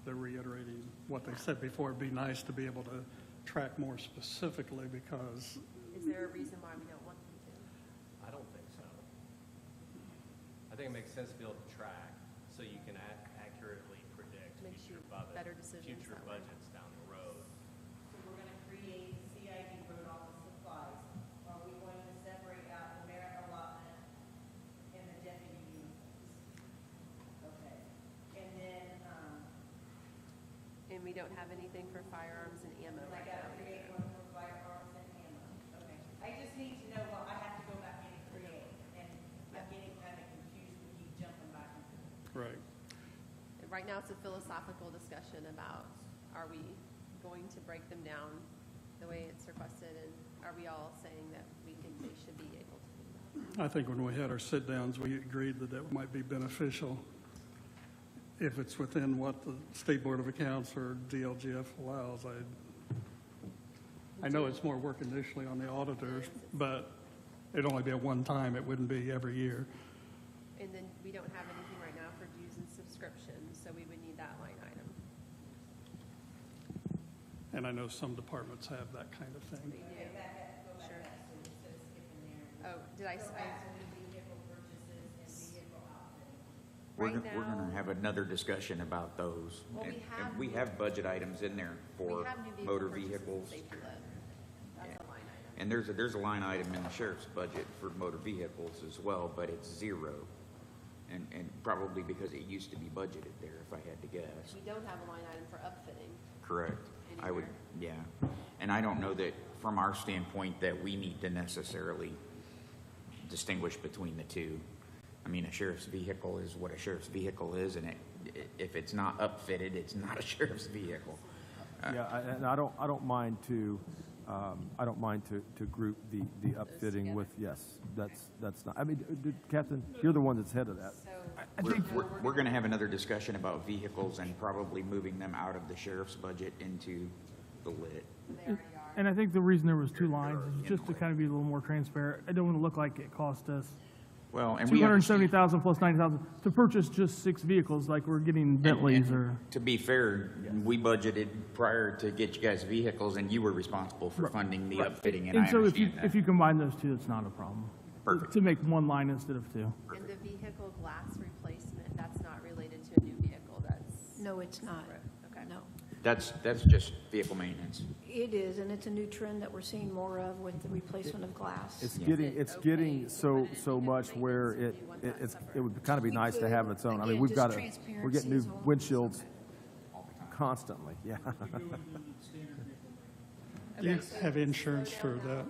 they're reiterating what they said before, it'd be nice to be able to track more specifically, because Is there a reason why we don't want them to? I don't think so. I think it makes sense to be able to track so you can accurately predict Makes future you better decisions future that way. budgets down the road. So we're gonna create CID road office supplies. Are we going to separate out the merit allotment and the deputy uniforms? Okay. And then, And we don't have anything for firearms and ammo I right gotta now. create one for firearms and ammo. Okay. I just need to know what I have to go back in and create. And I'm getting right now it's a philosophical discussion about, are we going to break them down the way it's requested, and are we all saying that we think they should be able to do that? I think when we had our sit-downs, we agreed that that might be beneficial if it's within what the State Board of Accounts or DLGF allows. I know it's more work initially on the auditors, but it'd only be at one time. It wouldn't be every year. And then we don't have anything right now for dues and subscriptions, so we would need that line item. And I know some departments have that kind of thing. We do. Sure. Oh, did I? We're Right we're now- gonna have another discussion about those. Well, we And- have- And we have budget items in there for We have new vehicle motor purchases and vehicles. safety lit. That's a line item. And there's a line item in the sheriff's budget for motor vehicles as well, but it's zero. And probably because it used to be budgeted there, if I had to guess. We don't have a line item for upfitting. Correct. I would, yeah. And I don't know that, from our standpoint, that we need to necessarily distinguish between the two. I mean, a sheriff's vehicle is what a sheriff's vehicle is, and if it's not upfitted, it's not a sheriff's vehicle. Yeah, and I don't mind to group the upfitting with, yes, that's not, I mean, Captain, you're the one that's head of that. We're going to have another discussion about vehicles and probably moving them out of the sheriff's budget into the lit. And I think the reason there was two lines is just to kind of be a little more transparent. I don't want to look like it cost us Well, and we understand. 270,000 plus 90,000 to purchase just 6 vehicles, like we're getting Bentleys or. To be fair, we budgeted prior to get you guys vehicles, and you were responsible for funding the upfitting, and I so if you, understand if that. you combine those two, it's not a problem. Perfect. To make one line instead of two. And the vehicle glass replacement, that's not related to a new vehicle, that's. No, it's not. Okay. No. That's just vehicle maintenance. It is, and it's a new trend that we're seeing more of with the replacement of glass. It's Is getting, it it's okay getting to so, put it so in much vehicle where maintenance, or do you want that it separate? would kind of be We nice to could, have its own. I mean, again, we've just got to, we're transparency getting new is all. windshields constantly, yeah. Do you have insurance for that?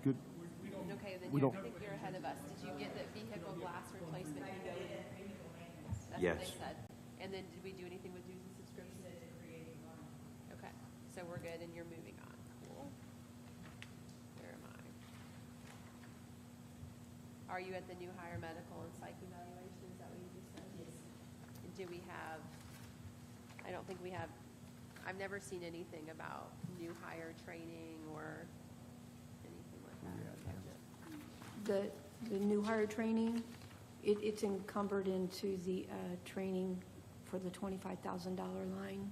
Good. Okay, then We you, I don't- think you're ahead of us. Did you get that vehicle glass replacement? That's what Yes. they said. And then did we do anything with dues and subscriptions? Okay, so we're good and you're moving on. Cool. Where am I? Are you at the new hire medical and psych evaluation? Is that what you just said? Yes. Do we have, I don't think we have, I've never seen anything about new hire training or anything like that. in the budget. The new hire training, it's encumbered into the training for the $25,000 line.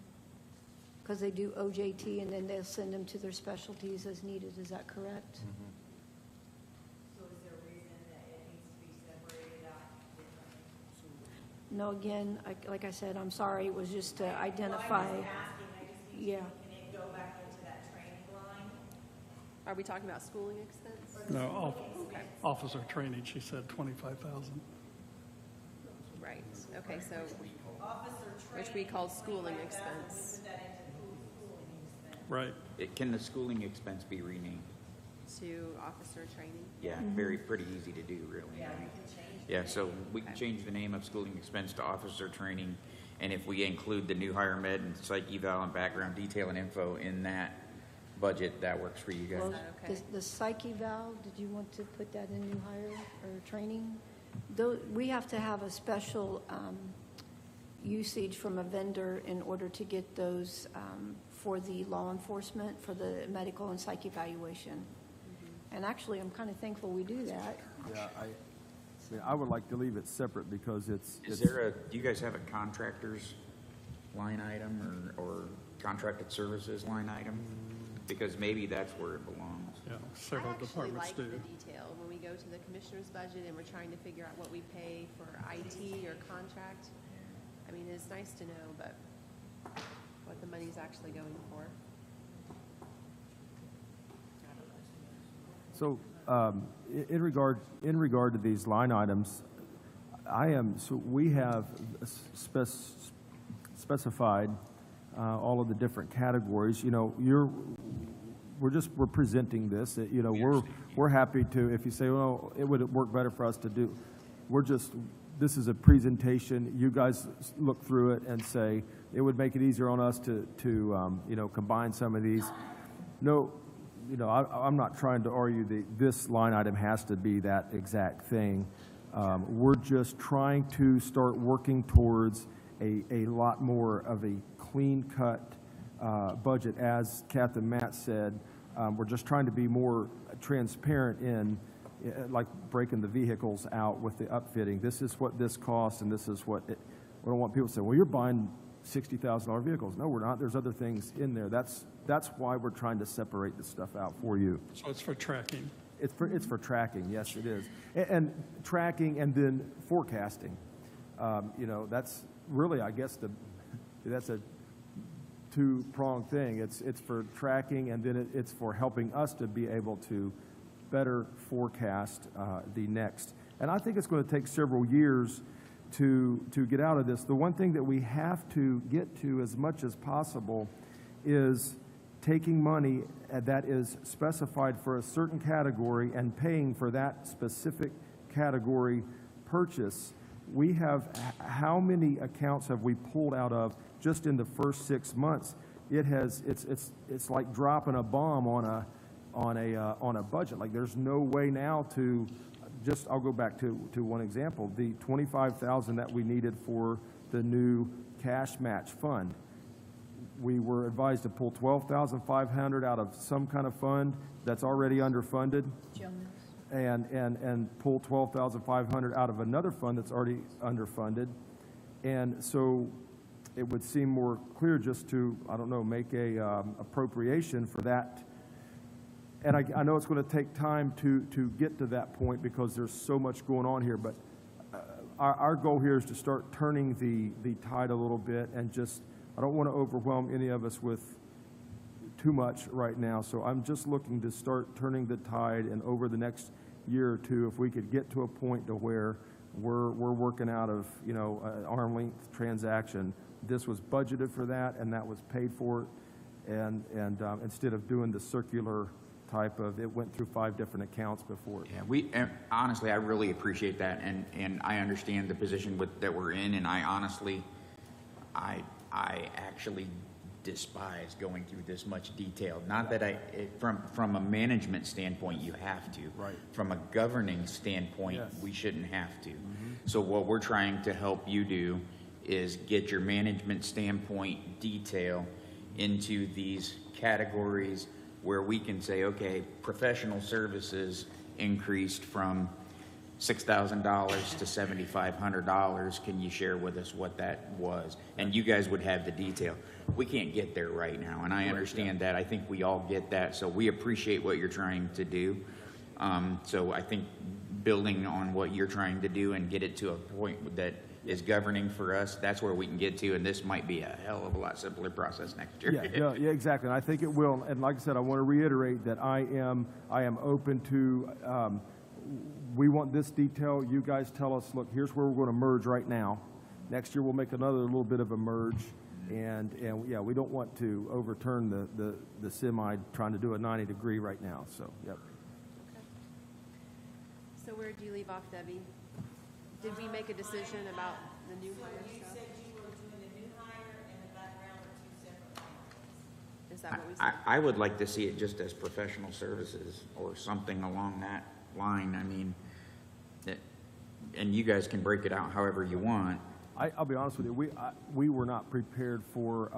Because they do OJT and then they'll send them to their specialties as needed. Is that correct? So is there a reason that it needs to be separated out differently? No, again, like I said, I'm sorry, it was just to identify. Well, I'm just asking, I just need Yeah. to, can it go back into that training line? Are we talking about schooling expense? No, officer training, she said 25,000. Right, okay, so, Officer which we call schooling expense put that into schooling expense. Right. Can the schooling expense be renamed? to officer training. Yeah, pretty easy to do, really. I mean, yeah, so we can change the name of schooling expense to officer training, and if we include the new hire med and psych eval and background detail and info in that budget, that works for you guys. Well, okay? the psych eval, did you want to put that in new hire or training? Though, we have to have a special usage from a vendor in order to get those for the law enforcement, for the medical and psych evaluation. And actually, I'm kind of thankful we do that. Yeah, I would like to leave it separate because it's. Is there do you guys have a contractors line item or contracted services line item? Because maybe that's where it belongs. Yeah, several I actually departments like do. the detail when we go to the commissioner's budget and we're trying to figure out what we pay for IT or contract. I mean, it's nice to know, but what the money's actually going for. So, in regard to these line items, we have specified all of the different categories. You know, we're presenting this. You know, we're happy to, if you say, well, it would work better for us to do. this is a presentation. You guys look through it and say, it would make it easier on us to you know, combine some of these. No, you know, I'm not trying to argue that this line item has to be that exact thing. We're just trying to start working towards a lot more of a clean-cut budget. As Captain Matt said, we're just trying to be more transparent in, like breaking the vehicles out with the upfitting. This is what this costs, and this is what it, we don't want people to say, well, you're buying $60,000 vehicles. No, we're not. There's other things in there. That's why we're trying to separate this stuff out for you. So it's for tracking. It's for tracking, yes, it is. And tracking and then forecasting. You know, that's really, I guess, that's a two-pronged thing. It's for tracking, and then it's for helping us to be able to better forecast the next. And I think it's going to take several years to get out of this. The one thing that we have to get to as much as possible is taking money that is specified for a certain category and paying for that specific category purchase. We have, how many accounts have we pulled out of just in the first 6 months? It's like dropping a bomb on a budget. Like, there's no way now to just, I'll go back to one example, the $25,000 that we needed for the new cash match fund. We were advised to pull $12,500 out of some kind of fund that's already underfunded, and pull $12,500 out of another fund that's already underfunded. And so it would seem more clear just to, I don't know, make a appropriation for that. And I know it's going to take time to get to that point because there's so much going on here, but our goal here is to start turning the tide a little bit, and just, I don't want to overwhelm any of us with too much right now. So I'm just looking to start turning the tide, and over the next year or two, if we could get to a point to where we're working out of, you know, an arm length transaction. This was budgeted for that, and that was paid for, and instead of doing the circular type of, it went through 5 different accounts before. Yeah, honestly, I really appreciate that, and I understand the position that we're in, and I honestly, I actually despise going through this much detail. Not that from a management standpoint, you have to. Right. From a governing standpoint, Yes. we shouldn't have to. So what we're trying to help you do is get your management standpoint detail into these categories where we can say, okay, professional services increased from $6,000 to $7,500. Can you share with us what that was? And you guys would have the detail. We can't get there right now, and I understand that. I think we all get that, so we appreciate what you're trying to do. So I think building on what you're trying to do and get it to a point that is governing for us, that's where we can get to, and this might be a hell of a lot simpler process next year. Yeah, exactly. And I think it will. And like I said, I want to reiterate that I am open to, we want this detail. You guys tell us, look, here's where we're going to merge right now. Next year we'll make another little bit of a merge. And yeah, we don't want to overturn the semi trying to do a 90-degree right now. So, yep. Okay. So where do you leave off, Debbie? Did we make a decision about the new hire You stuff? said you were doing the new hire and the background are 2 separate lines. Is that what we said? I would like to see it just as professional services or something along that line. I mean, and you guys can break it out however you want. I'll be honest with you, we were not prepared for,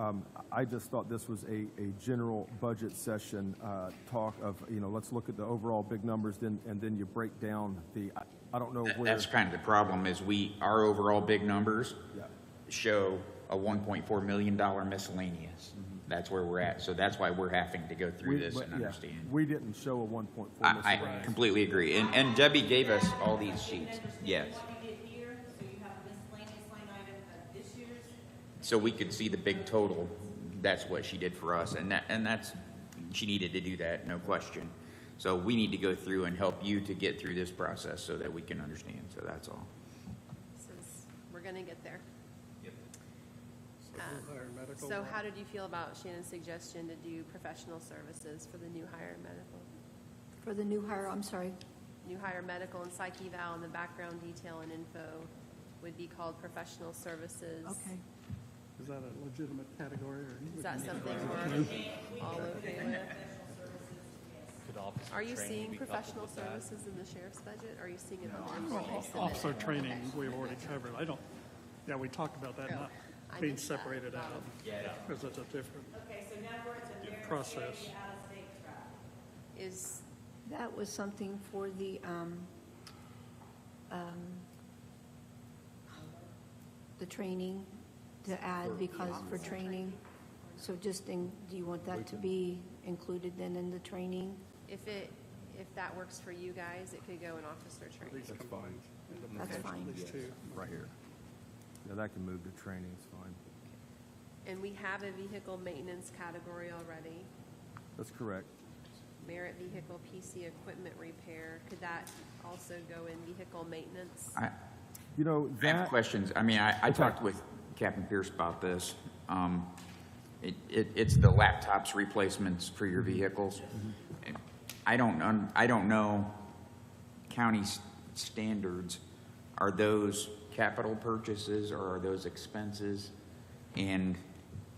I just thought this was a general budget session talk of, you know, let's look at the overall big numbers, and then you break down the, I don't know where. That's kind of the problem is our overall big numbers show a $1.4 million miscellaneous. That's where we're at. So that's why we're having to go through this and understand. We didn't show a 1.4 I completely agree. And Debbie gave us all these sheets. Yes. What you did here, so you have a miscellaneous line item of this year's. So we could see the big total. That's what she did for us. And that's, she needed to do that, no question. So we need to go through and help you to get through this process so that we can understand. So that's all. We're going to get there. Yep. Hire medical. So how did you feel about Shannon's suggestion to do professional services for the new hire medical? For the new hire, I'm sorry. New hire medical and psych eval and the background detail and info would be called professional services. Okay. Is that a legitimate category or? Is that something we're all okay with? Are you seeing professional services in the sheriff's budget? Are you seeing it on there? Well, officer training, we've already covered. Yeah, we talked about that not I being missed that. separated out because it's a different Okay, so now we're at the Merritt process. City out-of-state track. Is, That was something for the training to add because for training. So just do you want that to be included then in the training? if that works for you guys, it could go in officer training. That's fine. That's fine. These two. Right here. Yeah, that can move to training, it's fine. And we have a vehicle maintenance category already. That's correct. Merit vehicle PC equipment repair, could that also go in vehicle maintenance? You know, I have that, questions. I mean, I talked with Captain Pierce about this. It's the laptops replacements for your vehicles. And I don't know county standards. Are those capital purchases or are those expenses? And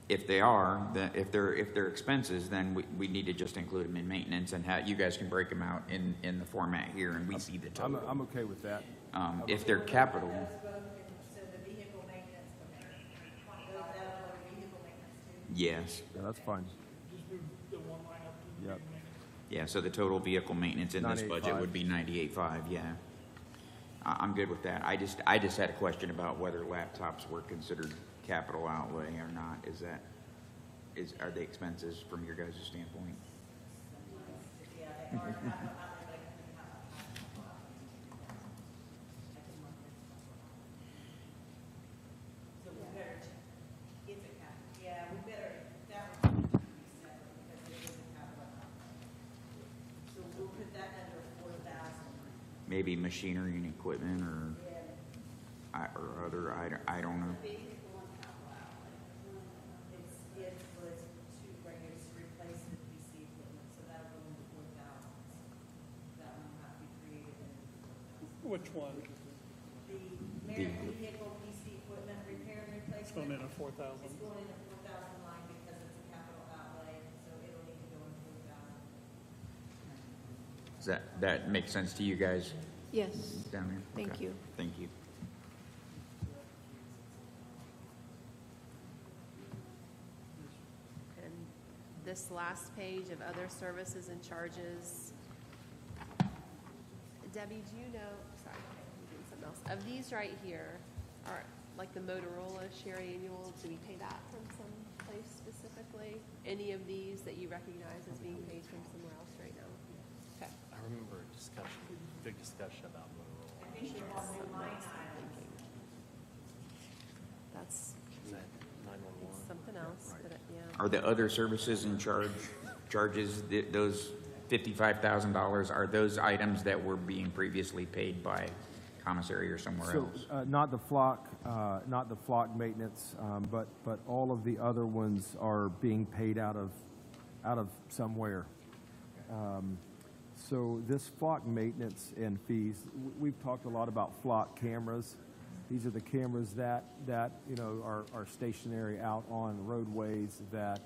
if they are, if they're expenses, then we need to just include them in maintenance and you guys can break them out in the format here and we see the total. I'm okay with that. If they're capital, So the vehicle maintenance, goes that under vehicle maintenance too? yes. Yeah, that's fine. Yep. Yeah, so the total vehicle maintenance in this budget 98.5. would be 98.5, yeah. I'm good with that. I just had a question about whether laptops were considered capital outlay or not. Are they expenses from your guys' standpoint? Yeah, they are. So we better, it's a cap, yeah, we better, that one needs to be separate because it is a capital outlay. So we'll put that under 4,000. Maybe machinery and equipment or other, I don't know. Vehicle and capital outlay. It was to replace the PC equipment, so that'll go into 4,000. That one will have to be created in 4,000. Which one? The merit vehicle PC equipment repair and It's going replacement. in at 4,000. It's going in the 4,000 line because it's a capital outlay, so it'll need to go in 4,000. Does that make sense to you guys Yes. down there? Thank Okay. you. Thank you. And this last page of other services and charges. Debbie, do you know, sorry, I'm doing something else. Of these right here, are like the Motorola share annual, do we pay that from some place specifically? Any of these that you recognize as being paid from somewhere else right now? Okay. I remember a discussion, big discussion about Motorola. I think you're on new line items. That's Is that 911? something else, but yeah. Are the other services and charges, those $55,000, are those items that were being previously paid by commissary or somewhere So, else? not the flock maintenance, but all of the other ones are being paid out of somewhere. So this flock maintenance and fees, we've talked a lot about flock cameras. These are the cameras that you know are stationary out on roadways that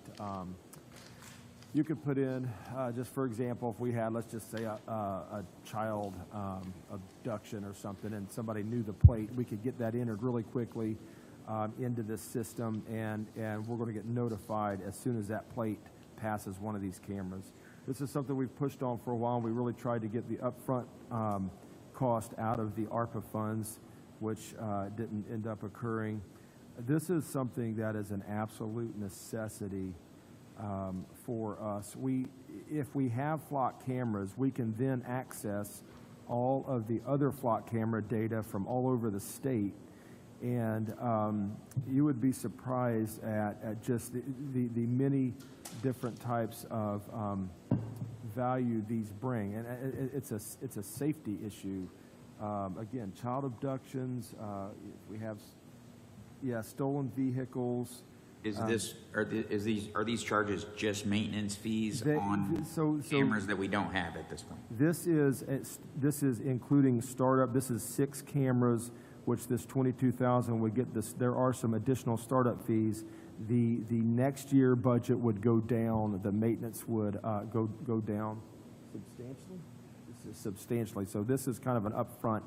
you could put in. Just for example, if we had, let's just say, a child abduction or something, and somebody knew the plate, we could get that entered really quickly into this system, and we're going to get notified as soon as that plate passes one of these cameras. This is something we've pushed on for a while. We really tried to get the upfront cost out of the ARPA funds, which didn't end up occurring. This is something that is an absolute necessity for us. If we have flock cameras, we can then access all of the other flock camera data from all over the state, and you would be surprised at just the many different types of value these bring, and it's a safety issue. Again, child abductions. We have, stolen vehicles. Are these charges just maintenance fees on cameras that we don't have at this point? This is including startup. This is 6 cameras. which this 22,000 would get this, there are some additional startup fees. The next year budget would go down, the maintenance would go down substantially? Substantially. So this is kind of an upfront.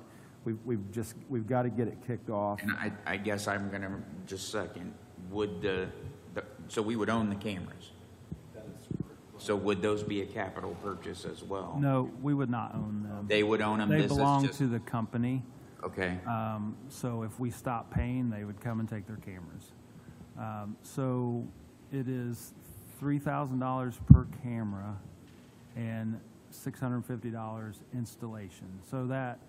We've got to get it kicked off. And I guess I'm going to just second, would so we would own the cameras? So would those be a capital purchase as well? No, we would not own them. They would own them? They This is belong just- to the company. Okay. So if we stop paying, they would come and take their cameras. So it is $3,000 per camera and $650 installation. So that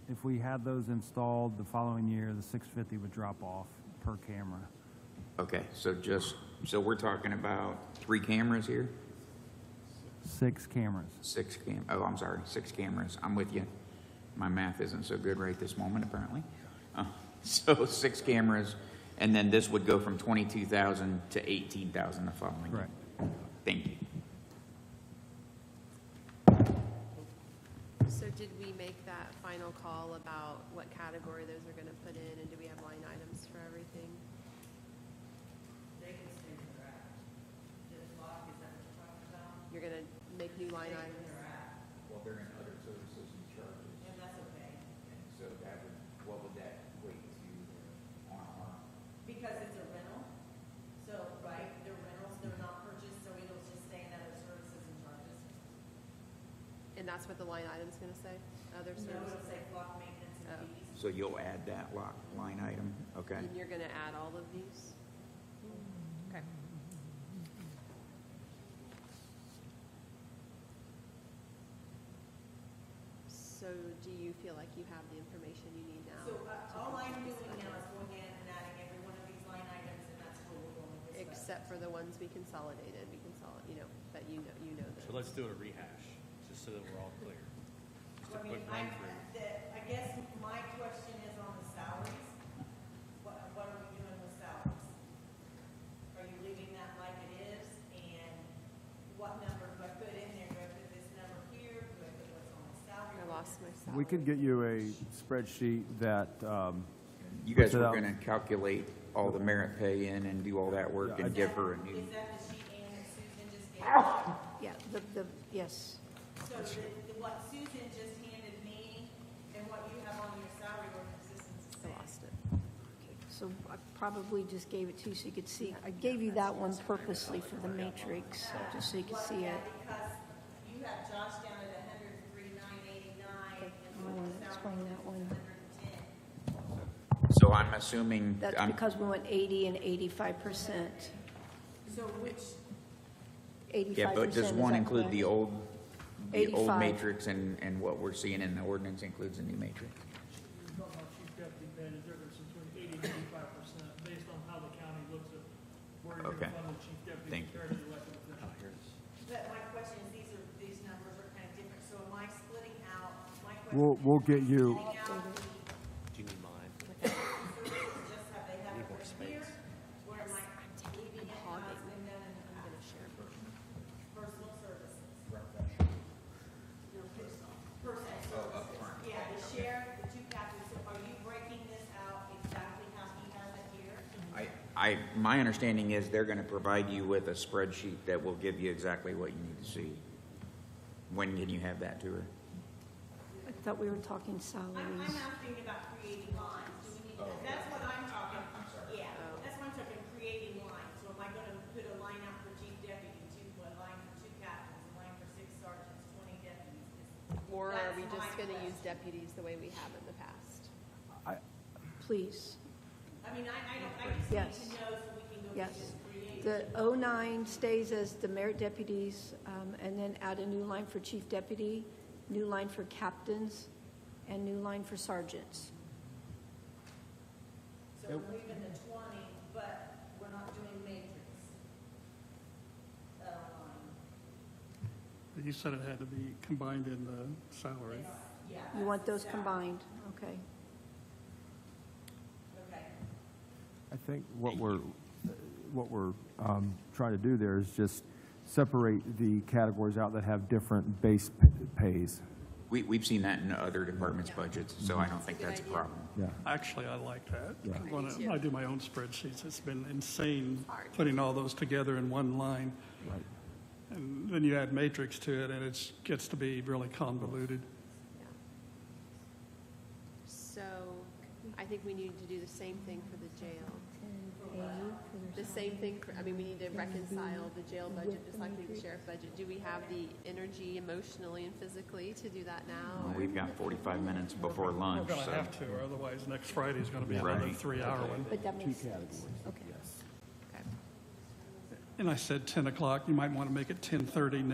if we had those installed the following year, the $650 would drop off per camera. Okay, so we're talking about 3 cameras here? 6 cameras. 6 cameras. I'm with you. My math isn't so good right this moment, apparently. So 6 cameras, and then this would go from 22,000 to 18,000 the following year. Right. Thank you. So did we make that final call about what category those are gonna put in, and do we have line items for everything? They can stay where they're at. Just lock, is that what you're talking about? You're gonna make new line items? Well, they're in other services and charges. And that's okay, And so what would that equate to on our? because it's a rental, so, right, they're rentals, they're not purchased, so it'll just stay in other services and charges. And that's what the line item's gonna say? Other No, services? it'll say clock maintenance Oh. and fees. So you'll add that line item, okay? And you're gonna add all of these? Okay. So do you feel like you have the information you need now? So, all I'm doing now is going in and adding every one of these line items, and that's where we're going with this. Except for the ones we consolidated, you know, that you know those. So let's do a rehash, just so that we're all clear. Just a I mean, quick run through. I guess my question is on the salaries. What are we doing with salaries? Are you leaving that like it is? And what number do I put in there? Do I put this number here? Do I put what's on the salary? I lost my salary. We could get you a spreadsheet that, You guys puts it were out. going to calculate all the merit pay in and do all that work and give her a new. Is that the sheet Ann that Susan just gave me? Yeah, yes. So what Susan just handed me and what you have on your salary ordinance is the I same? lost it. So I probably just gave it to you so you could see. I gave you that one purposely for the matrix, just so you could see it. Because you have Josh down at 103,989 You and want the to explain salary that one? is 110. So I'm assuming, That's because we went 80 and 85%. So which, 85%. yeah, but does is one that include the correct? old 85. matrix and what we're seeing in the ordinance includes the new matrix? You're talking about chief deputy pay, the difference between 80 and 85% based on how the county looks at where you're Okay. going to fund the chief deputy Thank you. compared to the elected officials. but my question is, these numbers are kind of different, so am I splitting out, my question we'll get you, splitting out the Do you need mine? services, just have they have it more right here? space. Or am I leaving it how it's been done in the I'm gonna past? share. Personal services. Personal services. Yeah, the sheriff, the 2 captains, so are you breaking this out exactly how he has it here? My understanding is they're going to provide you with a spreadsheet that will give you exactly what you need to see. When can you have that to her? I thought we were talking I'm salaries. asking about creating lines. Do we need, that's what I'm talking, yeah, that's what I'm talking, creating lines. So am I gonna put a line out for chief deputy, a line for 2 captains, a line for 6 sergeants, 20 deputies? Or are That's we just my gonna use question. deputies the way we have in the past? Please, I mean, I just Yes. need to know so we can go yes. get this created. The 09 stays as the merit deputies, and then add a new line for chief deputy, new line for captains, and new line for sergeants. So we're leaving the 20, but we're not doing matrix. You said it had to be combined in the salary. Yeah. You want those combined, okay. Okay. I think what we're trying to do there is just separate the categories out that have different base pays. We've seen that in other departments' budgets, so I don't think that's a problem. Yeah. Actually, I like that. Yeah. When Me too. I do my own spreadsheets, it's been insane Hard. putting all those together in one line. Right. And then you add matrix to it, and it gets to be really convoluted. Yeah. So I think we need to do the same thing for the jail. The same thing, I mean, we need to reconcile the jail budget just like we do the sheriff budget. Do we have the energy emotionally and physically to do that now? or- We've got 45 minutes before We're lunch, going to so. have to, or otherwise next Friday is going to be another Right. 3-hour one. But that makes sense. Okay. Okay. And I said 10 o'clock. You might want to make it 10:30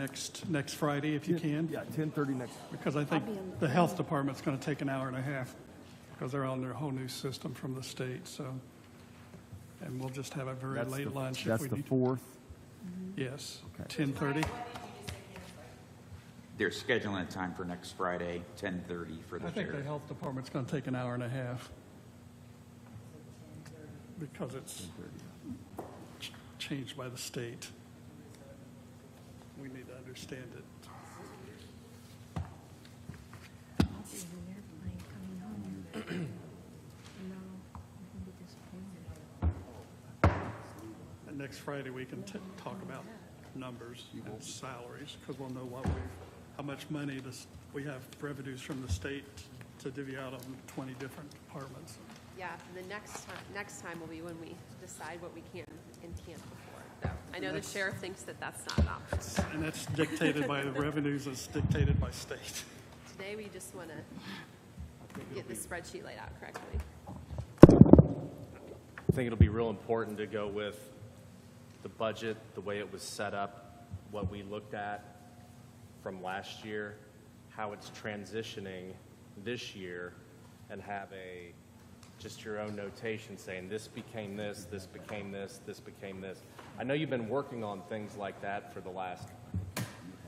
next Friday if you can. Yeah, 10:30 next. Because I think I'll be on the the health department's going to take an hour and a half because they're on their whole new system from the state, so. And we'll just have a very That's late the- lunch if That's we the need. 4th. Yes, Okay. 10:30. They're scheduling a time for next Friday, 10:30 for the I think the sheriff. health department's going to take an hour and a half. Because it's changed by the state. We need to understand it. I'll be in an airplane coming home. No, I'm gonna be disappointed. And next Friday, we can talk about numbers and salaries, because we'll know how much money we have revenues from the state to divvy out on 20 different departments. Yeah, the next time will be when we decide what we can and can't afford. So I know the That's- sheriff thinks that that's not an option. And that's dictated by the revenues, it's dictated by state. Today, we just want to get the spreadsheet laid out correctly. I think it'll be real important to go with the budget, the way it was set up, what we looked at from last year, how it's transitioning this year, and have just your own notation saying this became this, this became this, this became this. I know you've been working on things like that for the last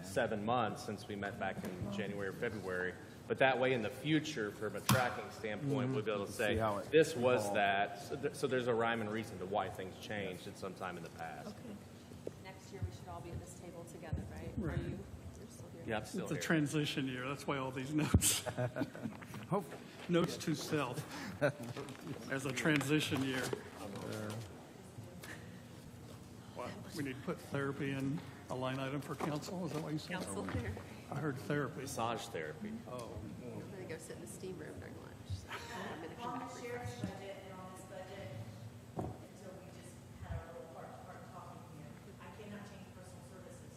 7 months since we met back in January or February. But that way, in the future, from a tracking standpoint, we'll be able to say, See how it this was evolved. that. So there's a rhyme and reason to why things changed at some time in the past. Next year, we should all be at this table together, right? Right. Are you? You're still here? Yeah, I'm still It's a here. transition year, that's why all these notes. Notes to self as a transition year. What, we need to put therapy in a line item for council, is that what you said? Council here. I heard therapy. Massage therapy. Oh, I'm gonna go sit in the steam room during lunch. So I'm gonna come On back the for sheriff's budget and on this budget, until we just had our little heart talking here, I cannot change personal services,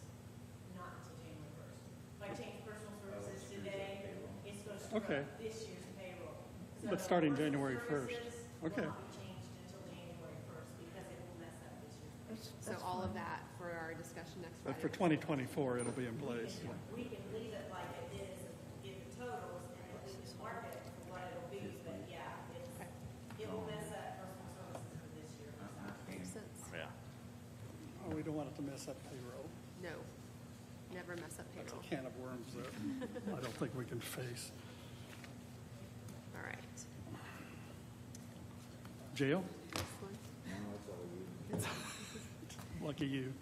not until January 1st. If I change personal services today, it's going to screw Okay. up this year's payroll. But So starting personal January 1st. services Okay. Will not be changed until January 1st because it will mess up this year's. So all of that for our discussion next but Friday. for 2024, it'll be in place. We can leave it like it is, and give the totals, and we can mark it for what it'll be, but yeah, it will mess up personal services for this year. Makes sense. Yeah. Oh, we don't want it to mess up payroll. No, never mess up That's a payroll. can of worms that I don't think we can face. All right. Jail? This one? Lucky you.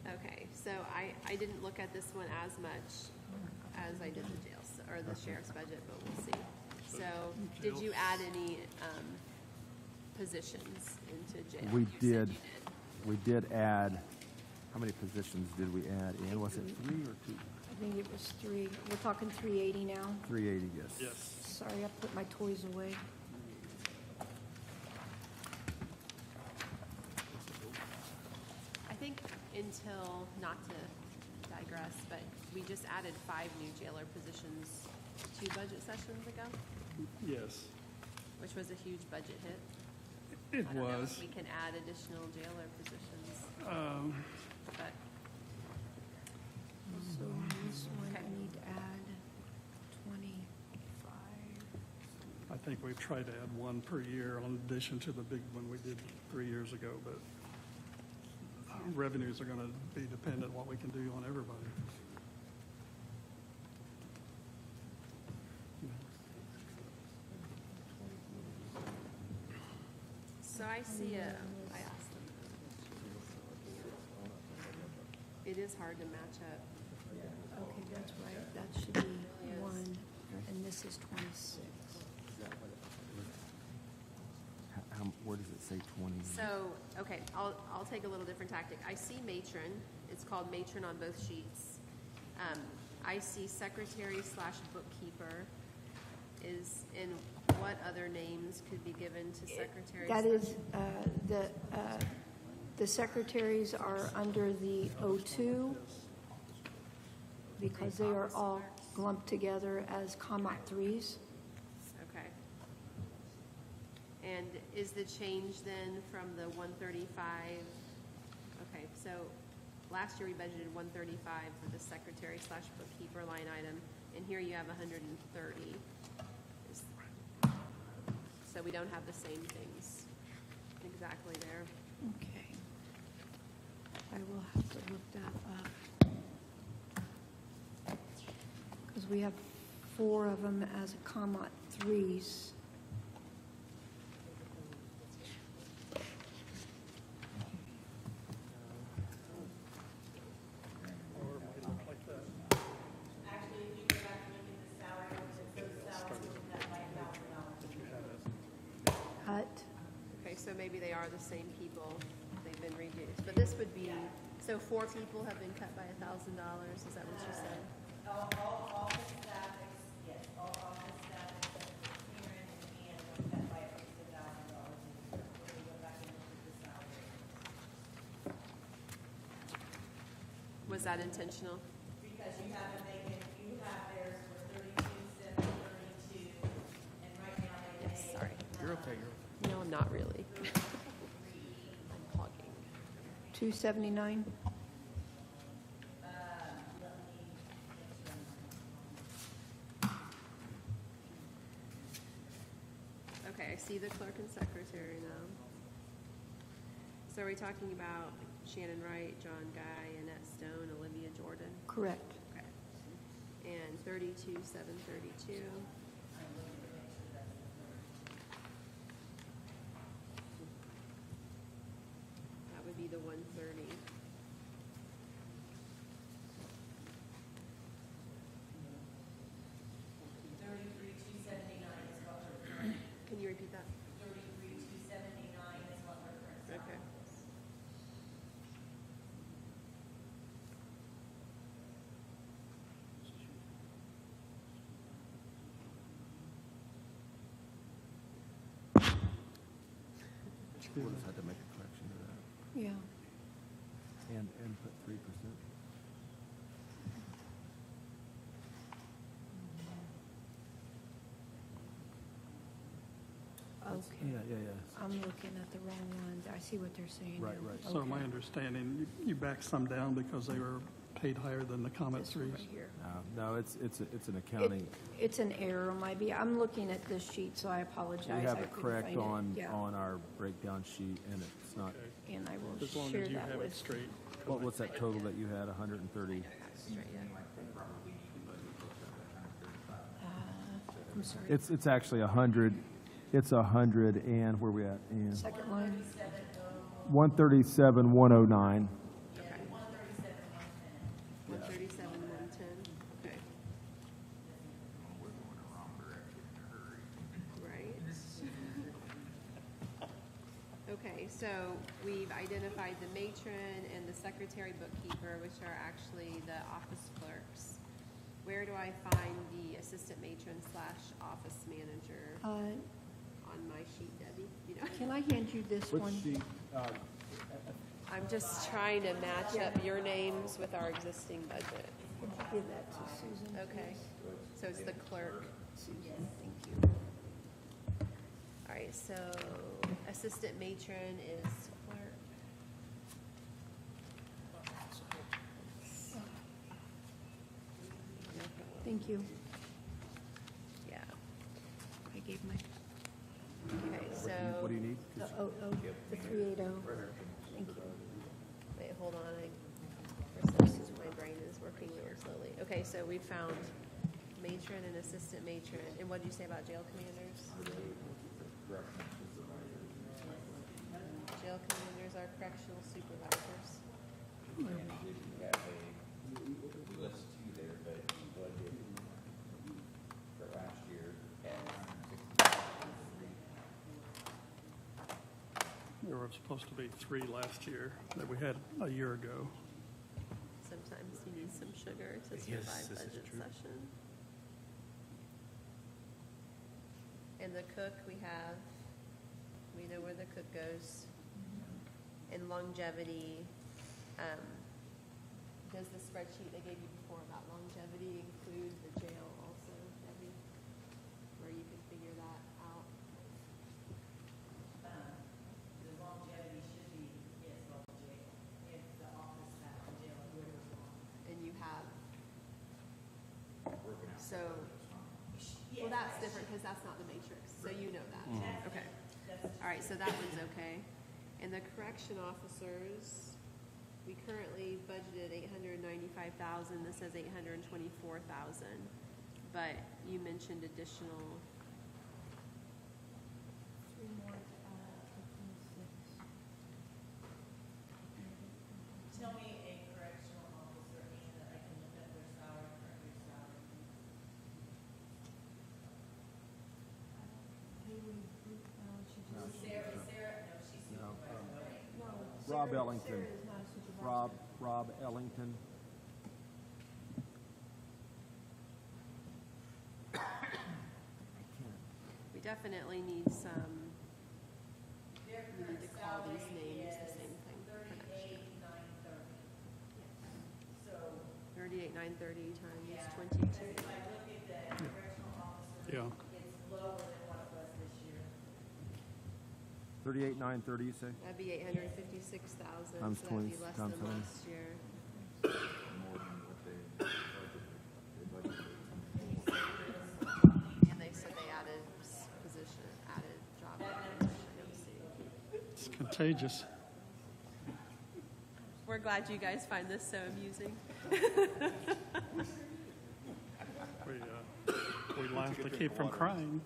Okay, so I didn't look at this one as much as I did the jails, or the sheriff's budget, but we'll see. So, did you add any, positions into jail? We You said did. you We did add, how many positions did we add in? Was it 3 or 2? I think it was 3. We're talking 380 now. 380, yes. Yes. Sorry, I put my toys away. I think until, not to digress, but we just added 5 new jailer positions 2 budget sessions ago, Yes, which was a huge budget hit. it I don't know was. if we can add additional jailer positions, but, So this one, Okay. I need to add 25. I think we've tried to add one per year in addition to the big one we did 3 years ago, but revenues are going to be dependent what we can do on everybody. so I see I asked them. It is hard to match up. Okay, that's right. That should be 1. and this is 26. Where does it say 20? So, okay, I'll take a little different tactic. I see matron, it's called matron on both sheets. I see secretary / bookkeeper is, in what other names could be given to secretary? That is, the secretaries are under the O2 because they are all lumped together as comma 3s. Okay. And is the change then from the 135? Okay, so last year we budgeted 135 for the secretary / bookkeeper line item, and here you have 130. So we don't have the same things exactly there. Okay. I will have to look that up. Because we have 4 of them as comma 3s. Actually, if you go back and look at the salary ordinance, those salaries were cut by $1,000. Cut. Okay, so maybe they are the same people, they've been reduced, but this would be, so 4 people have been cut by $1,000, is that what you said? All the staff, yes, all the staff except Karen and Ann were cut by at least $1,000. When we go back and look at the salary. Was that intentional? Because you have a vacant, you have theirs for 32,732, and right now they Yes, pay. sorry. You're okay, No, not really. I'm hogging. 279. Okay, I see the clerk and secretary now. So are we talking about Shannon Wright, John Guy, Annette Stone, Olivia Jordan? Correct. Okay. And 32,732. That would be the 130. Can you repeat that? 33,279 is what we're currently. Okay. We'll just have to make a correction to that. Yeah. And put 3%. Okay. Yeah. I'm looking at the wrong one. I see what they're saying. Right, now. right. So my Okay. understanding, you backed some down because they were paid higher than the comment This one 3s. right here. No, it's an accounting. It's an error, maybe. I'm looking at this sheet, so I apologize. We have I it couldn't correct find it. on Yeah. our breakdown sheet, and it's not, And I will As long share as you that have it with. straight. what's that total that you had, 130? I'm sorry. It's actually 100, it's 100, and where we at? And Second line. 137,109. 137,110, okay. Right. Okay, so we've identified the matron and the secretary bookkeeper, which are actually the office clerks. Where do I find the assistant matron / office manager on my sheet, Debbie? You know, Can I hand you this one? I'm just trying to match up your names with our existing budget. Give that to Susan. Okay, so it's the clerk. Susan, thank you. All right, so assistant matron is clerk. Thank you. Yeah, I gave my, okay, so, What do you need? the 380. Thank you. wait, hold on, for some reason my brain is working really slowly. Okay, so we found matron and assistant matron, and what did you say about jail commanders? Jail commanders are correctional supervisors. List 2 there, but budget there were supposed to be 3 last year that we had a year ago. Sometimes you need some sugar to survive budget session. And the cook, we know where the cook goes. And longevity, does the spreadsheet I gave you before about longevity include the jail also, Debbie? Where you can figure that out? The longevity should be, yes, well, jail, if the office staff in jail, whoever's on. And you have, so, well, that's different because that's not the matrix, so you know that. Okay. All right, so that one's okay. And the correction officers, we currently budgeted 895,000. This says 824,000. But you mentioned additional. Three more, Tell me a correctional officer and that I can look up their salary, current year salary. Sarah, no, she's supervisor, right? Rob Ellington. Sarah is not a supervisor. Rob Ellington. We definitely need some. Their We need current to call these salary names the is same thing. 38,930. So, 38,930 times yeah, 22. if I look at the correctional officer, Yeah. it's lower than what it was this year. 38,930, you say? That'd be 856,000. Times So that'd be 20 less times than 20. last year. And they said they added position, added job. It's contagious. We're glad you guys find this so amusing. We laugh to keep from crying.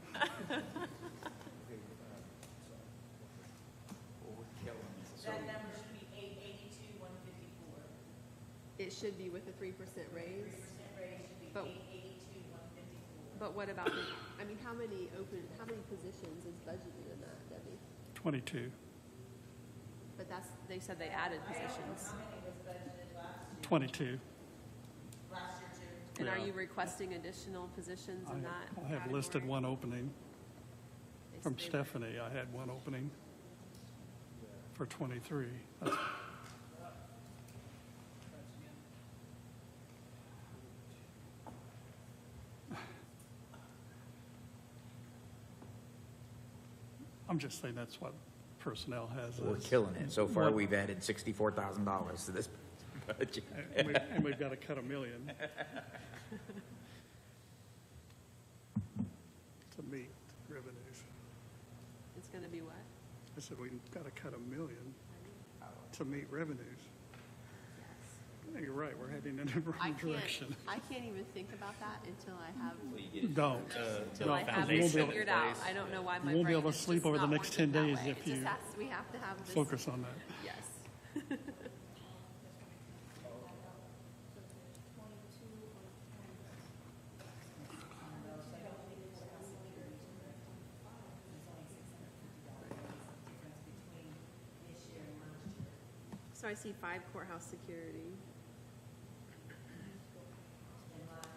That number should be 882,154. It should be with a 3% raise. 3% raise should be But- 882,154. But what about the, I mean, how many positions is budgeted in that, Debbie? 22, But they said they added positions. How many was budgeted last year? 22. Last year too? And are Yeah. you requesting additional positions in that I have listed category? one opening. They From said they were- Stephanie, I had one opening for 23. That's- I'm just saying that's what personnel has. We're as- killing it. So far, what- we've added $64,000 to this budget. And we've got to cut $1 million to meet revenues. It's gonna be what? I said we've got to cut $1 million to meet revenues. You're right, we're heading in the wrong direction. I can't even think about that until I have, Don't. until I have You it won't be able- figured out. I don't know why my You won't be brain able to is sleep just over the not next 10 working that days way. if It just you has- we have to have this. focus on that. Yes. So I see 5 courthouse security. And last,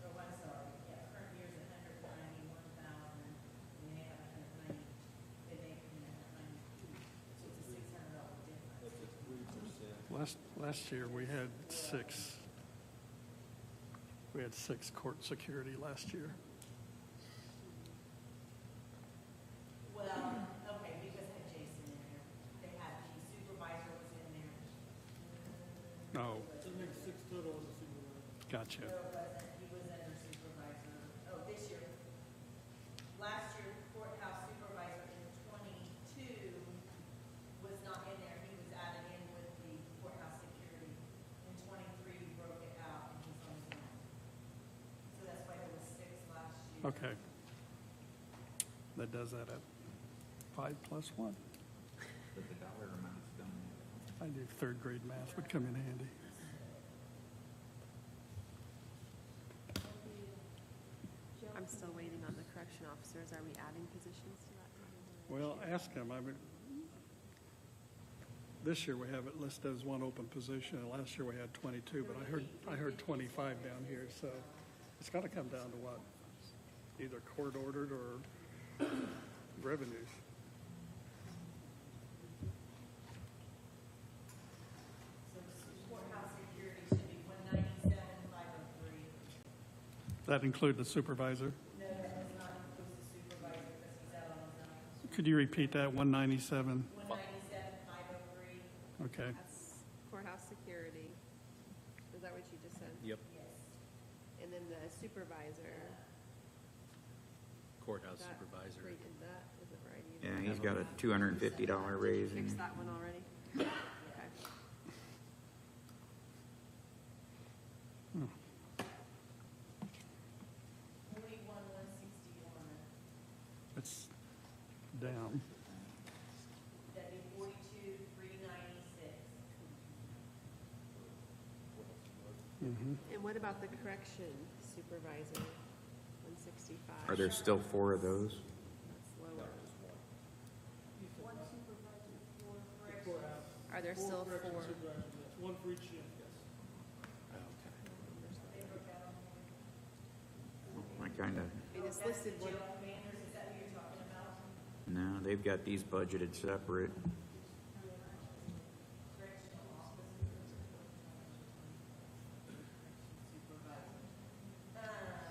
oh, I'm sorry, yeah, current year's 191,000, and they have 190, then they come in at 92. So it's a $600 difference. Last year, we had 6. We had 6 court security last year. Well, okay, because I had Jason in there. They had the supervisor was in there. No, So it makes 6 total as a supervisor. gotcha. No, it wasn't, he was under supervisor. Oh, this year, last year courthouse supervisor in 22 was not in there. He was added in with the courthouse security. In 23, we broke it out and he's on his own. So that's why there was 6 last year. Okay. That does that at 5 plus 1. But the dollar amounts don't. I knew 3rd grade math would come in handy. I'm still waiting on the correction officers. Are we adding positions to that? Well, ask him. I mean, this year we have it listed as one open position, and last year we had 22, but I heard 25 down here, so it's got to come down to what? Either court ordered or revenues. So courthouse security should be 197,503. That include the supervisor? No, that does not include the supervisor because he's out on his own. Could you repeat that, 197? 197,503. Okay. That's courthouse security. Is that what you just said? Yep. And then the supervisor. Courthouse that- supervisor. Wait, is that, is it right? Yeah, he's got a $250 raise. Fix And that one already? Okay. 41,161. It's down. That'd be 42,396. And what about the correction supervisor, 165? Are there still 4 of those? That's lower. Are there still 4? One for each shift, yes. I kind of, I mean, it's listed one. Commanders, is that who you're talking about? no, they've got these budgeted separate.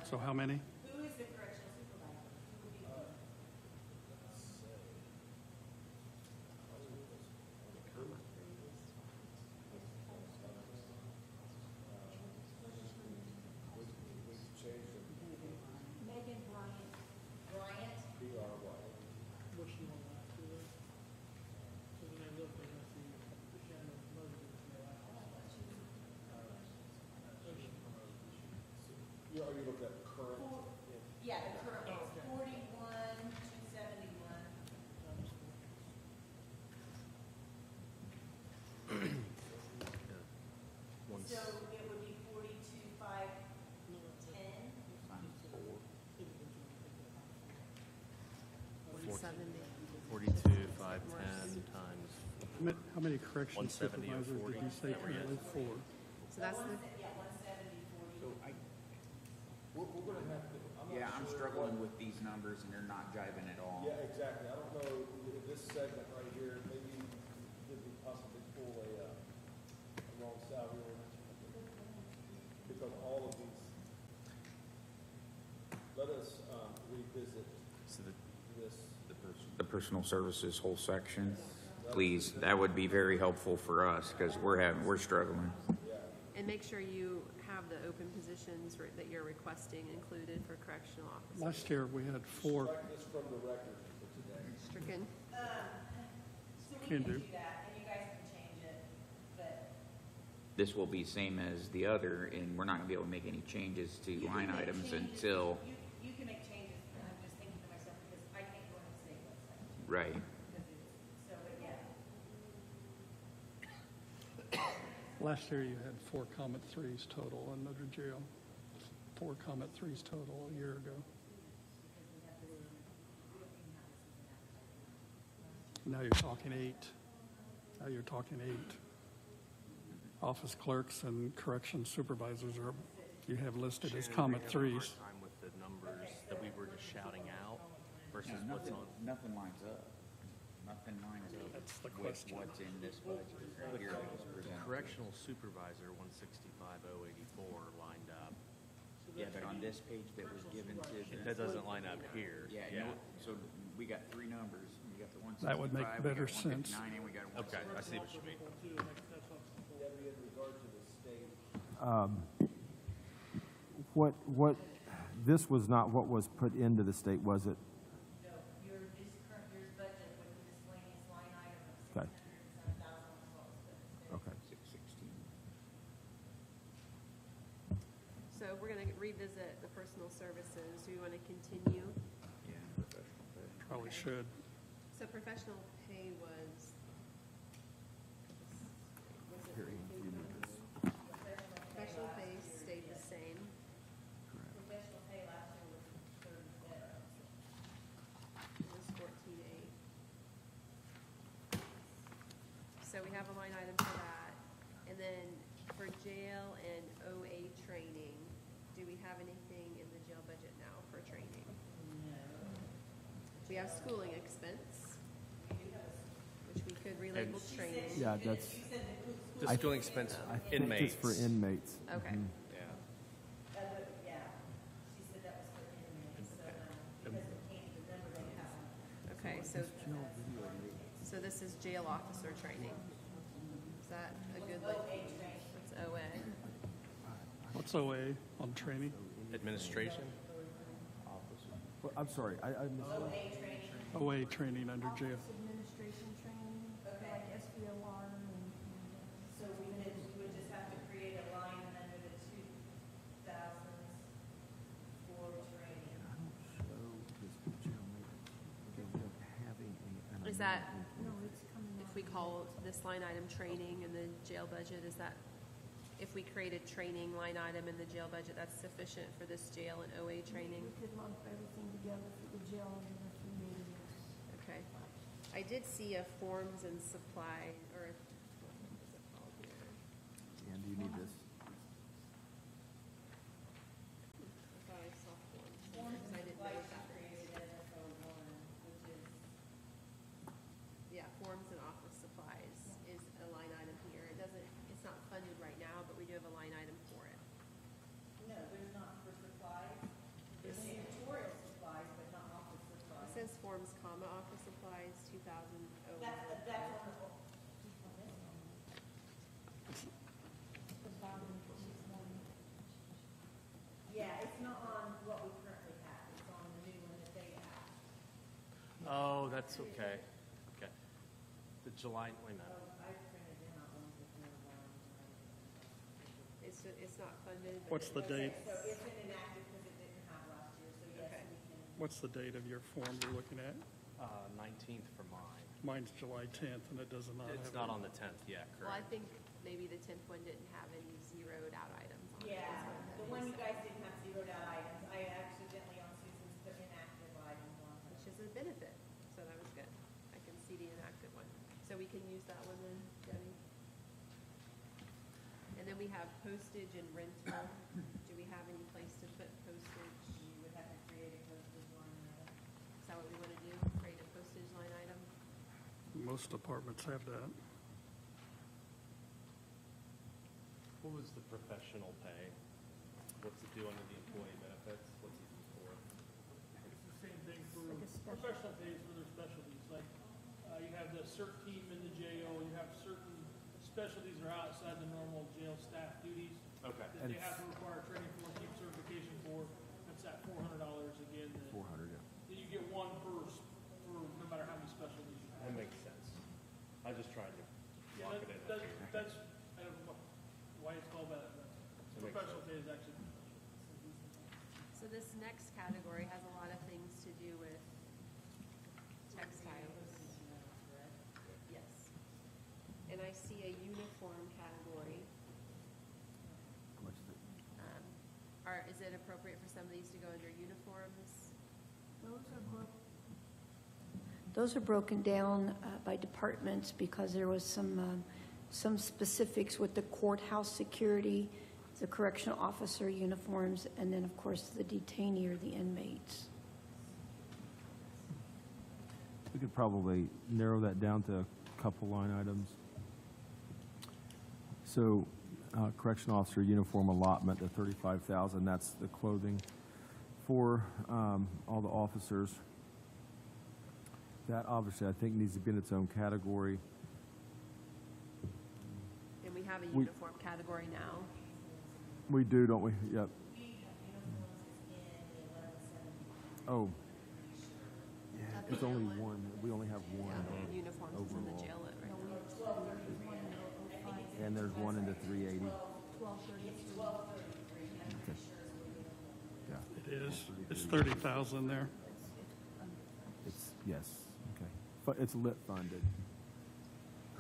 So how many? Who is the correctional supervisor? Who would be the? Megan Bryant. Bryant? What's she on last year? So when I look, I see Shannon Moses is there last Yeah, are you looking at current? Yeah, the current one's 41,271. So it would be 42,510. 170. 42,510 times. How many correction 170 or supervisors 40? did you say currently? 4. So that's the, Yeah, 170, 40. We're gonna have to, Yeah, I'm struggling with these numbers and they're not jiving at all. Yeah, exactly. I don't know, this segment right here, maybe did we possibly pull a wrong salary ordinance? Because all of these, let us revisit So the, this. The personal services whole section, please, that would be very helpful for us because we're struggling. and make sure you have the open positions that you're requesting included for correctional officers. Last year, we had 4. Strike this from the record for today. Stricken. So we Can can do. do that, and you guys can change it, but. This will be same as the other, and we're not gonna be able to make any changes to You can line make items changes. until, You can make changes, and I'm just thinking to myself, because I can't go on the state website, right. because it's, so, but yeah. Last year, you had 4 Comet 3s total in Notre Jail. 4 Comet 3s total a year ago. Now you're talking 8. Now you're talking 8. Office clerks and correction supervisors are, you have listed as Comet 3s. time with the numbers that we were just shouting out versus what's on. Nothing lines up. Nothing lines up. That's the with question. What's in this budget right here that was presented. Correctional supervisor, 165,084 lined up. Yeah, but on this page that was given to the. That doesn't line up here. Yeah, so we got 3 numbers. We got the 165. That would make better we got 159, sense. And we got a Okay, I see what you mean. Debbie, in regard to the state, what, this was not what was put into the state, was it? No, your, this current year's budget with the miscellaneous line item of Okay. 607,000 was what was put in. Okay. 616. So we're going to revisit the personal services. Do you want to continue? Yeah, professional pay. Probably should. So professional pay was it 14,000? Professional pay stayed the same. Professional pay last year was 30, It was 14,800. So we have a line item for that. And then for jail and OA training, do we have anything in the jail budget now for training? We have schooling expense, which we could relabel training. Yeah, that's, The schooling expense I think inmates. it's for inmates. Okay. Yeah. Yeah, she said that was for inmates, so, because we can't remember they have. Okay, so this is jail officer training. Is that a good, like, it's OA? What's OA on training? Administration? Well, I'm sorry, I missed. OA training under jail. Office administration training, like SBOR and. So we would just have to create a line under the 2000s for training. Is that, No, it's coming if we call this line item training in the jail budget, is that, if we create a training line item in the jail budget, that's sufficient for this jail and OA training? We could lump everything together for the jail and the 3 meetings. Okay. I did see a forms and supply, or, what is it called here? And do you need this? I thought I saw forms, because I didn't know what that was. Yeah, forms and office supplies is a line item here. It doesn't, it's not funded right now, but we do have a line item for it. No, there's not for supplies. There's janitorial supplies, but not office It supplies. says forms, comma, office supplies, 2001. That's on the, yeah, it's not on what we currently have. It's on the new one that they have. Oh, that's okay. Okay. The July, wait a minute. I printed in on ones with no lines. It's not funded, but. What's the date? So it's been inactive because it didn't have last year, so yes, Okay. we can. What's the date of your form you're looking at? 19th for mine. Mine's July 10th, and it does not have. It's not on the 10th, yeah, Well, I correct. think maybe the 10th one didn't have any zeroed out items on it. Yeah, is what that the one is. you guys didn't have zeroed out items. I accidentally on Susan's put inactive items on her. Which is a benefit, so that was good. I can see the inactive one. So we can use that one then, Debbie? And then we have postage and rental. Do we have any place to put postage? You would have to create a postage line item. Is that what we want to do? Create a postage line item? Most departments have that. What was the professional pay? What's it do under the employee benefits? What's it for? It's the same thing for Like a special- professional pays for their specialties, like, you have the CERT team in the jail, you have certain specialties that are outside the normal jail staff duties Okay. that they have to require training for, keep certification for, that's at $400 again. 400, yeah. Then you get one for no matter how many specialties you have. That makes sense. I was just trying to Yeah, lock it in. that's, I don't know why it's called that, but That makes professional sense. pay is actually. So this next category has a lot of things to do with textiles. Yes. And I see a uniform category. How much is it? Is it appropriate for some of these to go under uniforms? Those are broken down by departments because there was some specifics with the courthouse security, the correctional officer uniforms, and then, of course, the detainee or the inmates. We could probably narrow that down to a couple line items. So, correction officer uniform allotment, the 35,000, that's the clothing for all the officers. That obviously, I think, needs to be in its own category. And we have a We- uniform category now. We do, don't we? Yep. Oh. Yeah, it's only one. We only have one. Yeah, uniforms is in the overall. jail right now. And there's one in the 380. Okay. Yeah, It is. It's 30,000 there. it's, yes, okay. But it's lit funded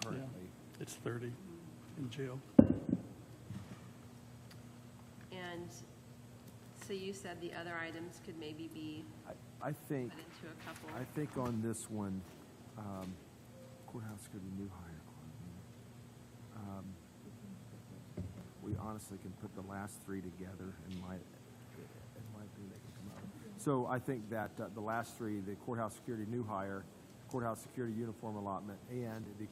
currently. It's 30 in jail. And so you said the other items could maybe be I think, put into a couple. I think on this one, courthouse could be new hire clothing. honestly can put the last three together in my opinion, they can come up. So I think that the last three, the courthouse security new hire, courthouse security uniform allotment, and the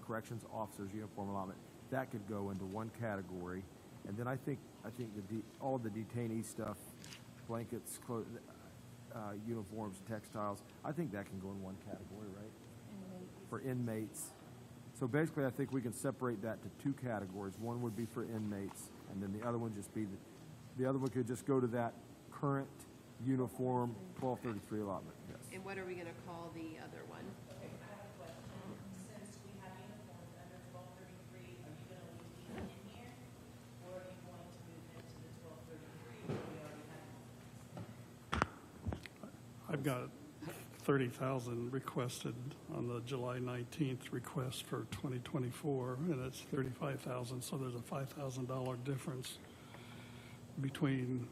corrections officers uniform allotment, that could go into one category. And then I think all the detainee stuff, blankets, uniforms, textiles, I think that can go in one category, right? For inmates. So basically, I think we can separate that to two categories. One would be for inmates, and then the other one just be, the other one could just go to that current uniform 1233 allotment, yes. And what are we gonna call the other one? Okay, I have a question. Since we have uniforms under 1233, are you gonna leave these in here? Or are you going to move them to the 1233 where we already have? I've got 30,000 requested on the July 19th request for 2024, and it's 35,000, so there's a $5,000 difference between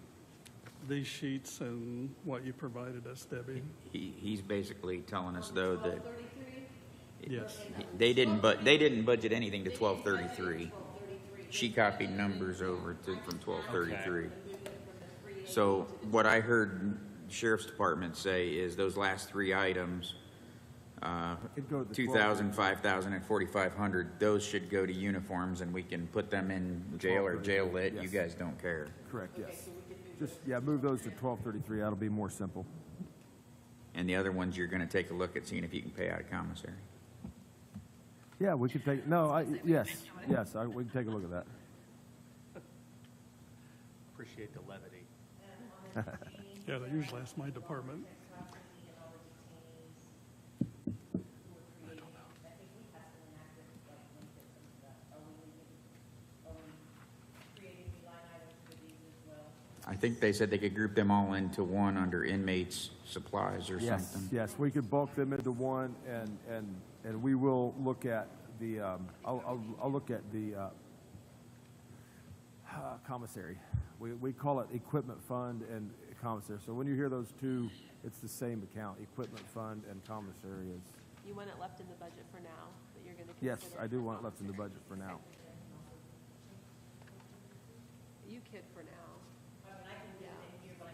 these sheets and what you provided us, Debbie. He's basically telling us, though, that Yes. they didn't budget anything to 1233. She copied numbers over from 1233. So what I heard Sheriff's Department say is those last three items, It'd go to the 2,000, 5,000, and 4,500, those should go to uniforms, and we can put them in jail or jail lit. You Yes. guys don't care. Correct, yes. Just, yeah, move those to 1233. That'll be more simple. And the other ones, you're going to take a look at seeing if you can pay out of commissary. Yeah, we could take, no, yes, we can take a look at that. Appreciate the levity. Yeah, they usually ask my department. I think they said they could group them all into one under inmates supplies or Yes, something. yes, we could bulk them into one, and we will look at the, I'll look at the commissary. We call it equipment fund and commissary. So when you hear those two, it's the same account, equipment fund and commissary is. You want it left in the budget for now, but you're gonna Yes, consider I do for want it left in the commissary. budget for now. You kid for now.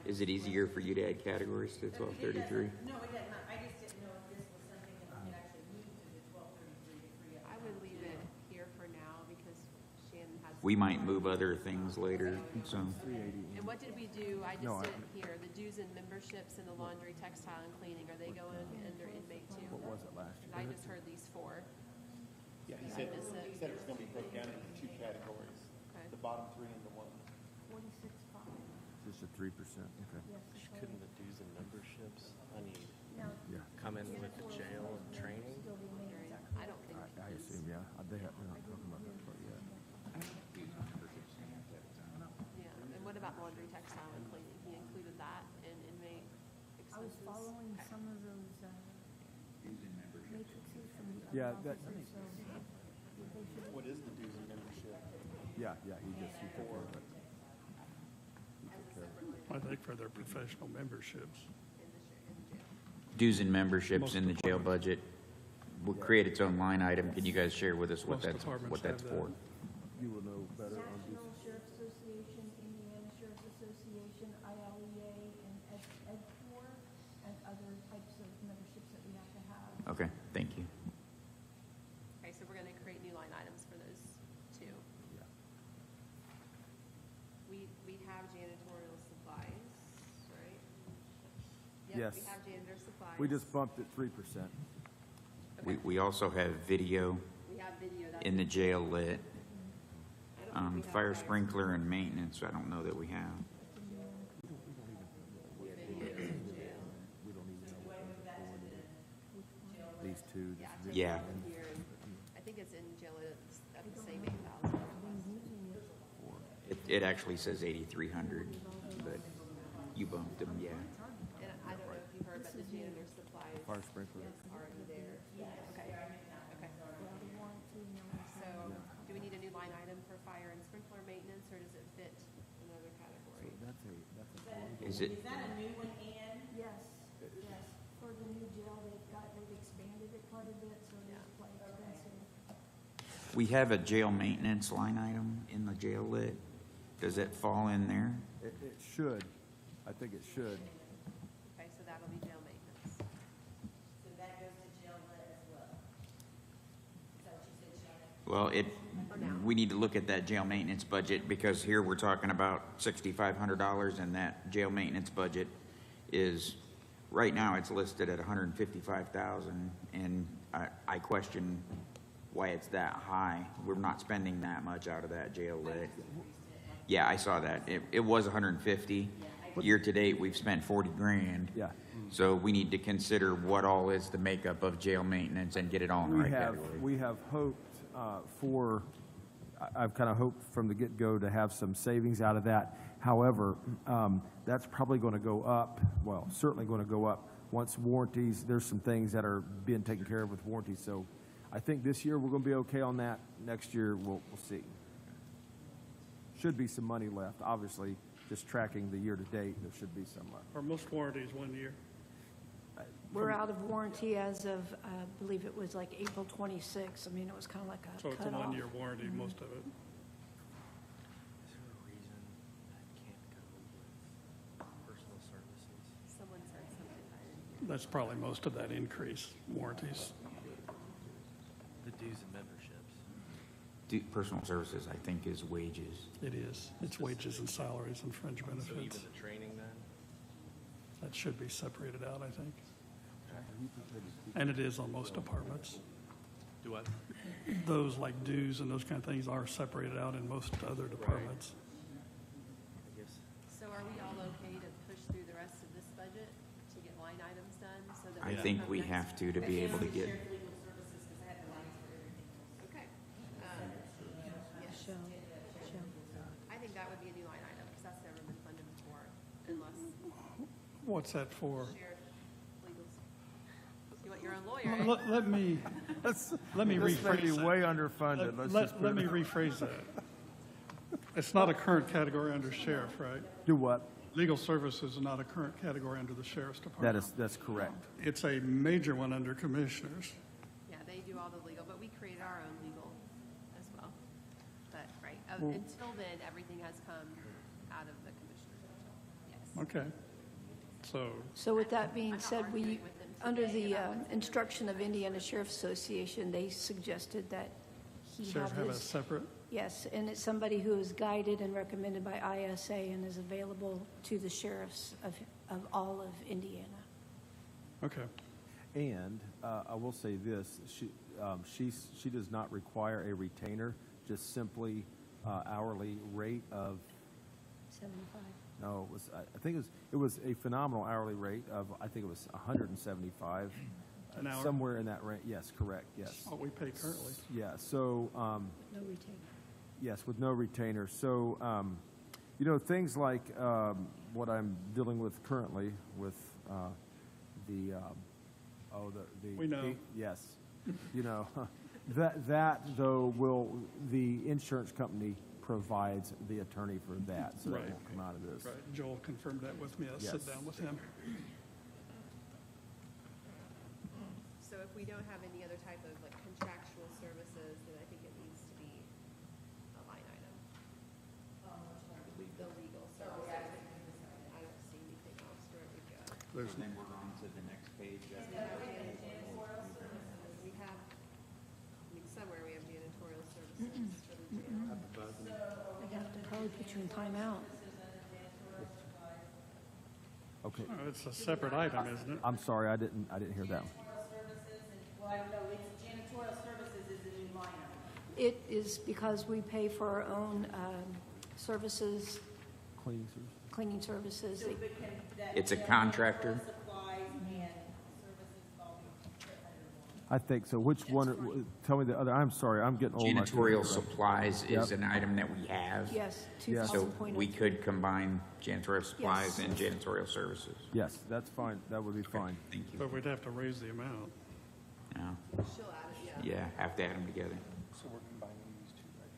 Is it easier for you to add categories to 1233? No, it doesn't. I just didn't know if this was something that we could actually move to the 1233 to free up. I would leave it here for now because Shannon has. We might move other things later, so. And what did we do? I No, just didn't hear. The dues and memberships and the laundry, textile, and cleaning, are they going under inmate too? What was it last year? I just heard these four. Yeah, he Did I said, miss it? he said it was gonna be broken down into two categories, Okay. the bottom three and the one. 46.5. Just a 3%, okay. Yes. Couldn't the dues and memberships, I need, Now, Yeah, come in with the jail and training? still remains at I don't think. I assume, yeah, they're not talking about that part yet. Yeah, and what about laundry, textile, and cleaning? He included that in inmate I was expenses? following some of those matrices from the Yeah, other that- officers, so they should What is the dues and membership? Yeah, he took care of it. He took care of it. I think for their professional memberships. Dues and memberships in the jail budget will create its own line item. Can you guys share with us what Most that's departments for? have You will know better on these. National Sheriff Association, Indiana Sheriff Association, ILEA, and EDCOR, and other types of memberships that we have to have. Okay, thank you. Okay, so we're gonna create new line items for those two. Yeah. We have janitorial supplies, right? Yep, Yes. we have janitor supplies. We just bumped it 3%. We also have video We have video. That's in the jail lit. I don't think we have Fire sprinkler and maintenance, I don't know that we have. video in jail. We don't even know what the these two. Yeah, just it's Yeah. in here. I think it's in jail it's at the same 8,000. It actually says 8,300, but you bumped them, yeah. And I don't know if you heard, but the janitor supplies Fire sprinkler. is already there. Okay, okay. So, do we need a new line item for fire and sprinkler maintenance, or does it fit another category? That's a. Is it, Is that a new one, Ann? Yes, yes, for the new jail, they've expanded it quite a bit, so it is quite expensive. We have a jail maintenance line item in the jail lit. Does it fall in there? It should. I think it should. Okay, so that'll be jail maintenance. So that goes to jail lit as well. Is that what you said, Shannon? Well, we need to look at that jail maintenance budget, because here we're talking about $6,500, and that jail maintenance budget is, right now, it's listed at $155,000, and I question why it's that high. We're not spending that much out of that jail lit. Yeah, I saw that. It was 150. Year-to-date, we've spent 40 grand. Yeah. So we need to consider what all is the makeup of jail maintenance and get it all in the right category. We have hoped I've kind of hoped from the get-go to have some savings out of that. However, that's probably going to go up, well, certainly going to go up once warranties, there's some things that are being taken care of with warranties. So I think this year we're going to be okay on that. Next year, we'll see. Should be some money left. Obviously, just tracking the year-to-date, there should be some left. Are most warranties 1 year? We're out of warranty as of, I believe it was like April 26. I mean, it was kind of like a So it's a cutoff. 1 year warranty, most of it. Is there a reason that can't go with personal services? Someone said something. I didn't hear. That's probably most of that increase, warranties. The dues and memberships. Personal services, I think, is wages. It is. It's wages and salaries and fringe So even benefits. the training then? That should be separated out, I think. And it is on most departments. Do what? Those like dues and those kind of things are separated out in most other departments. I guess. So are we all okay to push through the rest of this budget to get line items done so that? I can think come we next- have to be able to get, Sheriff Legal Services, because I have the lines for everything. Okay. Yes. I think that would be a new line item, because that's never been funded before, unless What's that for? sheriff legals. You want your own lawyer, eh? Let me This may be rephrase that. way underfunded. Let's just put Let it- me rephrase that. It's not a current category under sheriff, right? Do what? Legal services is not a current category under the sheriff's department. That's correct. It's a major one under commissioners. Yeah, they do all the legal, but we created our own legal as well. But, right, Well- until then, everything has come out of the commissioner. Yes. Okay. So with that being said, we, arguing with them under today the about instruction of Indiana Sheriff Association, they suggested that he Sheriff have have a his, separate, yes, and it's somebody who is guided and recommended by ISA and is available to the sheriffs of all of Indiana. okay. And I will say this, she does not require a retainer, just simply hourly rate of, 75. no, I think it was a phenomenal hourly rate of, I think it was 175. An hour? Somewhere in that range, yes, correct, yes. What we pay currently. Yeah, so, No retainer. yes, with no retainer. So, things like what I'm dealing with currently with the. We know. Yes, that though the insurance company provides the attorney for that, so that Right. won't come out of this. Right, Joel confirmed that with me. I'll sit Yes. down with him. So if we don't have any other type of like contractual services, then I think it needs to be a line item. The legal services. I don't see anything else where we go. There's, then we're on to the next page. We have, I mean, somewhere we have janitorial services for the jail. I'd have to probably put you in timeout. Okay, it's a separate item, isn't it? I'm sorry, I didn't hear that one. Services, and, well, I don't know, it's janitorial services is the new line item. It is because we pay for our own services, Cleaning service? cleaning services. So, but can that? It's a janitorial contractor? Supplies and services all be put under one? I think so. Which one, tell me the other, I'm sorry, I'm getting old. I can't Janitorial remember. supplies is Yep. an item that we have. Yes, Yes. So 2000.02. we could combine janitorial supplies Yes. and janitorial services. Yes, that's fine. That would be fine. Thank you. But we'd have to raise the amount. Yeah. She'll add it, yeah. Yeah, have to add them together. So we're combining these two, right?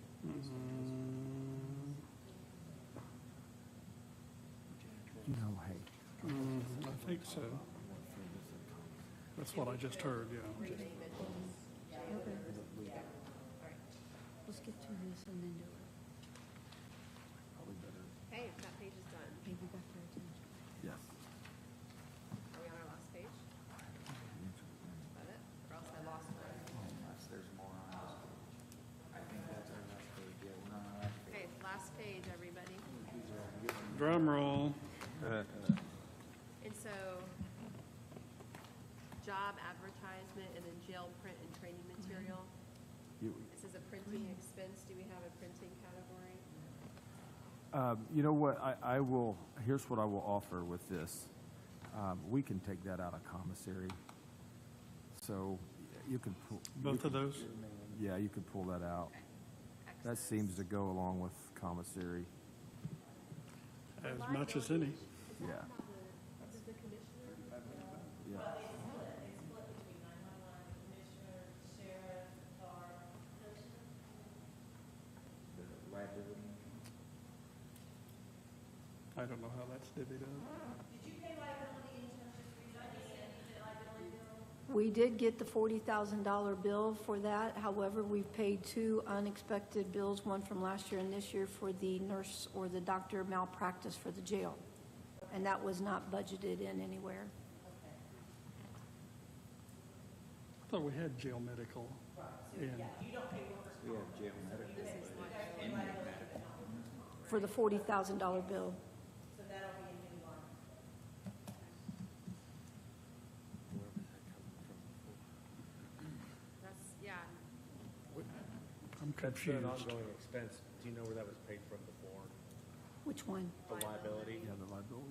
No, hey. I think so. That's what I just heard, yeah. this and then do it. Probably better. Okay, that page is done. Maybe got their attention. Yes. Are we on our last page? Is that it? Or else I lost one. Unless there's more on this page. I think that's our last page, yeah, we're on our last page. Okay, last page, everybody. Drum roll. And so, job advertisement and then jail print and training material. This is a printing expense. Do we have a printing category? You know what, I will, here's what I will offer with this. We can take that out of commissary. So you can pull. Both of those? Yeah, you could pull that out. That seems to go along with commissary. As much as any. Yeah. This is the commissioner? Yeah. The liability. I don't know how that's divvied up. We did get the $40,000 bill for that. However, we've paid two unexpected bills, one from last year and this year for the nurse or the doctor malpractice for the jail. And that was not budgeted in anywhere. I thought we had jail medical in. We have jail medical, but inmate medical. For the $40,000 bill. That's, yeah. I'm That's an confused. ongoing expense. Do you know where that was paid from before? Which one? The liability? Yeah, the liability.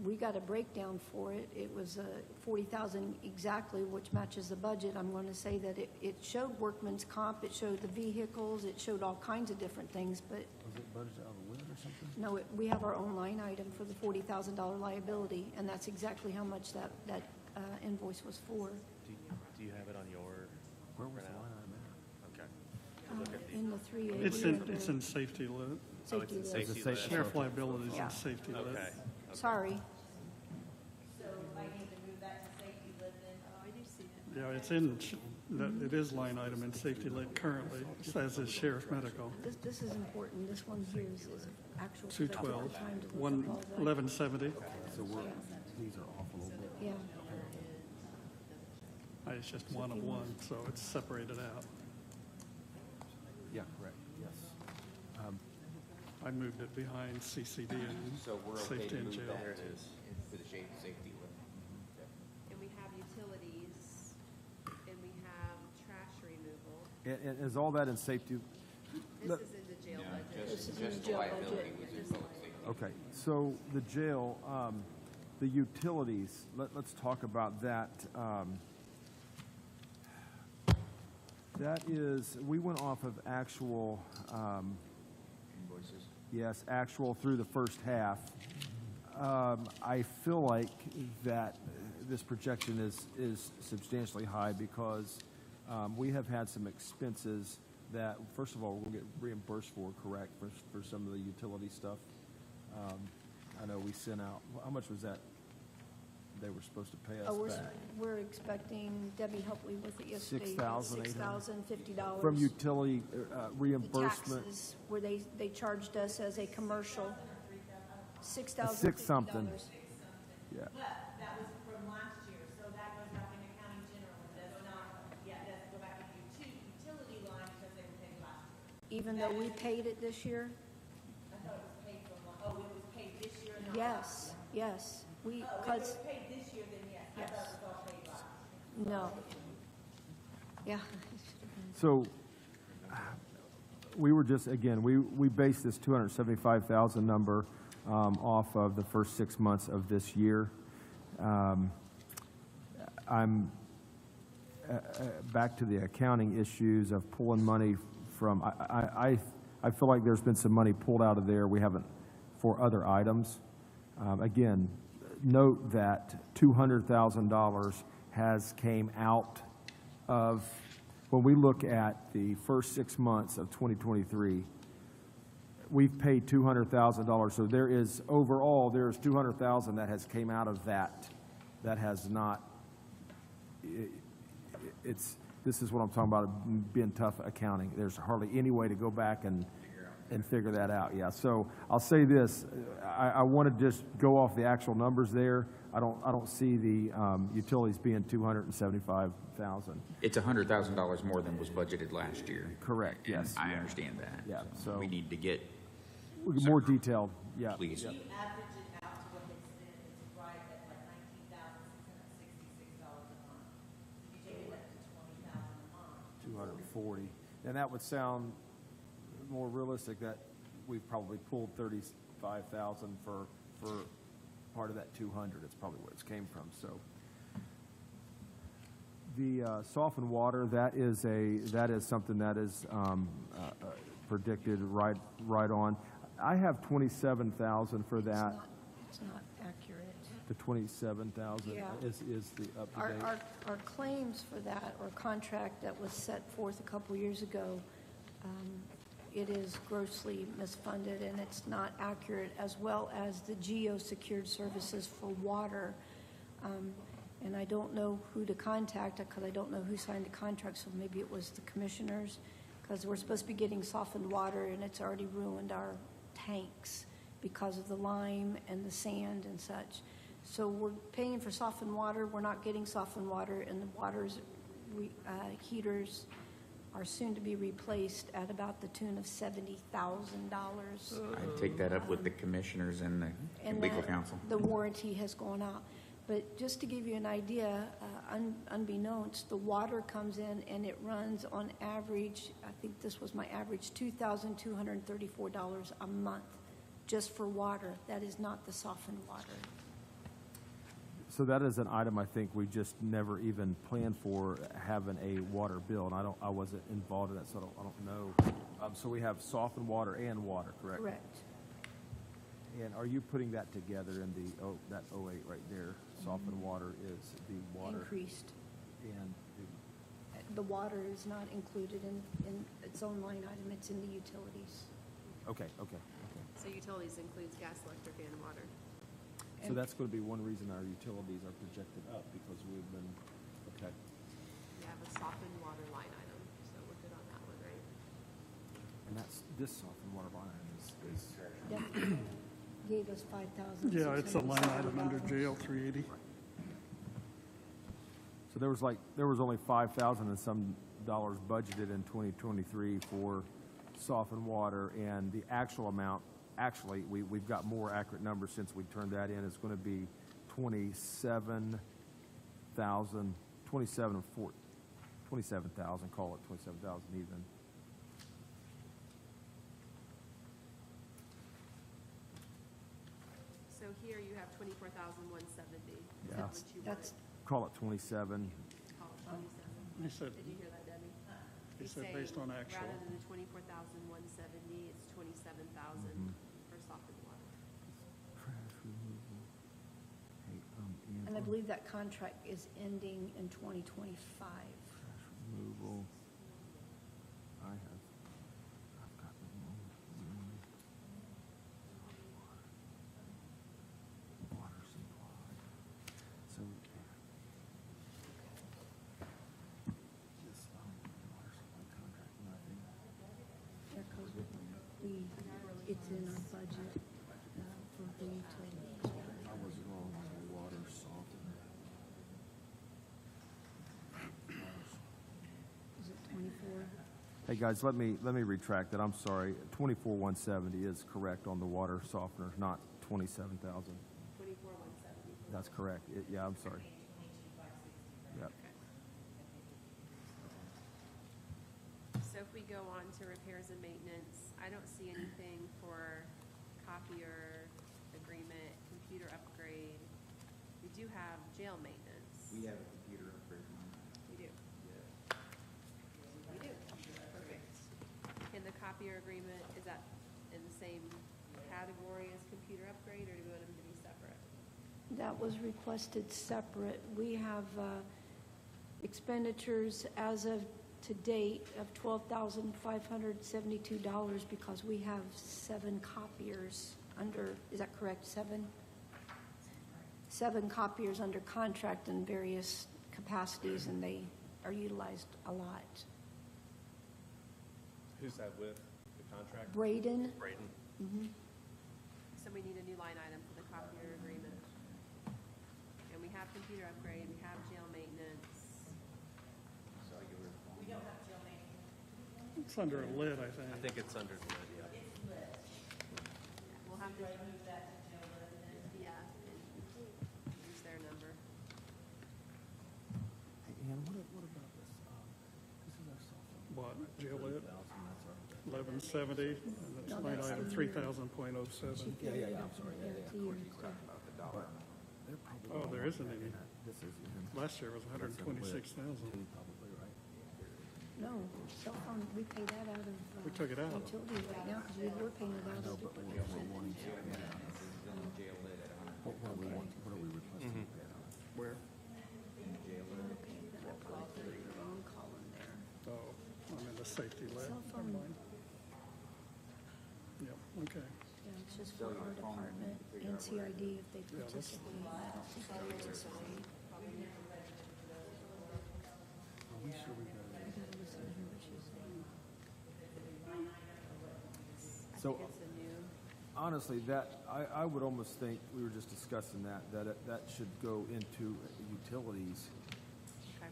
We got a breakdown for it. It was $40,000 exactly, which matches the budget. I'm going to say that it showed workman's comp, it showed the vehicles, it showed all kinds of different things, but Was it budgeted out of the WIT or something? no, we have our own line item for the $40,000 liability, and that's exactly how much that invoice was for. Do you have it on your? Where was the printout? line item at? Okay. In the 380. It's in safety lit. Safety in list. safety It's a list. Sheriff liability is Yeah. in safety lit. Okay. Sorry. So I need to move that to safety lit then? Oh, I do see it. Yeah, it's in, it is line item in safety lit currently, as is sheriff medical. This is important. This one here is actual. 212, Time to look up all that. 1170. So we're, these are off a little bit. Yeah. It's just one of one, so it's separated out. Yeah, correct, yes. I moved it behind CCD and So we're okay safety to and move jail. that to the safety lit. And we have utilities, and we have trash removal. And is all that in safety? This is in the jail budget. This is in the Just the jail liability budget. was in both safety. Okay, so the jail, the utilities, let's talk about that. That is, we went off of actual, Invoices. yes, actual through the first half. I feel like that this projection is substantially high because we have had some expenses that, first of all, we'll get reimbursed for, correct, for some of the utility stuff. I know we sent out, how much was that they were supposed to pay us Oh, back? we're expecting, Debbie helped me with it yesterday. $6,800. $6,050. From utility The reimbursement, taxes, where they charged us as a commercial, $6,050. Six something. yeah. But that was from last year, so that goes back into county general, it does not, yeah, it doesn't go back into utility line because they were paid last year. Even though we paid it this year? I thought it was paid from, oh, it was paid this year and not Yes, last yes. We, year? Oh, if it because, was paid this year, then yes, I thought it was all paid last year. no. Yeah. So we were just, again, we based this 275,000 number off of the first 6 months of this year. I'm back to the accounting issues of pulling money from, I feel like there's been some money pulled out of there we haven't for other items. Again, note that $200,000 has came out of, when we look at the first 6 months of 2023, we've paid $200,000. So there is, overall, there's $200,000 that has came out of that, that has not, this is what I'm talking about, being tough accounting. There's hardly any way to go back and figure that out, yeah. So I'll say this, I want to just go off the actual numbers there. I don't see the utilities being 275,000. It's $100,000 more than was budgeted last year. Correct, And yes. I understand that. Yeah, so- We need to get, More detailed, yeah. please. yeah. If you average it out to what they spend, it's right at like $19,666 a month. If you take it up to $20,000 a month. 240. And that would sound more realistic that we've probably pulled 35,000 for part of that 200. It's probably where it's came from, so. The softened water, that is something that is predicted right on. I have 27,000 for that. It's not accurate. The 27,000 Yeah. is the up-to-date. Our claims for that, or contract that was set forth a couple years ago, it is grossly misfunded and it's not accurate, as well as the geo-secured services for water. And I don't know who to contact because I don't know who signed the contract, so maybe it was the commissioners, because we're supposed to be getting softened water and it's already ruined our tanks because of the lime and the sand and such. So we're paying for softened water, we're not getting softened water, and the heaters are soon to be replaced at about the tune of $70,000. I'd take that up with the commissioners and the And legal that- counsel. The warranty has gone out. But just to give you an idea, unbeknownst, the water comes in and it runs on average, I think this was my average, $2,234 a month just for water. That is not the softened water. So that is an item I think we just never even planned for, having a water bill, and I wasn't involved in that, so I don't know. So we have softened water and water, correct? Correct. And are you putting that together in that 08 right there? Softened water is the water. Increased. And The water is not included in its own line item. It's in the utilities. okay. So utilities includes gas, electric, and water. So that's going to be one reason our utilities are projected up, because we've been, okay. We have a softened water line item, so we're good on that one, right? And this softened water line item is That gave us $5,000. Yeah, it's a line item under jail, 380. so there was only 5,000 and some dollars budgeted in 2023 for softened water, and the actual amount, actually, we've got more accurate numbers since we turned that in. It's going to be 27,000, 27,000, call it 27,000 even. So here you have 24,170. Is Yeah. that what you That's, Call it 27. Call it 27. He said, Did you hear that, Debbie? he He's said saying based on actual. Rather than the 24,170, it's 27,000 for softened water. Trash removal. Hey, and I believe that contract is ending in 2025. trash removal. I've got the wrong. Water supply. So. This, water supply contract, nothing. Yeah, 'cause it's in our budget for the utilities. I was wrong, water softener. Is it 24? Hey, guys, let me retract that. I'm sorry. 24,170 is correct on the water softener, not 27,000. 24,170. That's correct. Yeah, I'm sorry. Yep. So if we go on to repairs and maintenance, I don't see anything for copier agreement, computer upgrade. We do have jail maintenance. We have a computer upgrade. We do. We do. Perfect. And the copier agreement, is that in the same category as computer upgrade, or do we want them to be separate? That was requested separate. We have expenditures as of to date of $12,572 because we have 7 copiers under, is that correct, 7? 7 copiers under contract in various capacities, and they are utilized a lot. Who's that with, the contract? Braden, Braden. So we need a new line item for the copier agreement. And we have computer upgrade, we have jail maintenance. We don't have jail maintenance. It's under a lid, I I think. think it's under the lid, yeah. It's lit. We'll have to, Move that to jail lit and then yeah, and use their number. Hey, Ann, what about this? This is our cell phone. What, jail lid, 30,000, that's our- 1170, and that's line item 3000.07. Yeah, I'm sorry, yeah. Oh, there isn't any. This is, Last year was 126,000. probably, right? no, cell phone, we pay that out of. We took it out. Utilities right now, because we were paying it out of. What are we requesting? Where? Okay, then I put the wrong column there. Oh, I'm in the safety lid. Cell Never phone. mind. Yep, okay. Yeah, it's just for our department and CID if they Yeah, that's- participate. I don't think they participate. Are we sure we got I gotta listen to what she's saying. So, It's a new, honestly, that, I would almost think, we were just discussing that should go into utilities. okay.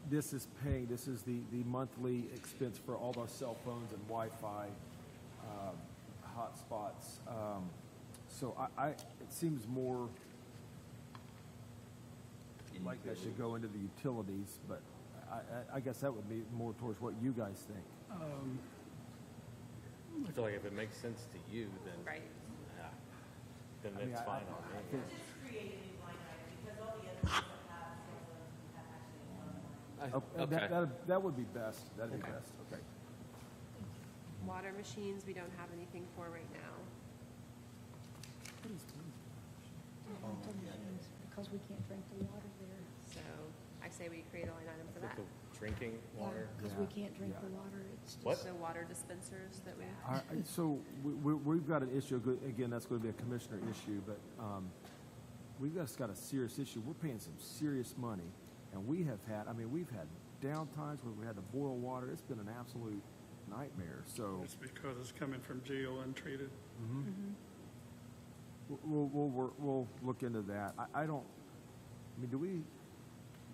This is paying, this is the monthly expense for all our cell phones and Wi-Fi, hotspots. So it seems more like that should go into the utilities, but I guess that would be more towards what you guys think. I feel like if it makes sense to you, then, Right. yeah, then I mean, it's I- fine I on me. think- just create a new line item because all the others that have cell phones have actually one line. That would be best, that'd be best, okay. Water machines, we don't have anything for right now. Rental machines, because we can't drink the water there. So I say we create a line item for that. The drinking water. Because we can't drink the water, it's just. What? So water dispensers that we, So we've got an issue, again, that's going to be a commissioner issue, but we've just got a serious issue. We're paying some serious money, and we've had down times where we had to boil water. It's been an absolute nightmare, so It's because it's coming from geo untreated. we'll look into that. I mean, do we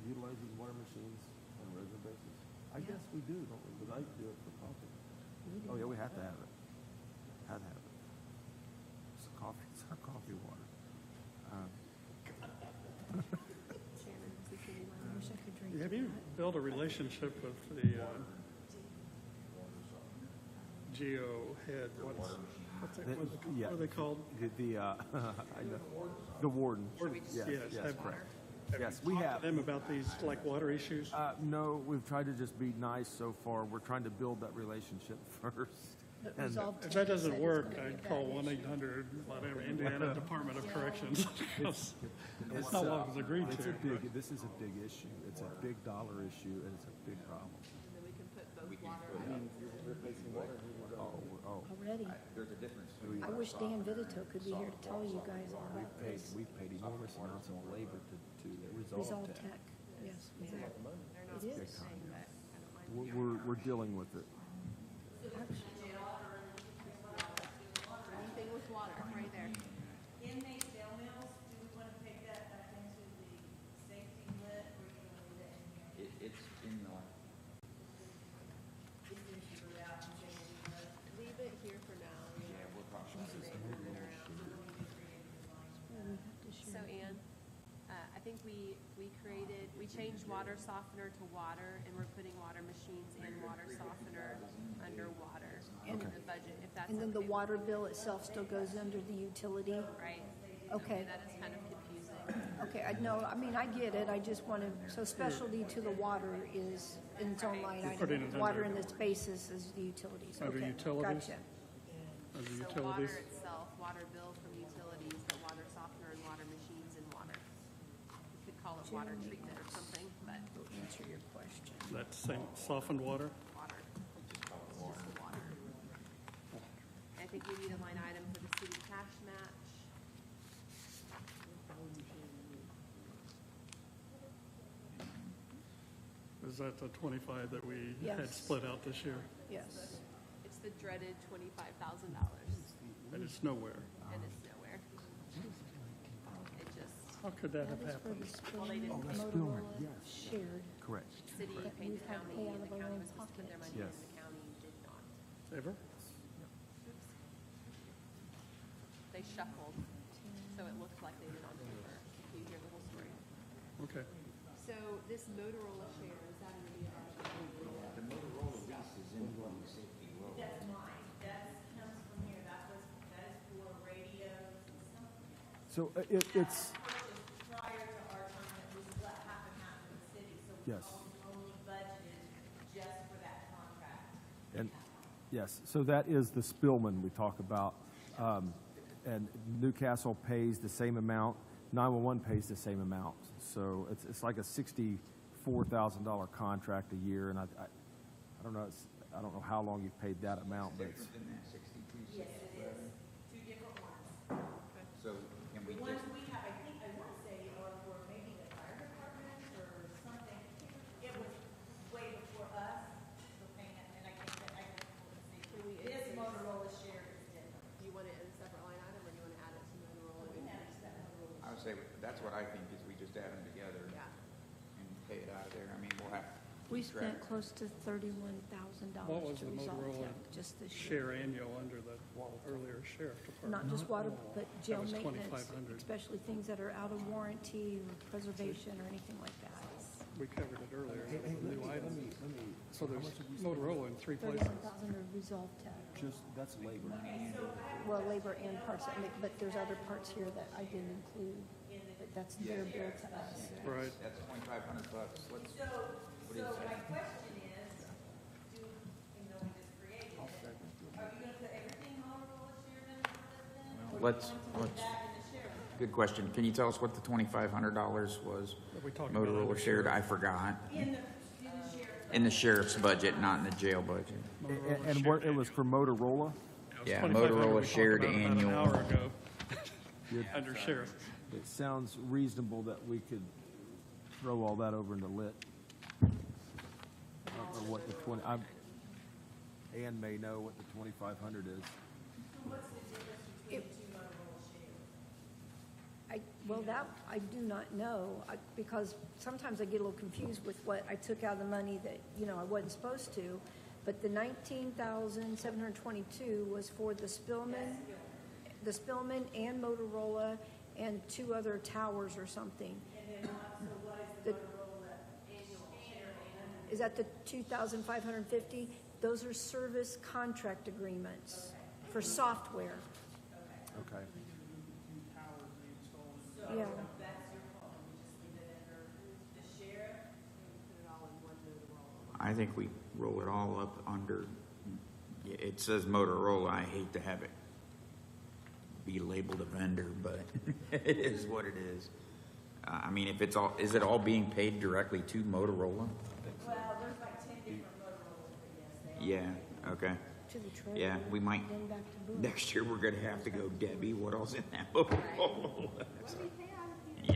utilize these water machines on a regular basis? I guess we do, don't we? Because I do it for coffee. Oh, yeah, we have to have it. Have to have it. It's our coffee water. Shannon, is this a new I line? wish I could drink Have you that. built a relationship with the geo head? Yeah. What are they called? I know. The warden. Yes, Yes, yes, have- correct. Have Yes, you we talked have. to them about these, like, water issues? No, we've tried to just be nice so far. We're trying to build that relationship first. But And- Resolve If Tech that doesn't said it's work, gonna be a I'd call bad issue. 1-800, whatever, Indiana Department of Yeah. Corrections. It's, It's not what was agreed it's to. a big, this is a big issue. It's a big dollar issue, and it's a big problem. And then we can put both water. Already. There's a difference. I wish Dan Vitito could be here to tell you guys all about this. We've paid enormous amounts of labor to resolve Resolve that. Tech, yes, exactly. They're not It the is. same, but I don't mind. We're dealing with it. Anything with water, right there. Inmate jail meals, do we want to take that back into the safety lit or you want to leave it in here? It's in the, If you should go out and say we'll leave it. Leave it here for now. yeah, we're talking about it. So Ann, I think we changed water softener to water, and we're putting water machines and water softener under water in the budget, if that's okay. And then the with water bill itself still goes under the utility? you, Right? Okay. That is kind of confusing. Okay, I get it, I just wanted, so specialty to the water is in its own line You're putting item. it Water under- in the spaces is the utilities. Under Okay, utilities? Gotcha. Under So utilities? water itself, water bill from utilities, but water softener and water machines and water. You could call it water treatment or something, but Will answer your question. That same softened water? water. Just water. I think we need a line item for the city cash match. Is that the 25 that we had Yes. split out this year? Yes. It's the dreaded $25,000, And it's nowhere. and it's nowhere. It just, How could that have That is for happened? the Well, they Spillman didn't- Motorola shared. Correct. city That paid we've the had county, pay out and of the our county own was supposed to put their pocket. money in, Yes. the county did not. Ever? They shuffled, so it looked like they did on paper. You hear the whole story. Okay. So this Motorola share, is that in the, The Motorola lease is in public safety. Well, That's mine, that comes from here, that is for radios and stuff. So it's, Purchased prior to our time, that was what happened in the city, so we Yes. only budgeted just for that contract. And, yes, so that is the Spillman we talk about. And Newcastle pays the same amount, 911 pays the same amount. So it's like a $64,000 contract a year, and I don't know, I don't know how long you've paid that amount, but it's, different than that 62. Yes, it is, two different ones. So can we The ones just, we have, I think, I want to say, are for maybe the fire department or something. It was way before us, so paying it, and I can't, see. This Motorola share is different. do you want it in a separate line item, or do you want to add it to Motorola? We manage that Motorola. I would say, that's what I think, is we just add them together Yeah. and pay it out of there. I mean, we'll have. We keep track. spent close to $31,000 What was to the resolve Motorola tech just this year. share annual under the earlier sheriff department? Not just water, but jail was maintenance, 2,500. especially things that are out of warranty or preservation or anything like that. We covered it earlier, it was a new item. So there's Motorola in 3 places. 31,000 to resolve tech. just, that's labor. Well, labor and parts, but there's other parts here that I didn't include, but that's their bill to us. Right. That's $2,500. Let's, So, what do you say? my question is, even though we just created it, are you gonna put everything Motorola shared in for this then? Or do you Let's, want to put that in the share? good question. Can you tell us what the $2,500 was? That we talked about Motorola under shared, sheriff. I forgot. In the sheriff. In the sheriff's budget, not in the jail budget. And what, it was for Motorola? Yeah, 2,500 Motorola we talked shared about annual. About an hour ago, under sheriff. It sounds reasonable that we could throw all that over into lit. I don't know what the 20, Ann may know what the 2,500 is. What's the difference between the two Motorola shares? Well, that, I do not know, because sometimes I get a little confused with what I took out of the money that, I wasn't supposed to. But the 19,722 was for the Spillman and Motorola and 2 other towers or something. And then what is the Motorola annual share? Is that the 2,550? Those are service contract agreements for software. Okay. Yeah. That's your call, we just leave it under the sheriff? Put it all in one Motorola. I think we roll it all up under, it says Motorola. I hate to have it be labeled a vendor, but it is what it is. I mean, if it's all, is it all being paid directly to Motorola? Well, there's like 10 different Motorola's, but yes, they are. Yeah, okay. To the treasurer. Yeah, we might, Then back to Boone. next year, we're gonna have to go, Debbie, what else in that Motorola? Yeah.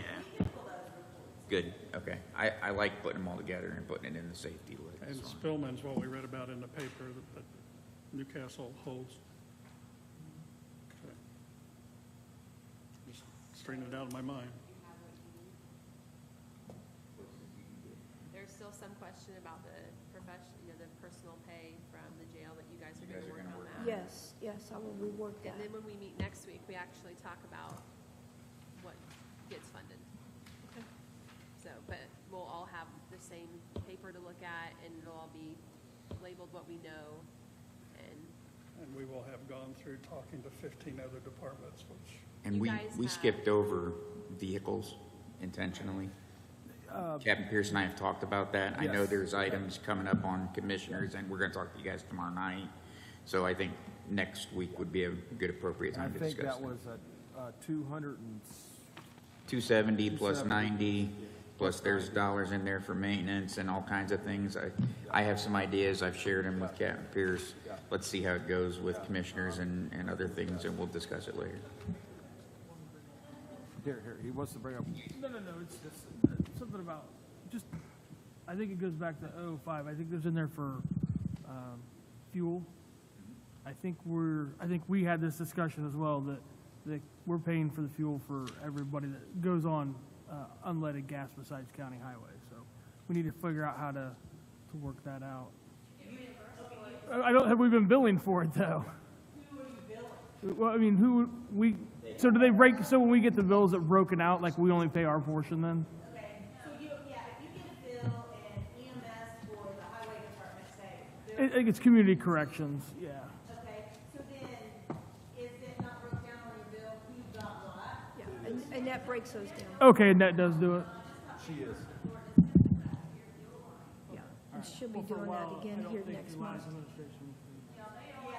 Good, okay. I like putting them all together and putting it in the safety list. And Spillman's what we read about in the paper that Newcastle holds. Okay. Just straighten it out of my mind. There's still some question about the the personal pay from the jail that you guys are going to work on that. Yes, I will rework that. And then when we meet next week, we actually talk about what gets funded. So, but we'll all have the same paper to look at, and it'll all be labeled what we know, and And we will have gone through talking to 15 other departments, which, And You guys we have- skipped over vehicles intentionally. Captain Pierce and I have talked about that. I know Yes. there's items coming up on commissioners, and we're gonna talk to you guys tomorrow night. So I think next week would be a good appropriate I time to think discuss that that. was at 200 and, 270 plus 270. 90, plus there's dollars in there for maintenance and all kinds of things. I have some ideas. I've shared them with Captain Pierce. Let's see how it goes with commissioners and other things, and we'll discuss it later. here, he wants to bring up, No, it's just something about, just I think it goes back to 05. I think there's in there for, fuel. I think we had this discussion as well, that we're paying for the fuel for everybody that goes on, unleaded gas besides county highway. So we need to figure out how to work that out. Have we been billing for it though? Who are you billing? Well, I mean, so do they so when we get the bills that broken out, like we only pay our portion then? Okay, so if you get a bill and EMS for the highway department say, I think it's community corrections, yeah. okay, so then, is it not broke down on your bill, who got what? Yeah, and that breaks those down. Okay, and that does do it. She is. Yeah, and she'll be doing that again here next month.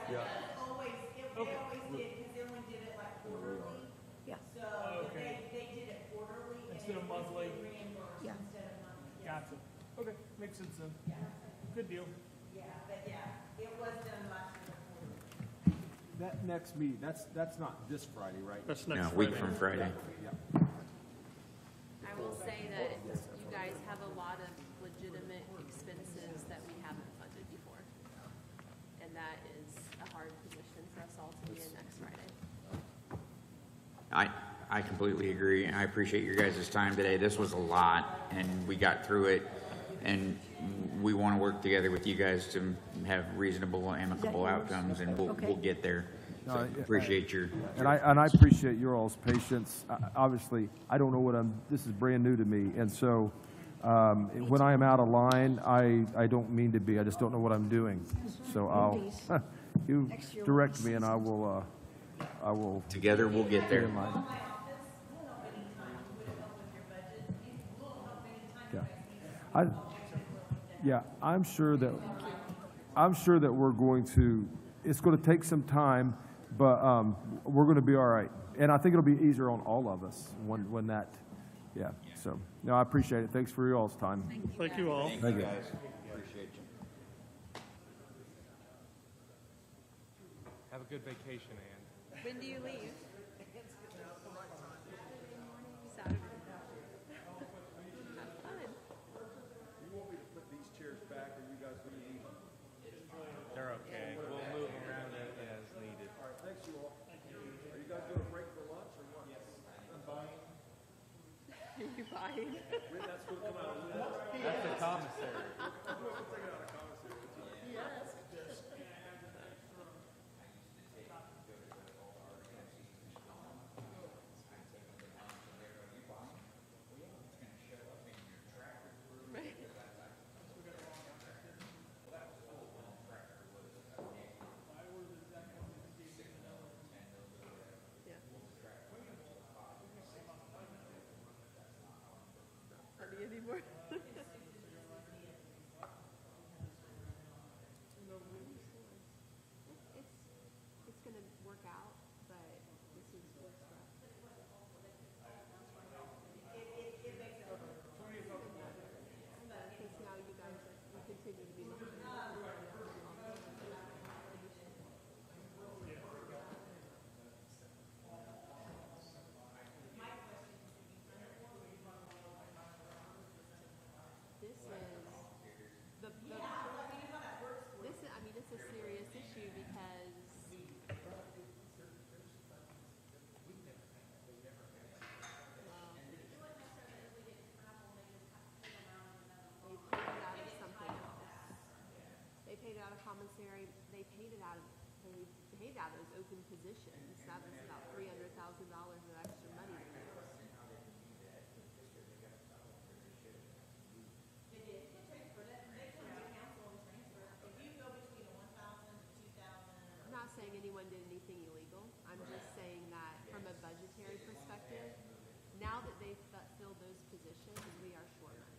Yeah. Always, they always did, because they only did it like quarterly. Yeah. So if they did it quarterly. Instead of and it was monthly. reimbursed Yeah. instead of monthly. Yeah. Gotcha. Okay, makes sense then. Good deal. Yeah, but yeah, it was done last year quarterly. That next meeting, that's not this Friday, right? That's No, next week Friday. from Friday. Yeah. I will say that you guys have a lot of legitimate expenses that we haven't funded before. And that is a hard position for us all to be in next Friday. I completely agree, and I appreciate your guys' time today. This was a lot, and we got through it, and we want to work together with you guys to have reasonable, amicable yours? outcomes, and Okay. we'll get there. No, So appreciate your. And I appreciate your all's patience. Obviously, I don't know this is brand new to me, and so when I am out of line, I don't mean to be. I just don't know what I'm doing. So you Next year direct me, and I will. Together, we'll get there. Yeah, I'm sure that we're going to. It's going to take some time, but we're going to be all right. And I think it'll be easier on all of us when that. Yeah. So no, I appreciate it. Thanks for your all's time. Thank you all. Thank you. Appreciate you. Have a good vacation, Ann. When do you leave? Saturday. Have fun. You want me to put these chairs back, or you guys gonna leave them? They're okay. We'll move around as needed. All right, thanks you all. Are you guys gonna break for lunch or what? Yes. I'm buying. Are you buying? That's gonna come out of That's the commissary. Anymore. It's gonna work out, but this is works for us. Because now you guys you continue to be it's a serious issue because they paid it out of commissary. They paid it out of those open positions. That was about $300,000 of extra money. I'm not saying anyone did anything illegal. I'm just saying that from a budgetary perspective, now that they've filled those positions, we are short money.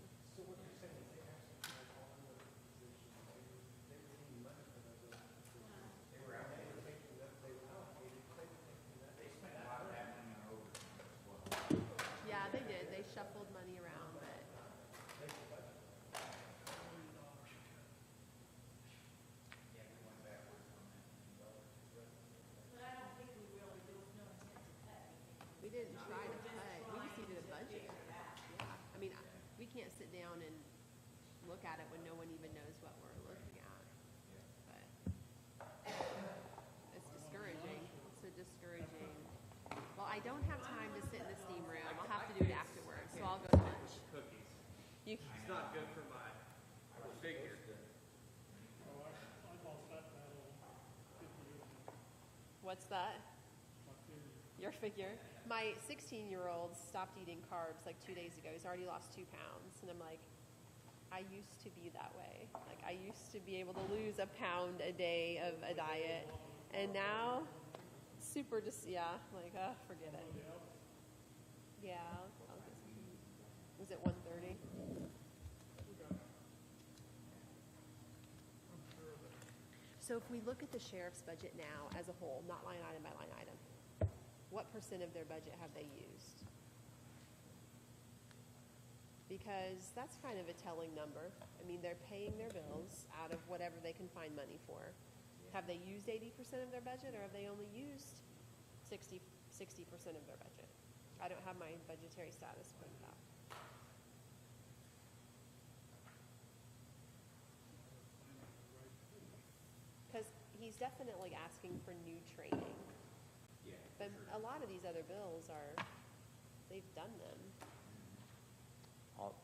What's that? Your figure. My 16-year-old stopped eating carbs like 2 days ago. He's already lost 2 pounds. And I'm like, I used to be that way. Like, I used to be able to lose a pound a day of a diet. And now, super just, yeah, like, forget it. Yeah, I'll get something. Was it 1:30? So if we look at the sheriff's budget now as a whole, not line item by line item, what % of their budget have they used? Because that's kind of a telling number. I mean, they're paying their bills out of whatever they can find money for. Have they used 80% of their budget, or have they only used 60% of their budget? I don't have my budgetary status printed out. Because he's definitely asking for new training. Yeah. But a lot of these other bills are, they've done them. I'll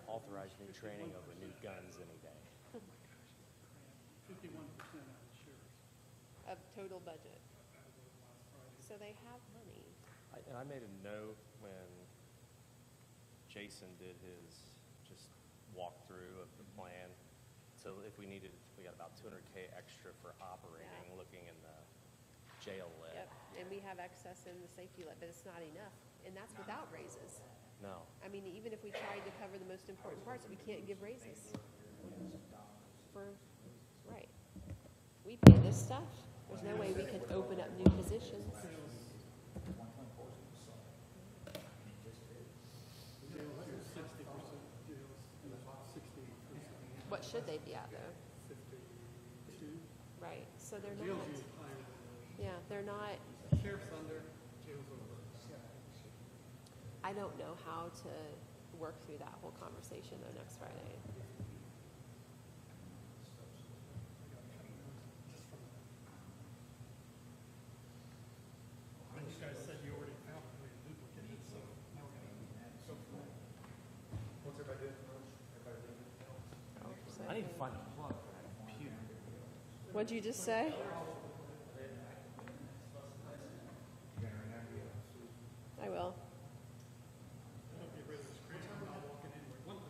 authorize new training over new guns any day. 51% out of sheriff's. Of total budget. So they have money. And I made a note when Jason did his just walkthrough of the plan. So if we needed, we got about 200K extra for operating, Yeah. looking in the jail lit. Yep, and we have excess in the safety lit, but it's not enough, and that's without raises. No. I mean, even if we tried to cover the most important parts, we can't give raises. Right. We pay this stuff. There's no way we can open up new positions. What should they be at, though? 52. Right, so they're Jail's not. usually higher than Yeah, they're not. that. Sheriff's under, jail's over. I don't know how to work through that whole conversation, though, next Friday. You guys said you already found a way to duplicate it, so now we're gonna go for it. What's everybody doing? I need to find a plug for that computer. What'd you just say? I will. Don't get rid of this crazy, I'm not walking anywhere. 1:30.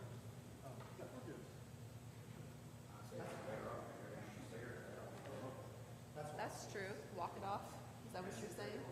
We're good. That's true. Walk it off. Is that what you're saying?